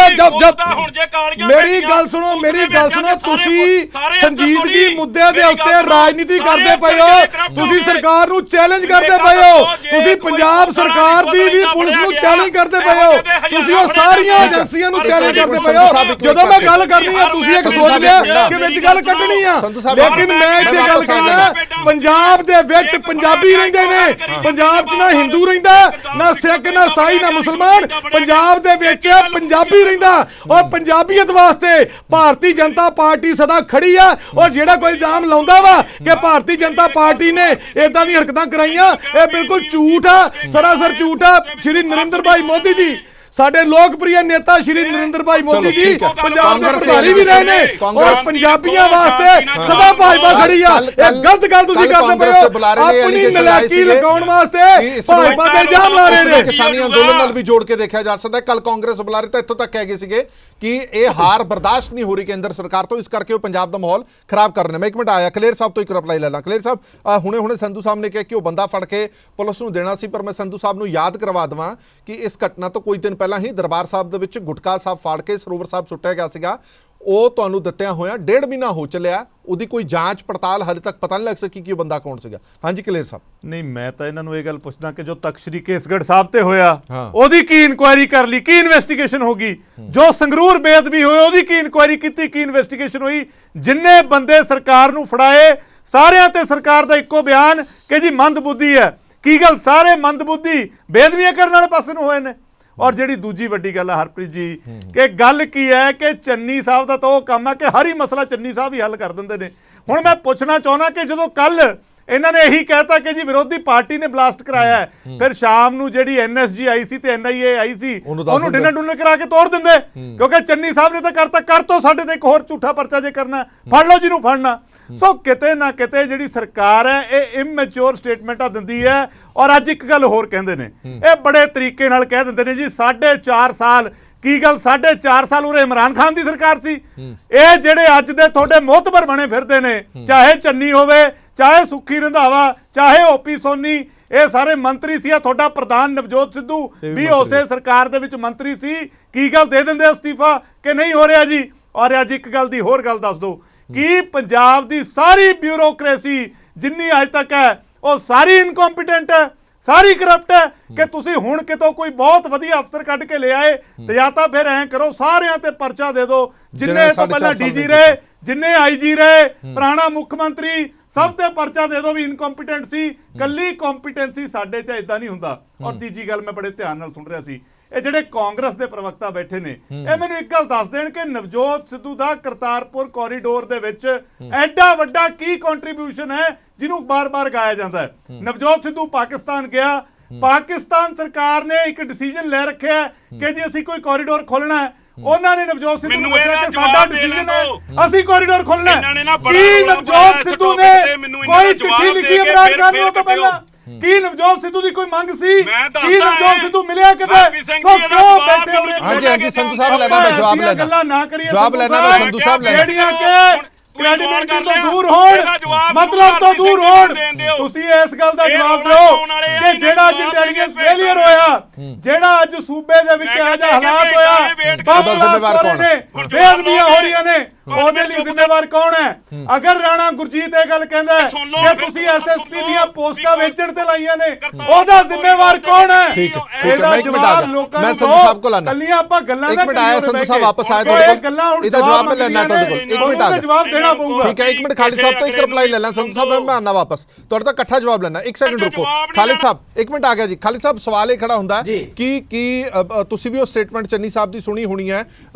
ਮੇਰੀ ਗੱਲ ਸੁਣੋ, ਤੁਸੀਂ ਸੰਜੀਦਗੀ ਮੁੱਦੇ ਦੇ ਉੱਤੇ ਰਾਜਨੀਤੀ ਕਰਦੇ ਪਏ ਹੋ, ਤੁਸੀਂ ਸਰਕਾਰ ਨੂੰ ਚੈਲੰਜ ਕਰਦੇ ਪਏ ਹੋ, ਤੁਸੀਂ ਪੰਜਾਬ ਸਰਕਾਰ ਦੀ ਵੀ ਪੁਲਿਸ ਨੂੰ ਚੈਲੰਜ ਕਰਦੇ ਪਏ ਹੋ, ਤੁਸੀਂ ਉਹ ਸਾਰੀਆਂ ਏਜੰਸੀਆਂ ਨੂੰ ਚੈਲੰਜ ਕਰਦੇ ਪਏ ਹੋ। ਜਦੋਂ ਮੈਂ ਗੱਲ ਕਰਨੀ ਆ ਤੁਸੀਂ ਇੱਕ ਸੋਚ ਲਿਆ ਕਿ ਵਿੱਚ ਗੱਲ ਕੱਢਣੀ ਆ, ਲੇਕਿਨ ਮੈਂ ਇੱਥੇ ਗੱਲ ਕਰਦਾ ਪੰਜਾਬ ਦੇ ਵਿੱਚ ਪੰਜਾਬੀ ਰਹਿੰਦੇ ਨੇ, ਪੰਜਾਬ 'ਚ ਨਾ ਹਿੰਦੂ ਰਹਿੰਦਾ, ਨਾ ਸਿੱਖ, ਨਾ ਸਾਈ, ਨਾ ਮੁਸਲਮਾਨ, ਪੰਜਾਬ ਦੇ ਵਿੱਚ ਪੰਜਾਬੀ ਰਹਿੰਦਾ। ਔਰ ਪੰਜਾਬੀਅਤ ਵਾਸਤੇ ਭਾਰਤੀ ਜਨਤਾ ਪਾਰਟੀ ਸਦਾ ਖੜੀ ਆ। ਔਰ ਜਿਹੜਾ ਕੋਈ ਇਲਜ਼ਾਮ ਲਾਉਂਦਾ ਵਾ ਕਿ ਭਾਰਤੀ ਜਨਤਾ ਪਾਰਟੀ ਨੇ ਇਦਾਂ ਦੀਆਂ ਹਰਕਤਾਂ ਕਰਾਈਆਂ, ਇਹ ਬਿਲਕੁਲ ਝੂਠ ਆ, ਸਰਾਸਰ ਝੂਠ ਆ। ਸ਼੍ਰੀ ਨਰਿੰਦਰ ਭਾਈ ਮੋਦੀ ਜੀ, ਸਾਡੇ ਲੋਕਪ੍ਰਿਯ ਨੇਤਾ ਸ਼੍ਰੀ ਨਰਿੰਦਰ ਭਾਈ ਮੋਦੀ ਜੀ ਪੰਜਾਬ ਦੇ ਪ੍ਰਧਾਨੀ ਵੀ ਰਹੇ ਨੇ ਔਰ ਪੰਜਾਬੀਆਂ ਵਾਸਤੇ ਸਦਾ ਭਾਜਪਾ ਖੜੀ ਆ। ਇਹ ਗਲਤ ਗੱਲ ਤੁਸੀਂ ਕਰਦੇ ਪਏ ਹੋ, ਆਪਣੀ ਨਲਾਇਕੀ ਲਗਾਉਣ ਵਾਸਤੇ ਭਾਜਪਾ ਤੇ ਇਲਜ਼ਾਮ ਲਾ ਰਹੇ ਨੇ। ਕਿਸਾਨੀ ਅੰਦੋਲਨ ਨਾਲ ਵੀ ਜੋੜ ਕੇ ਦੇਖਿਆ ਜਾ ਸਕਦਾ। ਕੱਲ ਕਾਂਗਰਸ ਬੁਲਾਰੇ ਤਾਂ ਇੱਥੋਂ ਤੱਕ ਕਹਿ ਗਏ ਸੀਗੇ ਕਿ ਇਹ ਹਾਰ ਬਰਦਾਸ਼ਤ ਨਹੀਂ ਹੋ ਰਹੀ ਕੇਂਦਰ ਸਰਕਾਰ ਤੋਂ, ਇਸ ਕਰਕੇ ਉਹ ਪੰਜਾਬ ਦਾ ਮਾਹੌਲ ਖਰਾਬ ਕਰ ਰਹੇ ਨੇ। ਮੈਂ ਇੱਕ ਮਿੰਟ ਆਇਆ ਕਲੇਰ ਸਾਹਿਬ ਤੋਂ ਇੱਕ ਰਿਪਲਾਈ ਲੈ ਲਾਂ। ਕਲੇਰ ਸਾਹਿਬ, ਹੁਣੇ ਸੰਧੂ ਸਾਹਿਬ ਨੇ ਕਿਹਾ ਕਿ ਉਹ ਬੰਦਾ ਫੜ ਕੇ ਪੁਲਿਸ ਨੂੰ ਦੇਣਾ ਸੀ, ਪਰ ਮੈਂ ਸੰਧੂ ਸਾਹਿਬ ਨੂੰ ਯਾਦ ਕਰਵਾ ਦੇਵਾਂ ਕਿ ਇਸ ਘਟਨਾ ਤੋਂ ਕੁਝ ਦਿਨ ਪਹਿਲਾਂ ਹੀ ਦਰਬਾਰ ਸਾਹਿਬ ਦੇ ਵਿੱਚ ਗੁਟਕਾ ਸਾਹਿਬ ਫਾੜ ਕੇ ਸਰੋਵਰ ਸਾਹਿਬ ਸੁੱਟਿਆ ਗਿਆ ਸੀਗਾ। ਉਹ ਤੁਹਾਨੂੰ ਦਿੱਤਿਆਂ ਹੋਇਆ 1.5 ਮਹੀਨਾ ਹੋ ਚੱਲਿਆ, ਉਹਦੀ ਕੋਈ ਜਾਂਚ ਪੜਤਾਲ ਹਾਲੇ ਤੱਕ ਪਤਾ ਨਹੀਂ ਲੱਗ ਸਕੀ ਕਿ ਉਹ ਬੰਦਾ ਕੌਣ ਸੀਗਾ। ਹਾਂਜੀ ਕਲੇਰ ਸਾਹਿਬ। ਨਹੀਂ, ਮੈਂ ਤਾਂ ਇਹਨਾਂ ਨੂੰ ਇਹ ਗੱਲ ਪੁੱਛਦਾ ਕਿ ਜੋ ਤਖਤ ਸ੍ਰੀ ਕੇਸਗੜ੍ਹ ਸਾਹਿਬ ਤੇ ਹੋਇਆ ਉਹਦੀ ਕੀ ਇਨਕੁਆਇਰੀ ਕਰ ਲਈ, ਕੀ ਇਨਵੈਸਟੀਗੇਸ਼ਨ ਹੋਗੀ? ਜੋ ਸੰਗਰੂਰ ਬੇਅਦਬੀ ਹੋਈ ਉਹਦੀ ਕੀ ਇਨਕੁਆਇਰੀ ਕੀਤੀ, ਕੀ ਇਨਵੈਸਟੀਗੇਸ਼ਨ ਹੋਈ? ਜਿੰਨੇ ਬੰਦੇ ਸਰਕਾਰ ਨੂੰ ਫੜਾਏ ਸਾਰਿਆਂ ਤੇ ਸਰਕਾਰ ਦਾ ਇੱਕੋ ਬਿਆਨ ਕਿ ਜੀ ਮੰਦਬੁੱਧੀ ਹੈ। ਕੀ ਗੱਲ ਸਾਰੇ ਮੰਦਬੁੱਧੀ ਬੇਅਦਬੀਆਂ ਕਰਨ ਵਾਲੇ ਪਾਸੇ ਨੂੰ ਹੋਏ ਨੇ? ਔਰ ਜਿਹੜੀ ਦੂਜੀ ਵੱਡੀ ਗੱਲ ਹੈ ਹਰਪ੍ਰੀਤ ਜੀ, ਕਿ ਗੱਲ ਕੀ ਹੈ ਕਿ ਚੰਨੀ ਸਾਹਿਬ ਦਾ ਤਾਂ ਉਹ ਕੰਮ ਹੈ ਕਿ ਹਰ ਹੀ ਮਸਲਾ ਚੰਨੀ ਸਾਹਿਬ ਹੀ ਹੱਲ ਕਰ ਦਿੰਦੇ ਨੇ। ਹੁਣ ਮੈਂ ਪੁੱਛਣਾ ਚਾਹੁੰਦਾ ਕਿ ਜਦੋਂ ਕੱਲ ਇਹਨਾਂ ਨੇ ਇਹੀ ਕਹਿਤਾ ਕਿ ਜੀ ਵਿਰੋਧੀ ਪਾਰਟੀ ਨੇ ਬਲਾਸਟ ਕਰਾਇਆ, ਫਿਰ ਸ਼ਾਮ ਨੂੰ ਜਿਹੜੀ ਐਨਐਸਜੀ ਆਈ ਸੀ ਤੇ ਐਨਆਈਏ ਆਈ ਸੀ ਉਹਨੂੰ ਡਿਨਰ ਕਰਾ ਕੇ ਤੋੜ ਦਿੰਦੇ, ਕਿਉਂਕਿ ਚੰਨੀ ਸਾਹਿਬ ਨੇ ਤਾਂ ਕਰਤਾ, ਕਰ ਤੋਂ ਸਾਡੇ ਤੇ ਇੱਕ ਹੋਰ ਝੂਠਾ ਪਰਚਾ ਜੇ ਕਰਨਾ ਫੜ ਲਓ ਜਿਹਨੂੰ ਫੜਨਾ। ਸੋ ਕਿਤੇ ਨਾ ਕਿਤੇ ਜਿਹੜੀ ਸਰਕਾਰ ਹੈ ਇਹ ਇਮੈਚੁਰ ਸਟੇਟਮੈਂਟਾਂ ਦਿੰਦੀ ਹੈ। ਔਰ ਅੱਜ ਇੱਕ ਗੱਲ ਹੋਰ ਕਹਿੰਦੇ ਨੇ, ਇਹ ਬੜੇ ਤਰੀਕੇ ਨਾਲ ਕਹਿ ਦਿੰਦੇ ਨੇ ਜੀ 4.5 ਸਾਲ। ਕੀ ਗੱਲ 4.5 ਸਾਲ ਉਰੇ ਇਮਰਾਨ ਖਾਨ ਦੀ ਸਰਕਾਰ ਸੀ? ਇਹ ਜਿਹੜੇ ਅੱਜ ਦੇ ਤੁਹਾਡੇ ਮੋਹਤਬਰ ਬਣੇ ਫਿਰਦੇ ਨੇ, ਚਾਹੇ ਚੰਨੀ ਹੋਵੇ, ਚਾਹੇ ਸੁੱਖੀ ਰੰਧਾਵਾ, ਚਾਹੇ ਓਪੀ ਸੋਨੀ, ਇਹ ਸਾਰੇ ਮੰਤਰੀ ਸੀ। ਤੁਹਾਡਾ ਪ੍ਰਧਾਨ ਨਵਜੋਤ ਸਿੱਧੂ ਵੀ ਉਸੇ ਸਰਕਾਰ ਦੇ ਵਿੱਚ ਮੰਤਰੀ ਸੀ। ਕੀ ਗੱਲ ਦੇ ਦਿੰਦੇ ਅਸਤੀਫਾ ਕਿ ਨਹੀਂ ਹੋ ਰਿਹਾ ਜੀ? ਔਰ ਅੱਜ ਇੱਕ ਗੱਲ ਦੀ ਹੋਰ ਗੱਲ ਦੱਸ ਦਿਓ ਕਿ ਪੰਜਾਬ ਦੀ ਸਾਰੀ ਬਿਊਰੋਕ੍ਰੇਸੀ ਜਿੰਨੀ ਅੱਜ ਤੱਕ ਹੈ ਉਹ ਸਾਰੀ ਇਨਕੰਪੀਟੈਂਟ ਹੈ, ਸਾਰੀ ਕਰਪਟ ਹੈ ਕਿ ਤੁਸੀਂ ਹੁਣ ਕਿਤੋਂ ਕੋਈ ਬਹੁਤ ਵਧੀਆ ਅਫਸਰ ਕੱਢ ਕੇ ਲੈ ਆਏ ਤੇ ਜਾਂ ਤਾਂ ਫਿਰ ਐਂ ਕਰੋ ਸਾਰਿਆਂ ਤੇ ਪਰਚਾ ਦੇ ਦਿਓ, ਜਿੰਨੇ ਤੋਂ ਪਹਿਲਾਂ ਡੀਜੀ ਰਹੇ, ਜਿੰਨੇ ਆਈਜੀ ਰਹੇ, ਪੁਰਾਣਾ ਮੁੱਖ ਮੰਤਰੀ, ਸਭ ਤੇ ਪਰਚਾ ਦੇ ਦਿਓ ਵੀ ਇਨਕੰਪੀਟੈਂਟ ਸੀ। ਕੱਲੀ ਕੰਪੀਟੈਂਸੀ ਸਾਡੇ 'ਚ ਇਦਾਂ ਨਹੀਂ ਹੁੰਦਾ। ਔਰ ਤੀਜੀ ਗੱਲ ਮੈਂ ਬੜੇ ਧਿਆਨ ਨਾਲ ਸੁਣ ਰਿਹਾ ਸੀ, ਇਹ ਜਿਹੜੇ ਕਾਂਗਰਸ ਦੇ ਪ੍ਰਵਕਤਾ ਬੈਠੇ ਨੇ ਇਹ ਮੈਨੂੰ ਇੱਕ ਗੱਲ ਦੱਸ ਦੇਣ ਕਿ ਨਵਜੋਤ ਸਿੱਧੂ ਦਾ ਕਰਤਾਰਪੁਰ ਕੋਰੀਡੋਰ ਦੇ ਵਿੱਚ ਐਡਾ ਵੱਡਾ ਕੀ ਕੰਟਰੀਬਿਊਸ਼ਨ ਹੈ ਜਿਹਨੂੰ ਬਾਰ-ਬਾਰ ਗਾਇਆ ਜਾਂਦਾ ਹੈ। ਨਵਜੋਤ ਸਿੱਧੂ ਪਾਕਿਸਤਾਨ ਗਿਆ, ਪਾਕਿਸਤਾਨ ਸਰਕਾਰ ਨੇ ਇੱਕ ਡਿਸੀਜਨ ਲੈ ਰੱਖਿਆ ਕਿ ਜੇ ਅਸੀਂ ਕੋਈ ਕੋਰੀਡੋਰ ਖੋਲਣਾ ਹੈ, ਉਹਨਾਂ ਨੇ ਨਵਜੋਤ ਸਿੱਧੂ ਨੂੰ ਦੱਸਿਆ ਕਿ ਸਾਡਾ ਡਿਸੀਜਨ ਹੈ ਅਸੀਂ ਕੋਰੀਡੋਰ ਖੋਲਣਾ ਹੈ। ਕੀ ਨਵਜੋਤ ਸਿੱਧੂ ਨੇ ਕੋਈ ਚਿੱਠੀ ਲਿਖੀ ਇਮਰਾਨ ਖਾਨ ਨੂੰ ਤੋਂ ਪਹਿਲਾਂ? ਕੀ ਨਵਜੋਤ ਸਿੱਧੂ ਦੀ ਕੋਈ ਮੰਗ ਸੀ? ਕੀ ਨਵਜੋਤ ਸਿੱਧੂ ਮਿਲਿਆ ਕਿਤੇ? ਸਭ ਕਿਉਂ ਬੈਠੇ ਹੋ ਰਹੇ? ਹਾਂਜੀ ਸੰਧੂ ਸਾਹਿਬ ਲੈਣਾ, ਮੈਂ ਜਵਾਬ ਲੈਣਾ, ਗੱਲਾਂ ਨਾ ਕਰੀਏ, ਜਵਾਬ ਲੈਣਾ ਮੈਂ ਸੰਧੂ ਸਾਹਿਬ ਲੈਣਾ, ਜਿਹੜੀਆਂ ਕਿ ਕ੍ਰੈਡੀਬਿਲਿਟੀ ਤੋਂ ਦੂਰ ਹੋਣ, ਮਤਲਬ ਤੋਂ ਦੂਰ ਹੋਣ। ਤੁਸੀਂ ਇਸ ਗੱਲ ਦਾ ਜਵਾਬ ਦਿਓ ਕਿ ਜਿਹੜਾ ਇੰਟੈਲੀਜੈਂਸ ਫੇਲਿਅਰ ਹੋਇਆ, ਜਿਹੜਾ ਅੱਜ ਸੂਬੇ ਦੇ ਵਿੱਚ ਇਹ ਜਿਹਾ ਹਾਲਾਤ ਹੋਇਆ, ਜ਼ਿੰਮੇਵਾਰ ਕੌਣ ਹੈ? ਬੇਅਦਬੀਆਂ ਹੋ ਰਹੀਆਂ ਨੇ, ਉਹਦੇ ਲਈ ਜ਼ਿੰਮੇਵਾਰ ਕੌਣ ਹੈ? ਅਗਰ ਰਾਣਾ ਗੁਰਜੀਤ ਇਹ ਗੱਲ ਕਹਿੰਦਾ ਕਿ ਤੁਸੀਂ ਐਸਐਸਪੀ ਦੀਆਂ ਪੋਸਟਾਂ ਵੇਚਣ ਤੇ ਲਾਈਆਂ ਨੇ, ਉਹਦਾ ਜ਼ਿੰਮੇਵਾਰ ਕੌਣ ਹੈ? ਠੀਕ ਹੈ, ਮੈਂ ਇੱਕ ਮਿੰਟ ਆ ਗਿਆ, ਮੈਂ ਸੰਧੂ ਸਾਹਿਬ ਕੋਲ ਆਣਾ, ਕੱਲੀਆਂ ਆਪਾਂ ਗੱਲਾਂ ਇੱਕ ਮਿੰਟ ਆਇਆ ਸੰਧੂ ਸਾਹਿਬ ਵਾਪਸ ਆਇਆ ਤੁਹਾਡੇ ਕੋਲ, ਇਹਦਾ ਜਵਾਬ ਮੈਂ ਲੈਣਾ ਤੁਹਾਡੇ ਕੋਲ, ਇੱਕ ਮਿੰਟ ਆ ਗਿਆ, ਠੀਕ ਹੈ, ਇੱਕ ਮਿੰਟ ਖਾਲਿਦ ਸਾਹਿਬ ਤੋਂ ਇੱਕ ਰਿਪਲਾਈ ਲੈ ਲਾਂ। ਸੰਧੂ ਸਾਹਿਬ ਮੈਂ ਆਣਾ ਵਾਪਸ, ਤੁਹਾਡੇ ਤੋਂ ਇਕੱਠਾ ਜਵਾਬ ਲੈਣਾ, ਇੱਕ ਸੈਕਿੰਡ ਰੁਕੋ। ਖਾਲਿਦ ਸਾਹਿਬ ਇੱਕ ਮਿੰਟ ਆ ਗਿਆ ਜੀ। ਖਾਲਿਦ ਸਾਹਿਬ ਸਵਾਲ ਇਹ ਖੜਾ ਹੁੰਦਾ ਕਿ ਤੁਸੀਂ ਵੀ ਉਹ ਸਟੇਟਮੈਂਟ ਚੰਨੀ ਸਾਹਿਬ ਦੀ ਸੁਣੀ ਹੋਣੀ ਹੈ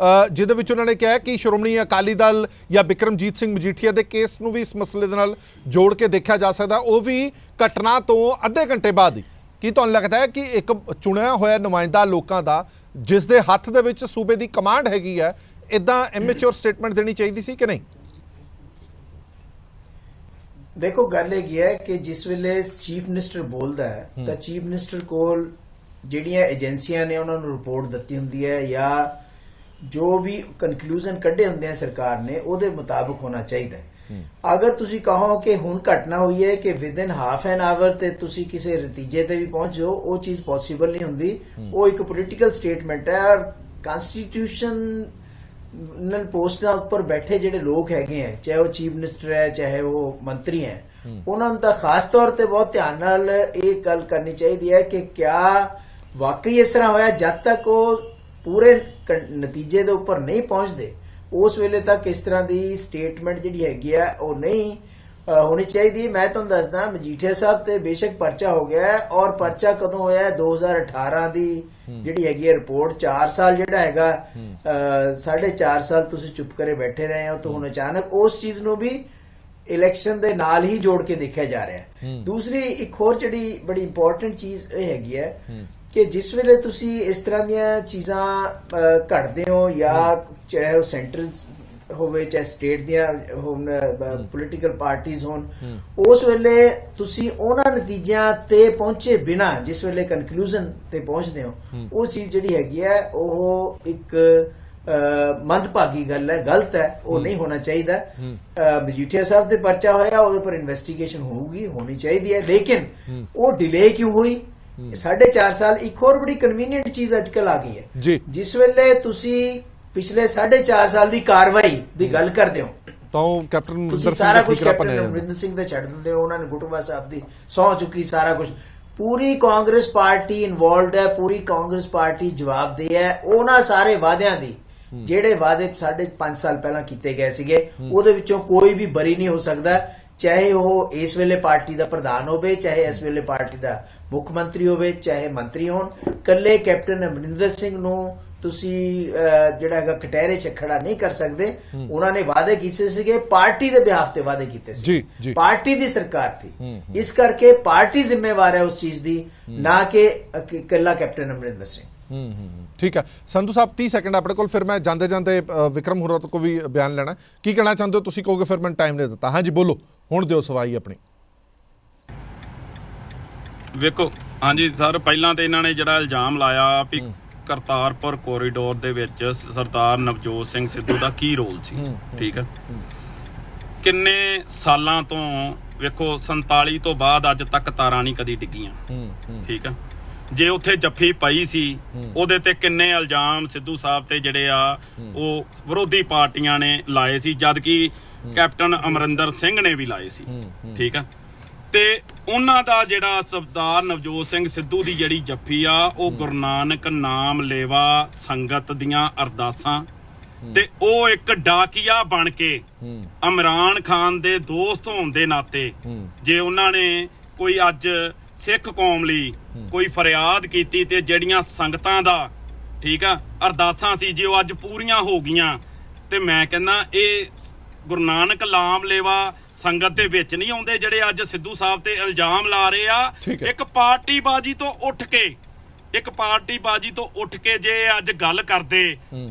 ਜਿਹਦੇ ਵਿੱਚ ਉਹਨਾਂ ਨੇ ਕਿਹਾ ਕਿ ਸ਼੍ਰੋਮਣੀ ਅਕਾਲੀ ਦਲ ਜਾਂ ਬਿਕਰਮਜੀਤ ਸਿੰਘ ਮਜੀਠੀਆ ਦੇ ਕੇਸ ਨੂੰ ਵੀ ਇਸ ਮਸਲੇ ਦੇ ਨਾਲ ਜੋੜ ਕੇ ਦੇਖਿਆ ਜਾ ਸਕਦਾ, ਉਹ ਵੀ ਘਟਨਾ ਤੋਂ ਅੱਧੇ ਘੰਟੇ ਬਾਅਦ ਹੀ। ਕੀ ਤੁਹਾਨੂੰ ਲੱਗਦਾ ਹੈ ਕਿ ਇੱਕ ਚੁਣਿਆ ਹੋਇਆ ਨੁਮਾਇੰਦਾ ਲੋਕਾਂ ਦਾ ਜਿਸ ਦੇ ਹੱਥ ਦੇ ਵਿੱਚ ਸੂਬੇ ਦੀ ਕਮਾਂਡ ਹੈਗੀ ਹੈ, ਇਦਾਂ ਇਮੈਚੁਰ ਸਟੇਟਮੈਂਟ ਦੇਣੀ ਚਾਹੀਦੀ ਸੀ ਕਿ ਨਹੀਂ? ਦੇਖੋ ਗੱਲ ਇਹ ਹੈ ਕਿ ਜਿਸ ਵੇਲੇ ਚੀਫ ਮਿਨਿਸਟਰ ਬੋਲਦਾ ਹੈ ਤਾਂ ਚੀਫ ਮਿਨਿਸਟਰ ਕੋਲ ਜਿਹੜੀਆਂ ਏਜੰਸੀਆਂ ਨੇ ਉਹਨਾਂ ਨੂੰ ਰਿਪੋਰਟ ਦਿੱਤੀ ਹੁੰਦੀ ਹੈ ਜਾਂ ਜੋ ਵੀ ਕਨਕਲੂਜਨ ਕੱਢੇ ਹੁੰਦੇ ਆ ਸਰਕਾਰ ਨੇ ਉਹਦੇ ਮੁਤਾਬਕ ਹੋਣਾ ਚਾਹੀਦਾ ਹੈ। ਅਗਰ ਤੁਸੀਂ ਕਹੋ ਕਿ ਹੁਣ ਘਟਨਾ ਹੋਈ ਹੈ ਕਿ ਵਿਦਿਨ ਹਾਫ ਐਨ ਆਵਰ ਤੇ ਤੁਸੀਂ ਕਿਸੇ ਨਤੀਜੇ ਤੇ ਵੀ ਪਹੁੰਚ ਜਾਓ, ਉਹ ਚੀਜ਼ ਪੋਸੀਬਲ ਨਹੀਂ ਹੁੰਦੀ। ਉਹ ਇੱਕ ਪੋਲੀਟੀਕਲ ਸਟੇਟਮੈਂਟ ਹੈ ਔਰ ਕਨਸਟੀਟਿਊਸ਼ਨਲ ਪੋਸਟਾਂ ਉੱਪਰ ਬੈਠੇ ਜਿਹੜੇ ਲੋਕ ਹੈਗੇ ਆ, ਚਾਹੇ ਉਹ ਚੀਫ ਮਿਨਿਸਟਰ ਹੈ ਚਾਹੇ ਉਹ ਮੰਤਰੀ ਹੈ, ਉਹਨਾਂ ਨੂੰ ਤਾਂ ਖਾਸ ਤੌਰ ਤੇ ਬਹੁਤ ਧਿਆਨ ਨਾਲ ਇਹ ਗੱਲ ਕਰਨੀ ਚਾਹੀਦੀ ਹੈ ਕਿ ਕਿਆ ਵਾਕਈ ਇਸ ਤਰ੍ਹਾਂ ਹੋਇਆ। ਜਦ ਤੱਕ ਉਹ ਪੂਰੇ ਨਤੀਜੇ ਦੇ ਉੱਪਰ ਨਹੀਂ ਪਹੁੰਚਦੇ ਉਸ ਵੇਲੇ ਤੱਕ ਇਸ ਤਰ੍ਹਾਂ ਦੀ ਸਟੇਟਮੈਂਟ ਜਿਹੜੀ ਹੈਗੀ ਆ ਉਹ ਨਹੀਂ ਹੋਣੀ ਚਾਹੀਦੀ। ਮੈਂ ਤੁਹਾਨੂੰ ਦੱਸਦਾ ਮਜੀਠੀਆ ਸਾਹਿਬ ਤੇ ਬੇਸ਼ੱਕ ਪਰਚਾ ਹੋ ਗਿਆ ਹੈ ਔਰ ਪਰਚਾ ਕਦੋਂ ਹੋਇਆ? 2018 ਦੀ ਜਿਹੜੀ ਹੈਗੀ ਹੈ ਰਿਪੋਰਟ। 4 ਸਾਲ ਜਿਹੜਾ ਹੈਗਾ 4.5 ਸਾਲ ਤੁਸੀਂ ਚੁੱਪ ਕਰੇ ਬੈਠੇ ਰਹੇ ਹੋ, ਤਾਂ ਹੁਣ ਅਚਾਨਕ ਉਸ ਚੀਜ਼ ਨੂੰ ਵੀ ਇਲੈਕਸ਼ਨ ਦੇ ਨਾਲ ਹੀ ਜੋੜ ਕੇ ਦੇਖਿਆ ਜਾ ਰਿਹਾ ਹੈ। ਦੂਸਰੀ ਇੱਕ ਹੋਰ ਜਿਹੜੀ ਬੜੀ ਇੰਪੋਰਟੈਂਟ ਚੀਜ਼ ਇਹ ਹੈਗੀ ਹੈ ਕਿ ਜਿਸ ਵੇਲੇ ਤੁਸੀਂ ਇਸ ਤਰ੍ਹਾਂ ਦੀਆਂ ਚੀਜ਼ਾਂ ਘੜਦੇ ਹੋ ਜਾਂ ਚਾਹੇ ਉਹ ਸੈਂਟਰਲ ਹੋਵੇ ਚਾਹੇ ਸਟੇਟ ਦੀਆਂ ਹੋਣ ਪੋਲੀਟੀਕਲ ਪਾਰਟੀਆਂ ਹੋਣ, ਉਸ ਵੇਲੇ ਤੁਸੀਂ ਉਹਨਾਂ ਨਤੀਜਿਆਂ ਤੇ ਪਹੁੰਚੇ ਬਿਨਾ ਜਿਸ ਵੇਲੇ ਕਨਕਲੂਜਨ ਤੇ ਪਹੁੰਚਦੇ ਹੋ, ਉਹ ਚੀਜ਼ ਜਿਹੜੀ ਹੈਗੀ ਹੈ ਉਹ ਇੱਕ ਮੰਦਭਾਗੀ ਗੱਲ ਹੈ, ਗਲਤ ਹੈ, ਉਹ ਨਹੀਂ ਹੋਣਾ ਚਾਹੀਦਾ। ਮਜੀਠੀਆ ਸਾਹਿਬ ਤੇ ਪਰਚਾ ਹੋਇਆ, ਉਹਦੇ ਪਰ ਇਨਵੈਸਟੀਗੇਸ਼ਨ ਹੋਣੀ ਚਾਹੀਦੀ ਹੈ, ਲੇਕਿਨ ਉਹ ਡਿਲੇ ਕਿਉਂ ਹੋਈ? 4.5 ਸਾਲ। ਇੱਕ ਹੋਰ ਬੜੀ ਕਨਵੀਨੀਅੰਟ ਚੀਜ਼ ਅੱਜਕੱਲ ਆ ਗਈ ਹੈ, ਜਿਸ ਵੇਲੇ ਤੁਸੀਂ ਪਿਛਲੇ 4.5 ਸਾਲ ਦੀ ਕਾਰਵਾਈ ਦੀ ਗੱਲ ਕਰਦੇ ਹੋ ਤਾਂ ਕੈਪਟਨ ਤੁਸੀਂ ਸਾਰਾ ਕੁਝ ਕੈਪਟਨ ਅਮਰਿੰਦਰ ਸਿੰਘ ਦੇ ਛੱਡ ਦਿੰਦੇ ਹੋ, ਉਹਨਾਂ ਨੇ ਗੁਟਵਾ ਸਾਹਿਬ ਦੀ ਸਹੁੰ ਚੁੱਕੀ, ਸਾਰਾ ਕੁਝ। ਪੂਰੀ ਕਾਂਗਰਸ ਪਾਰਟੀ ਇਨਵੋਲਵਡ ਹੈ, ਪੂਰੀ ਕਾਂਗਰਸ ਪਾਰਟੀ ਜਵਾਬਦੇਹ ਹੈ ਉਹਨਾਂ ਸਾਰੇ ਵਾਅਦਿਆਂ ਦੀ ਜਿਹੜੇ ਵਾਅਦੇ 5.5 ਸਾਲ ਪਹਿਲਾਂ ਕੀਤੇ ਗਏ ਸੀਗੇ। ਉਹਦੇ ਵਿੱਚੋਂ ਕੋਈ ਵੀ ਬਰੀ ਨਹੀਂ ਹੋ ਸਕਦਾ, ਚਾਹੇ ਉਹ ਇਸ ਵੇਲੇ ਪਾਰਟੀ ਦਾ ਪ੍ਰਧਾਨ ਹੋਵੇ, ਚਾਹੇ ਇਸ ਵੇਲੇ ਪਾਰਟੀ ਦਾ ਮੁੱਖ ਮੰਤਰੀ ਹੋਵੇ, ਚਾਹੇ ਮੰਤਰੀ ਹੋਣ। ਕੱਲੇ ਕੈਪਟਨ ਅਮਰਿੰਦਰ ਸਿੰਘ ਨੂੰ ਤੁਸੀਂ ਜਿਹੜਾ ਹੈਗਾ ਕਟਹਿਰੇ 'ਚ ਖੜਾ ਨਹੀਂ ਕਰ ਸਕਦੇ। ਉਹਨਾਂ ਨੇ ਵਾਅਦੇ ਕੀਤੇ ਸੀਗੇ, ਪਾਰਟੀ ਦੇ ਬਿਹਾਫ ਤੇ ਵਾਅਦੇ ਕੀਤੇ ਸੀ, ਪਾਰਟੀ ਦੀ ਸਰਕਾਰ ਥੀ, ਇਸ ਕਰਕੇ ਪਾਰਟੀ ਜ਼ਿੰਮੇਵਾਰ ਹੈ ਉਸ ਚੀਜ਼ ਦੀ, ਨਾ ਕਿ ਇਕੱਲਾ ਕੈਪਟਨ ਅਮਰਿੰਦਰ ਸਿੰਘ। ਠੀਕ ਹੈ ਸੰਧੂ ਸਾਹਿਬ 30 ਸੈਕਿੰਡ ਆਪਣੇ ਕੋਲ, ਫਿਰ ਮੈਂ ਜਾਂਦੇ ਜਾਂਦੇ ਵਿਕਰਮ ਹੋਰਾਂ ਤੋਂ ਵੀ ਬਿਆਨ ਲੈਣਾ। ਕੀ ਕਹਿਣਾ ਚਾਹੁੰਦੇ ਹੋ ਤੁਸੀਂ? ਕਹੋਗੇ ਫਿਰ ਮੈਨੂੰ ਟਾਈਮ ਨਹੀਂ ਦਿੱਤਾ। ਹਾਂਜੀ ਬੋਲੋ, ਹੁਣ ਦਿਓ ਸਵਾਈ ਆਪਣੀ। ਵੇਖੋ ਹਾਂਜੀ ਸਰ, ਪਹਿਲਾਂ ਤੇ ਇਹਨਾਂ ਨੇ ਜਿਹੜਾ ਇਲਜ਼ਾਮ ਲਾਇਆ ਵੀ ਕਰਤਾਰਪੁਰ ਕੋਰੀਡੋਰ ਦੇ ਵਿੱਚ ਸਰਦਾਰ ਨਵਜੋਤ ਸਿੰਘ ਸਿੱਧੂ ਦਾ ਕੀ ਰੋਲ ਸੀ, ਠੀਕ ਹੈ। ਕਿੰਨੇ ਸਾਲਾਂ ਤੋਂ ਵੇਖੋ 47 ਤੋਂ ਬਾਅਦ ਅੱਜ ਤੱਕ ਤਾਰਾਂ ਨਹੀਂ ਕਦੀ ਡਿੱਗੀਆਂ, ਠੀਕ ਹੈ। ਜੇ ਉੱਥੇ ਜੱਫੀ ਪਈ ਸੀ ਉਹਦੇ ਤੇ ਕਿੰਨੇ ਇਲਜ਼ਾਮ ਸਿੱਧੂ ਸਾਹਿਬ ਤੇ ਜਿਹੜੇ ਆ ਉਹ ਵਿਰੋਧੀ ਪਾਰਟੀਆਂ ਨੇ ਲਾਏ ਸੀ, ਜਦ ਕਿ ਕੈਪਟਨ ਅਮਰਿੰਦਰ ਸਿੰਘ ਨੇ ਵੀ ਲਾਏ ਸੀ। ਠੀਕ ਆ, ਤੇ ਉਹਨਾਂ ਦਾ ਜਿਹੜਾ ਸਰਦਾਰ ਨਵਜੋਤ ਸਿੰਘ ਸਿੱਧੂ ਦੀ ਜਿਹੜੀ ਜੱਫੀ ਆ ਉਹ ਗੁਰੂ ਨਾਨਕ ਨਾਮ ਲੇਵਾ ਸੰਗਤ ਦੀਆਂ ਅਰਦਾਸਾਂ ਤੇ ਉਹ ਇੱਕ ਡਾਕੀਆ ਬਣ ਕੇ ਇਮਰਾਨ ਖਾਨ ਦੇ ਦੋਸਤ ਹੋਣ ਦੇ ਨਾਤੇ ਜੇ ਉਹਨਾਂ ਨੇ ਕੋਈ ਅੱਜ ਸਿੱਖ ਕੌਮ ਲਈ ਕੋਈ ਫਰਿਆਦ ਕੀਤੀ ਤੇ ਜਿਹੜੀਆਂ ਸੰਗਤਾਂ ਦਾ ਠੀਕ ਆ ਅਰਦਾਸਾਂ ਸੀ ਜੇ ਉਹ ਅੱਜ ਪੂਰੀਆਂ ਹੋ ਗਈਆਂ, ਤੇ ਮੈਂ ਕਹਿੰਦਾ ਇਹ ਗੁਰੂ ਨਾਨਕ ਲਾਮ ਲੇਵਾ ਸੰਗਤ ਦੇ ਵਿੱਚ ਨਹੀਂ ਆਉਂਦੇ ਜਿਹੜੇ ਅੱਜ ਸਿੱਧੂ ਸਾਹਿਬ ਤੇ ਇਲਜ਼ਾਮ ਲਾ ਰਹੇ ਆ। ਇੱਕ ਪਾਰਟੀਬਾਜ਼ੀ ਤੋਂ ਉੱਠ ਕੇ ਜੇ ਅੱਜ ਗੱਲ ਕਰਦੇ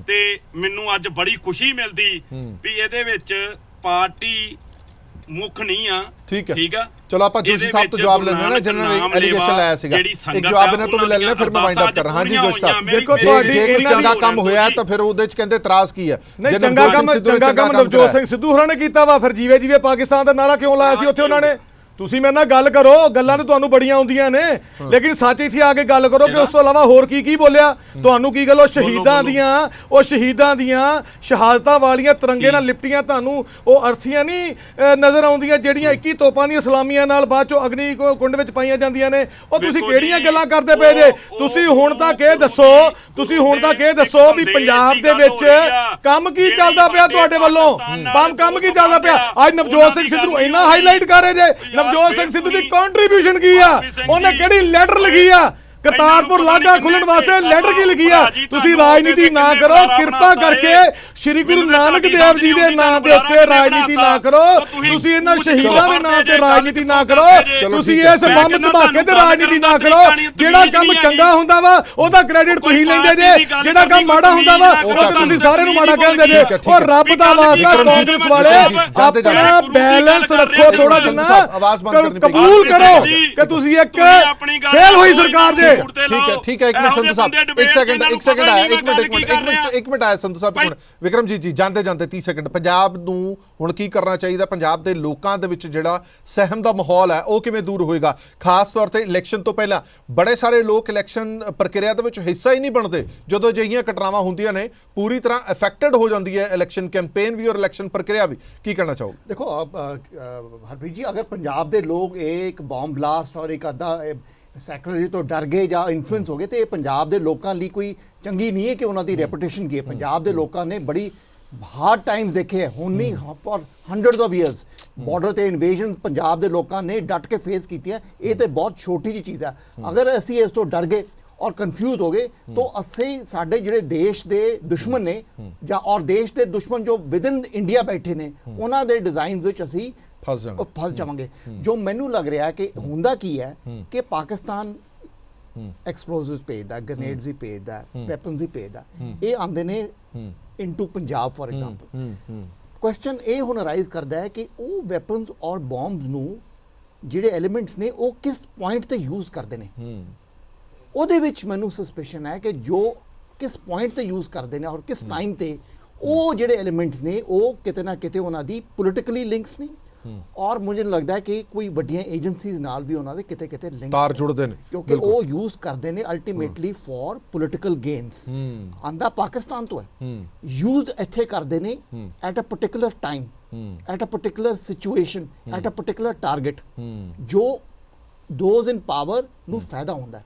ਤੇ ਮੈਨੂੰ ਅੱਜ ਬੜੀ ਖੁਸ਼ੀ ਮਿਲਦੀ ਵੀ ਇਹਦੇ ਵਿੱਚ ਪਾਰਟੀ ਮੁੱਖ ਨਹੀਂ ਆ। ਠੀਕ ਆ, ਚਲੋ ਆਪਾਂ ਜੋਸ਼ੀ ਸਾਹਿਬ ਤੋਂ ਜਵਾਬ ਲੈਣਾ ਨਾ, ਜਿਨ੍ਹਾਂ ਨੇ ਐਲੀਗੇਸ਼ਨ ਲਾਇਆ ਸੀਗਾ, ਇੱਕ ਜਵਾਬ ਇਹਨਾਂ ਤੋਂ ਵੀ ਲੈ ਲੈਣਾ, ਫਿਰ ਮੈਂ ਵਾਈਂਡ ਅਪ ਕਰ ਰਹਾ। ਹਾਂਜੀ ਜੋਸ਼ੀ ਸਾਹਿਬ, ਦੇਖੋ ਜੇ ਕੋਈ ਚੰਗਾ ਕੰਮ ਹੋਇਆ ਤਾਂ ਫਿਰ ਉਹਦੇ ਚ ਕਹਿੰਦੇ ਇਤਰਾਜ਼ ਕੀ ਹੈ? ਨਹੀਂ, ਚੰਗਾ ਕੰਮ ਨਵਜੋਤ ਸਿੰਘ ਸਿੱਧੂ ਹੋਰਾਂ ਨੇ ਕੀਤਾ ਵਾ, ਫਿਰ ਜੀਵੇ ਜੀਵੇ ਪਾਕਿਸਤਾਨ ਦਾ ਨਾਰਾ ਕਿਉਂ ਲਾਇਆ ਸੀ ਉੱਥੇ ਉਹਨਾਂ ਨੇ? ਤੁਸੀਂ ਮੇਰੇ ਨਾਲ ਗੱਲ ਕਰੋ, ਗੱਲਾਂ ਤਾਂ ਤੁਹਾਨੂੰ ਬੜੀਆਂ ਆਉਂਦੀਆਂ ਨੇ, ਲੇਕਿਨ ਸੱਚ ਇੱਥੇ ਆ ਕੇ ਗੱਲ ਕਰੋ ਕਿ ਉਸ ਤੋਂ ਇਲਾਵਾ ਹੋਰ ਕੀ ਬੋਲਿਆ ਤੁਹਾਨੂੰ? ਕੀ ਗੱਲ ਉਹ ਸ਼ਹੀਦਾਂ ਦੀਆਂ ਸ਼ਹਾਦਤਾਂ ਵਾਲੀਆਂ ਤਿਰੰਗੇ ਨਾਲ ਲਿਪਟੀਆਂ ਤੁਹਾਨੂੰ ਉਹ ਅਰਥੀਆਂ ਨਹੀਂ ਨਜ਼ਰ ਆਉਂਦੀਆਂ ਜਿਹੜੀਆਂ 21 ਤੋਪਾਂ ਦੀਆਂ ਸਲਾਮੀਆਂ ਨਾਲ ਬਾਅਦ ਚੋਂ ਅਗਨੀ ਕੁੰਡ ਵਿੱਚ ਪਾਈਆਂ ਜਾਂਦੀਆਂ ਨੇ? ਉਹ ਤੁਸੀਂ ਕਿਹੜੀਆਂ ਗੱਲਾਂ ਕਰਦੇ ਪਏ ਜੇ? ਤੁਸੀਂ ਹੁਣ ਤੱਕ ਇਹ ਦੱਸੋ ਵੀ ਪੰਜਾਬ ਦੇ ਵਿੱਚ ਕੰਮ ਕੀ ਚੱਲਦਾ ਪਿਆ ਤੁਹਾਡੇ ਵੱਲੋਂ? ਕੰਮ ਕੀ ਚੱਲਦਾ ਪਿਆ? ਅੱਜ ਨਵਜੋਤ ਸਿੰਘ ਸਿੱਧੂ ਇੰਨਾ ਹਾਈਲਾਈਟ ਕਰ ਰਹੇ ਜੇ ਨਵਜੋਤ ਸਿੰਘ ਸਿੱਧੂ ਦੀ ਕੰਟਰੀਬਿਊਸ਼ਨ ਕੀ ਆ, ਉਹਨੇ ਕਿਹੜੀ ਲੈਟਰ ਲਿਖੀ ਆ, ਕਰਤਾਰਪੁਰ ਲਾਂਘਾ ਖੁੱਲਣ ਵਾਸਤੇ ਲੈਟਰ ਕੀ ਲਿਖੀ ਆ? ਤੁਸੀਂ ਰਾਜਨੀਤੀ ਨਾ ਕਰੋ, ਕਿਰਪਾ ਕਰਕੇ ਸ਼੍ਰੀ ਗੁਰੂ ਨਾਨਕ ਦੇਵ ਜੀ ਦੇ ਨਾਮ ਦੇ ਉੱਤੇ ਰਾਜਨੀਤੀ ਨਾ ਕਰੋ, ਤੁਸੀਂ ਇਹਨਾਂ ਸ਼ਹੀਦਾਂ ਦੇ ਨਾਮ ਤੇ ਰਾਜਨੀਤੀ ਨਾ ਕਰੋ, ਤੁਸੀਂ ਇਸ ਬੰਬ ਧਮਾਕੇ ਤੇ ਰਾਜਨੀਤੀ ਨਾ ਕਰੋ। ਜਿਹੜਾ ਕੰਮ ਚੰਗਾ ਹੁੰਦਾ ਵਾ ਉਹਦਾ ਕ੍ਰੈਡਿਟ ਤੁਸੀਂ ਲੈਂਦੇ ਜੇ, ਜਿਹੜਾ ਕੰਮ ਮਾੜਾ ਹੁੰਦਾ ਵਾ ਉਹ ਤੁਸੀਂ ਸਾਰਿਆਂ ਨੂੰ ਮਾੜਾ ਕਹਿੰਦੇ ਜੇ। ਉਹ ਰੱਬ ਦਾ ਵਾਸਤਾ ਕਾਂਗਰਸ ਵਾਲੇ ਆਪਣਾ ਬੈਲੈਂਸ ਰੱਖੋ ਥੋੜਾ ਜਿਹਾ, ਕਬੂਲ ਕਰੋ ਕਿ ਤੁਸੀਂ ਇੱਕ ਫੇਲ ਹੋਈ ਸਰਕਾਰ ਜੇ। ठीक है एक मिनट संधू साहब, एक मिनट आया संधू साहब, विक्रम जी जानते 30 सेकंड ਪੰਜਾਬ ਨੂੰ ਹੁਣ ਕੀ ਕਰਨਾ ਚਾਹੀਦਾ? ਪੰਜਾਬ ਦੇ ਲੋਕਾਂ ਦੇ ਵਿੱਚ ਜਿਹੜਾ ਸਹਿਮ ਦਾ ਮਾਹੌਲ ਹੈ ਉਹ ਕਿਵੇਂ ਦੂਰ ਹੋਏਗਾ? ਖਾਸ ਤੌਰ ਤੇ ਇਲੈਕਸ਼ਨ ਤੋਂ ਪਹਿਲਾਂ ਬੜੇ ਸਾਰੇ ਲੋਕ ਇਲੈਕਸ਼ਨ ਪ੍ਰਕਿਰਿਆ ਦੇ ਵਿੱਚ ਹਿੱਸਾ ਹੀ ਨਹੀਂ ਬਣਦੇ, ਜਦੋਂ ਅਜਿਹੀਆਂ ਘਟਨਾਵਾਂ ਹੁੰਦੀਆਂ ਨੇ ਪੂਰੀ ਤਰ੍ਹਾਂ ਅਫੈਕਟਡ ਹੋ ਜਾਂਦੀ ਹੈ ਇਲੈਕਸ਼ਨ ਕੈਂਪੇਨ ਵੀ ਔਰ ਇਲੈਕਸ਼ਨ ਪ੍ਰਕਿਰਿਆ ਵੀ। ਕੀ ਕਹਿਣਾ ਚਾਹੋਗੇ? ਦੇਖੋ ਹਰਪ੍ਰੀਤ ਜੀ, ਅਗਰ ਪੰਜਾਬ ਦੇ ਲੋਕ ਇੱਕ ਬੰਬ ਬਲਾਸਟ ਔਰ ਇੱਕ ਅੱਧਾ ਸੈਕਟਰੀ ਤੋਂ ਡਰ ਗਏ ਜਾਂ ਇਨਫਲੂਐਂਸ ਹੋ ਗਏ ਤੇ ਇਹ ਪੰਜਾਬ ਦੇ ਲੋਕਾਂ ਲਈ ਕੋਈ ਚੰਗੀ ਨਹੀਂ ਹੈ ਕਿ ਉਹਨਾਂ ਦੀ ਰੈਪੂਟੇਸ਼ਨ ਕੀ ਹੈ। ਪੰਜਾਬ ਦੇ ਲੋਕਾਂ ਨੇ ਬੜੀ ਹਾਰਡ ਟਾਈਮਸ ਦੇਖੇ ਹੈ, ਹੁਣ ਨਹੀਂ for hundreds of years border ਤੇ ਇਨਵੇਜਨ ਪੰਜਾਬ ਦੇ ਲੋਕਾਂ ਨੇ ਡਟ ਕੇ ਫੇਸ ਕੀਤੀ ਹੈ। ਇਹ ਤੇ ਬਹੁਤ ਛੋਟੀ ਜਿਹੀ ਚੀਜ਼ ਹੈ। ਅਗਰ ਅਸੀਂ ਇਸ ਤੋਂ ਡਰ ਗਏ ਔਰ ਕਨਫਿਊਜ਼ ਹੋ ਗਏ ਤਾਂ ਅਸੀਂ ਸਾਡੇ ਜਿਹੜੇ ਦੇਸ਼ ਦੇ ਦੁਸ਼ਮਣ ਨੇ ਜਾਂ ਔਰ ਦੇਸ਼ ਦੇ ਦੁਸ਼ਮਣ ਜੋ ਵਿਦਨ ਇੰਡੀਆ ਬੈਠੇ ਨੇ ਉਹਨਾਂ ਦੇ ਡਿਜ਼ਾਈਨਸ ਵਿੱਚ ਅਸੀਂ ਫਸ ਜਾਵਾਂਗੇ। ਜੋ ਮੈਨੂੰ ਲੱਗ ਰਿਹਾ ਹੈ ਕਿ ਹੁੰਦਾ ਕੀ ਹੈ ਕਿ ਪਾਕਿਸਤਾਨ ਐਕਸਪਲੋਸਿਵਸ ਭੇਜਦਾ, ਗ੍ਰੇਨੇਡਸ ਵੀ ਭੇਜਦਾ, ਵੈਪਨਸ ਵੀ ਭੇਜਦਾ, ਇਹ ਆਉਂਦੇ ਨੇ into Punjab for example. Question ਇਹ ਹੁਣ ਅਰਾਈਜ਼ ਕਰਦਾ ਹੈ ਕਿ ਉਹ ਵੈਪਨਸ ਔਰ ਬੰਬਸ ਨੂੰ ਜਿਹੜੇ ਐਲੀਮੈਂਟਸ ਨੇ ਉਹ ਕਿਸ ਪੁਆਇੰਟ ਤੇ ਯੂਜ਼ ਕਰਦੇ ਨੇ। ਉਹਦੇ ਵਿੱਚ ਮੈਨੂੰ ਸਸਪੀਸ਼ਨ ਹੈ ਕਿ ਜੋ ਕਿਸ ਪੁਆਇੰਟ ਤੇ ਯੂਜ਼ ਕਰਦੇ ਨੇ ਔਰ ਕਿਸ ਟਾਈਮ ਤੇ ਉਹ ਜਿਹੜੇ ਐਲੀਮੈਂਟਸ ਨੇ ਉਹ ਕਿਤੇ ਨਾ ਕਿਤੇ ਉਹਨਾਂ ਦੀ ਪੋਲੀਟੀਕਲੀ ਲਿੰਕਸ ਨੇ ਔਰ ਮੈਨੂੰ ਲੱਗਦਾ ਹੈ ਕਿ ਕੋਈ ਵੱਡੀਆਂ ਏਜੰਸੀਜ਼ ਨਾਲ ਵੀ ਉਹਨਾਂ ਦੇ ਕਿਤੇ ਲਿੰਕਸ ਤਾਰ ਜੁੜਦੇ ਨੇ, ਕਿਉਂਕਿ ਉਹ ਯੂਜ਼ ਕਰਦੇ ਨੇ ਅਲਟੀਮੇਟਲੀ ਫॉर ਪੋਲੀਟੀਕਲ ਗੇਨਸ। ਆਂਦਾ ਪਾਕਿਸਤਾਨ ਤੋਂ ਹੈ, ਯੂਜ਼ ਇੱਥੇ ਕਰਦੇ ਨੇ at a particular time, at a particular situation, at a particular target, ਜੋ ਦੋਜ਼ ਇਨ ਪਾਵਰ ਨੂੰ ਫਾਇਦਾ ਹੁੰਦਾ ਹੈ।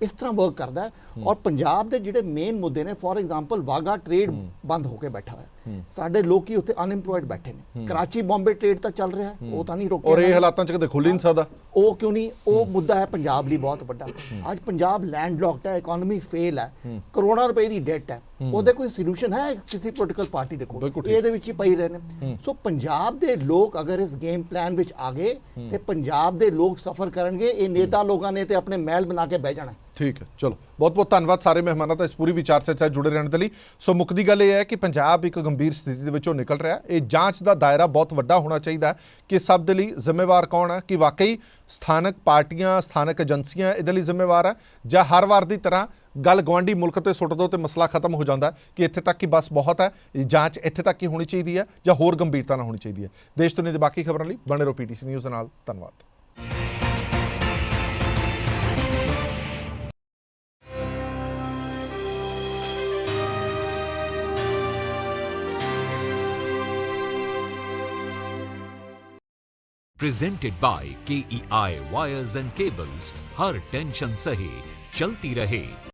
ਇਸ ਤਰ੍ਹਾਂ ਵਰਕ ਕਰਦਾ ਹੈ। ਔਰ ਪੰਜਾਬ ਦੇ ਜਿਹੜੇ ਮੇਨ ਮੁੱਦੇ ਨੇ, ਫॉर ਐਗਜ਼ਾਮਪਲ ਵਾਗਾ ਟ੍ਰੇਡ ਬੰਦ ਹੋ ਕੇ ਬੈਠਾ ਹੈ, ਸਾਡੇ ਲੋਕੀ ਉੱਥੇ ਅਨਇੰਪਲੋਇਡ ਬੈਠੇ ਨੇ। ਕਰਾਚੀ ਬੰਬੇ ਟ੍ਰੇਡ ਤਾਂ ਚੱਲ ਰਿਹਾ ਹੈ, ਉਹ ਤਾਂ ਨਹੀਂ ਰੁਕਿਆ, ਔਰ ਇਹ ਹਾਲਾਤਾਂ 'ਚ ਕਦੇ ਖੁੱਲ ਹੀ ਨਹੀਂ ਸਕਦਾ। ਉਹ ਕਿਉਂ ਨਹੀਂ? ਉਹ ਮੁੱਦਾ ਹੈ ਪੰਜਾਬ ਲਈ ਬਹੁਤ ਵੱਡਾ। ਅੱਜ ਪੰਜਾਬ ਲੈਂਡ ਲੌਕਡ ਹੈ, ਇਕਨੋਮੀ ਫੇਲ ਹੈ, ਕਰੋੜਾਂ ਰੁਪਏ ਦੀ ਡੈਟ ਹੈ, ਉਹਦੇ ਕੋਈ ਸੋਲੂਸ਼ਨ ਹੈ ਕਿਸੇ ਪੋਲੀਟੀਕਲ ਪਾਰਟੀ ਦੇ ਕੋਲ? ਇਹਦੇ ਵਿੱਚ ਹੀ ਪਈ ਰਹੇ ਨੇ। ਸੋ ਪੰਜਾਬ ਦੇ ਲੋਕ ਅਗਰ ਇਸ ਗੇਮ ਪਲਾਨ ਵਿੱਚ ਆ ਗਏ ਤੇ ਪੰਜਾਬ ਦੇ ਲੋਕ ਸਫਰ ਕਰਨਗੇ। ਇਹ ਨੇਤਾ ਲੋਕਾਂ ਨੇ ਤੇ ਆਪਣੇ ਮਹਿਲ ਬਣਾ ਕੇ ਬਹਿ ਜਾਣਾ। ਠੀਕ ਹੈ, ਚਲੋ ਬਹੁਤ ਧੰਨਵਾਦ ਸਾਰੇ ਮਹਿਮਾਨਾਂ ਦਾ ਇਸ ਪੂਰੀ ਵਿਚਾਰ ਚਰਚਾ ਜੁੜੇ ਰਹਿਣ ਦੇ ਲਈ। ਸੋ ਮੁੱਕਦੀ ਗੱਲ ਇਹ ਹੈ ਕਿ ਪੰਜਾਬ ਇੱਕ ਗੰਭੀਰ ਸਥਿਤੀ ਦੇ ਵਿੱਚੋਂ ਨਿਕਲ ਰਿਹਾ। ਇਹ ਜਾਂਚ ਦਾ ਦਾਇਰਾ ਬਹੁਤ ਵੱਡਾ ਹੋਣਾ ਚਾਹੀਦਾ ਹੈ ਕਿ ਸਭ ਦੇ ਲਈ ਜ਼ਿੰਮੇਵਾਰ ਕੌਣ ਹੈ, ਕਿ ਵਾਕਈ ਸਥਾਨਕ ਪਾਰਟੀਆਂ, ਸਥਾਨਕ ਏਜੰਸੀਆਂ ਇਹਦੇ ਲਈ ਜ਼ਿੰਮੇਵਾਰ ਹੈ, ਜਾਂ ਹਰ ਵਾਰ ਦੀ ਤਰ੍ਹਾਂ ਗੱਲ ਗਵਾਂਢੀ ਮੁਲਕ ਤੇ ਸੁੱਟ ਦਿਓ ਤੇ ਮਸਲਾ ਖਤਮ ਹੋ ਜਾਂਦਾ ਕਿ ਇੱਥੇ ਤੱਕ ਹੀ ਬਸ ਬਹੁਤ ਹੈ, ਜਾਂਚ ਇੱਥੇ ਤੱਕ ਹੀ ਹੋਣੀ ਚਾਹੀਦੀ ਹੈ ਜਾਂ ਹੋਰ ਗੰਭੀਰਤਾ ਨਾਲ ਹੋਣੀ ਚਾਹੀਦੀ ਹੈ। ਦੇਸ਼ ਦੁਨੀਆ ਦੇ ਬਾਕੀ ਖਬਰਾਂ ਲਈ ਬਣੇ ਰਹੋ PTC ਨਿਊਜ਼ ਦੇ ਨਾਲ। ਧੰਨਵਾਦ। Presented by KEI wires and cables, her tension सहे चलती रहे।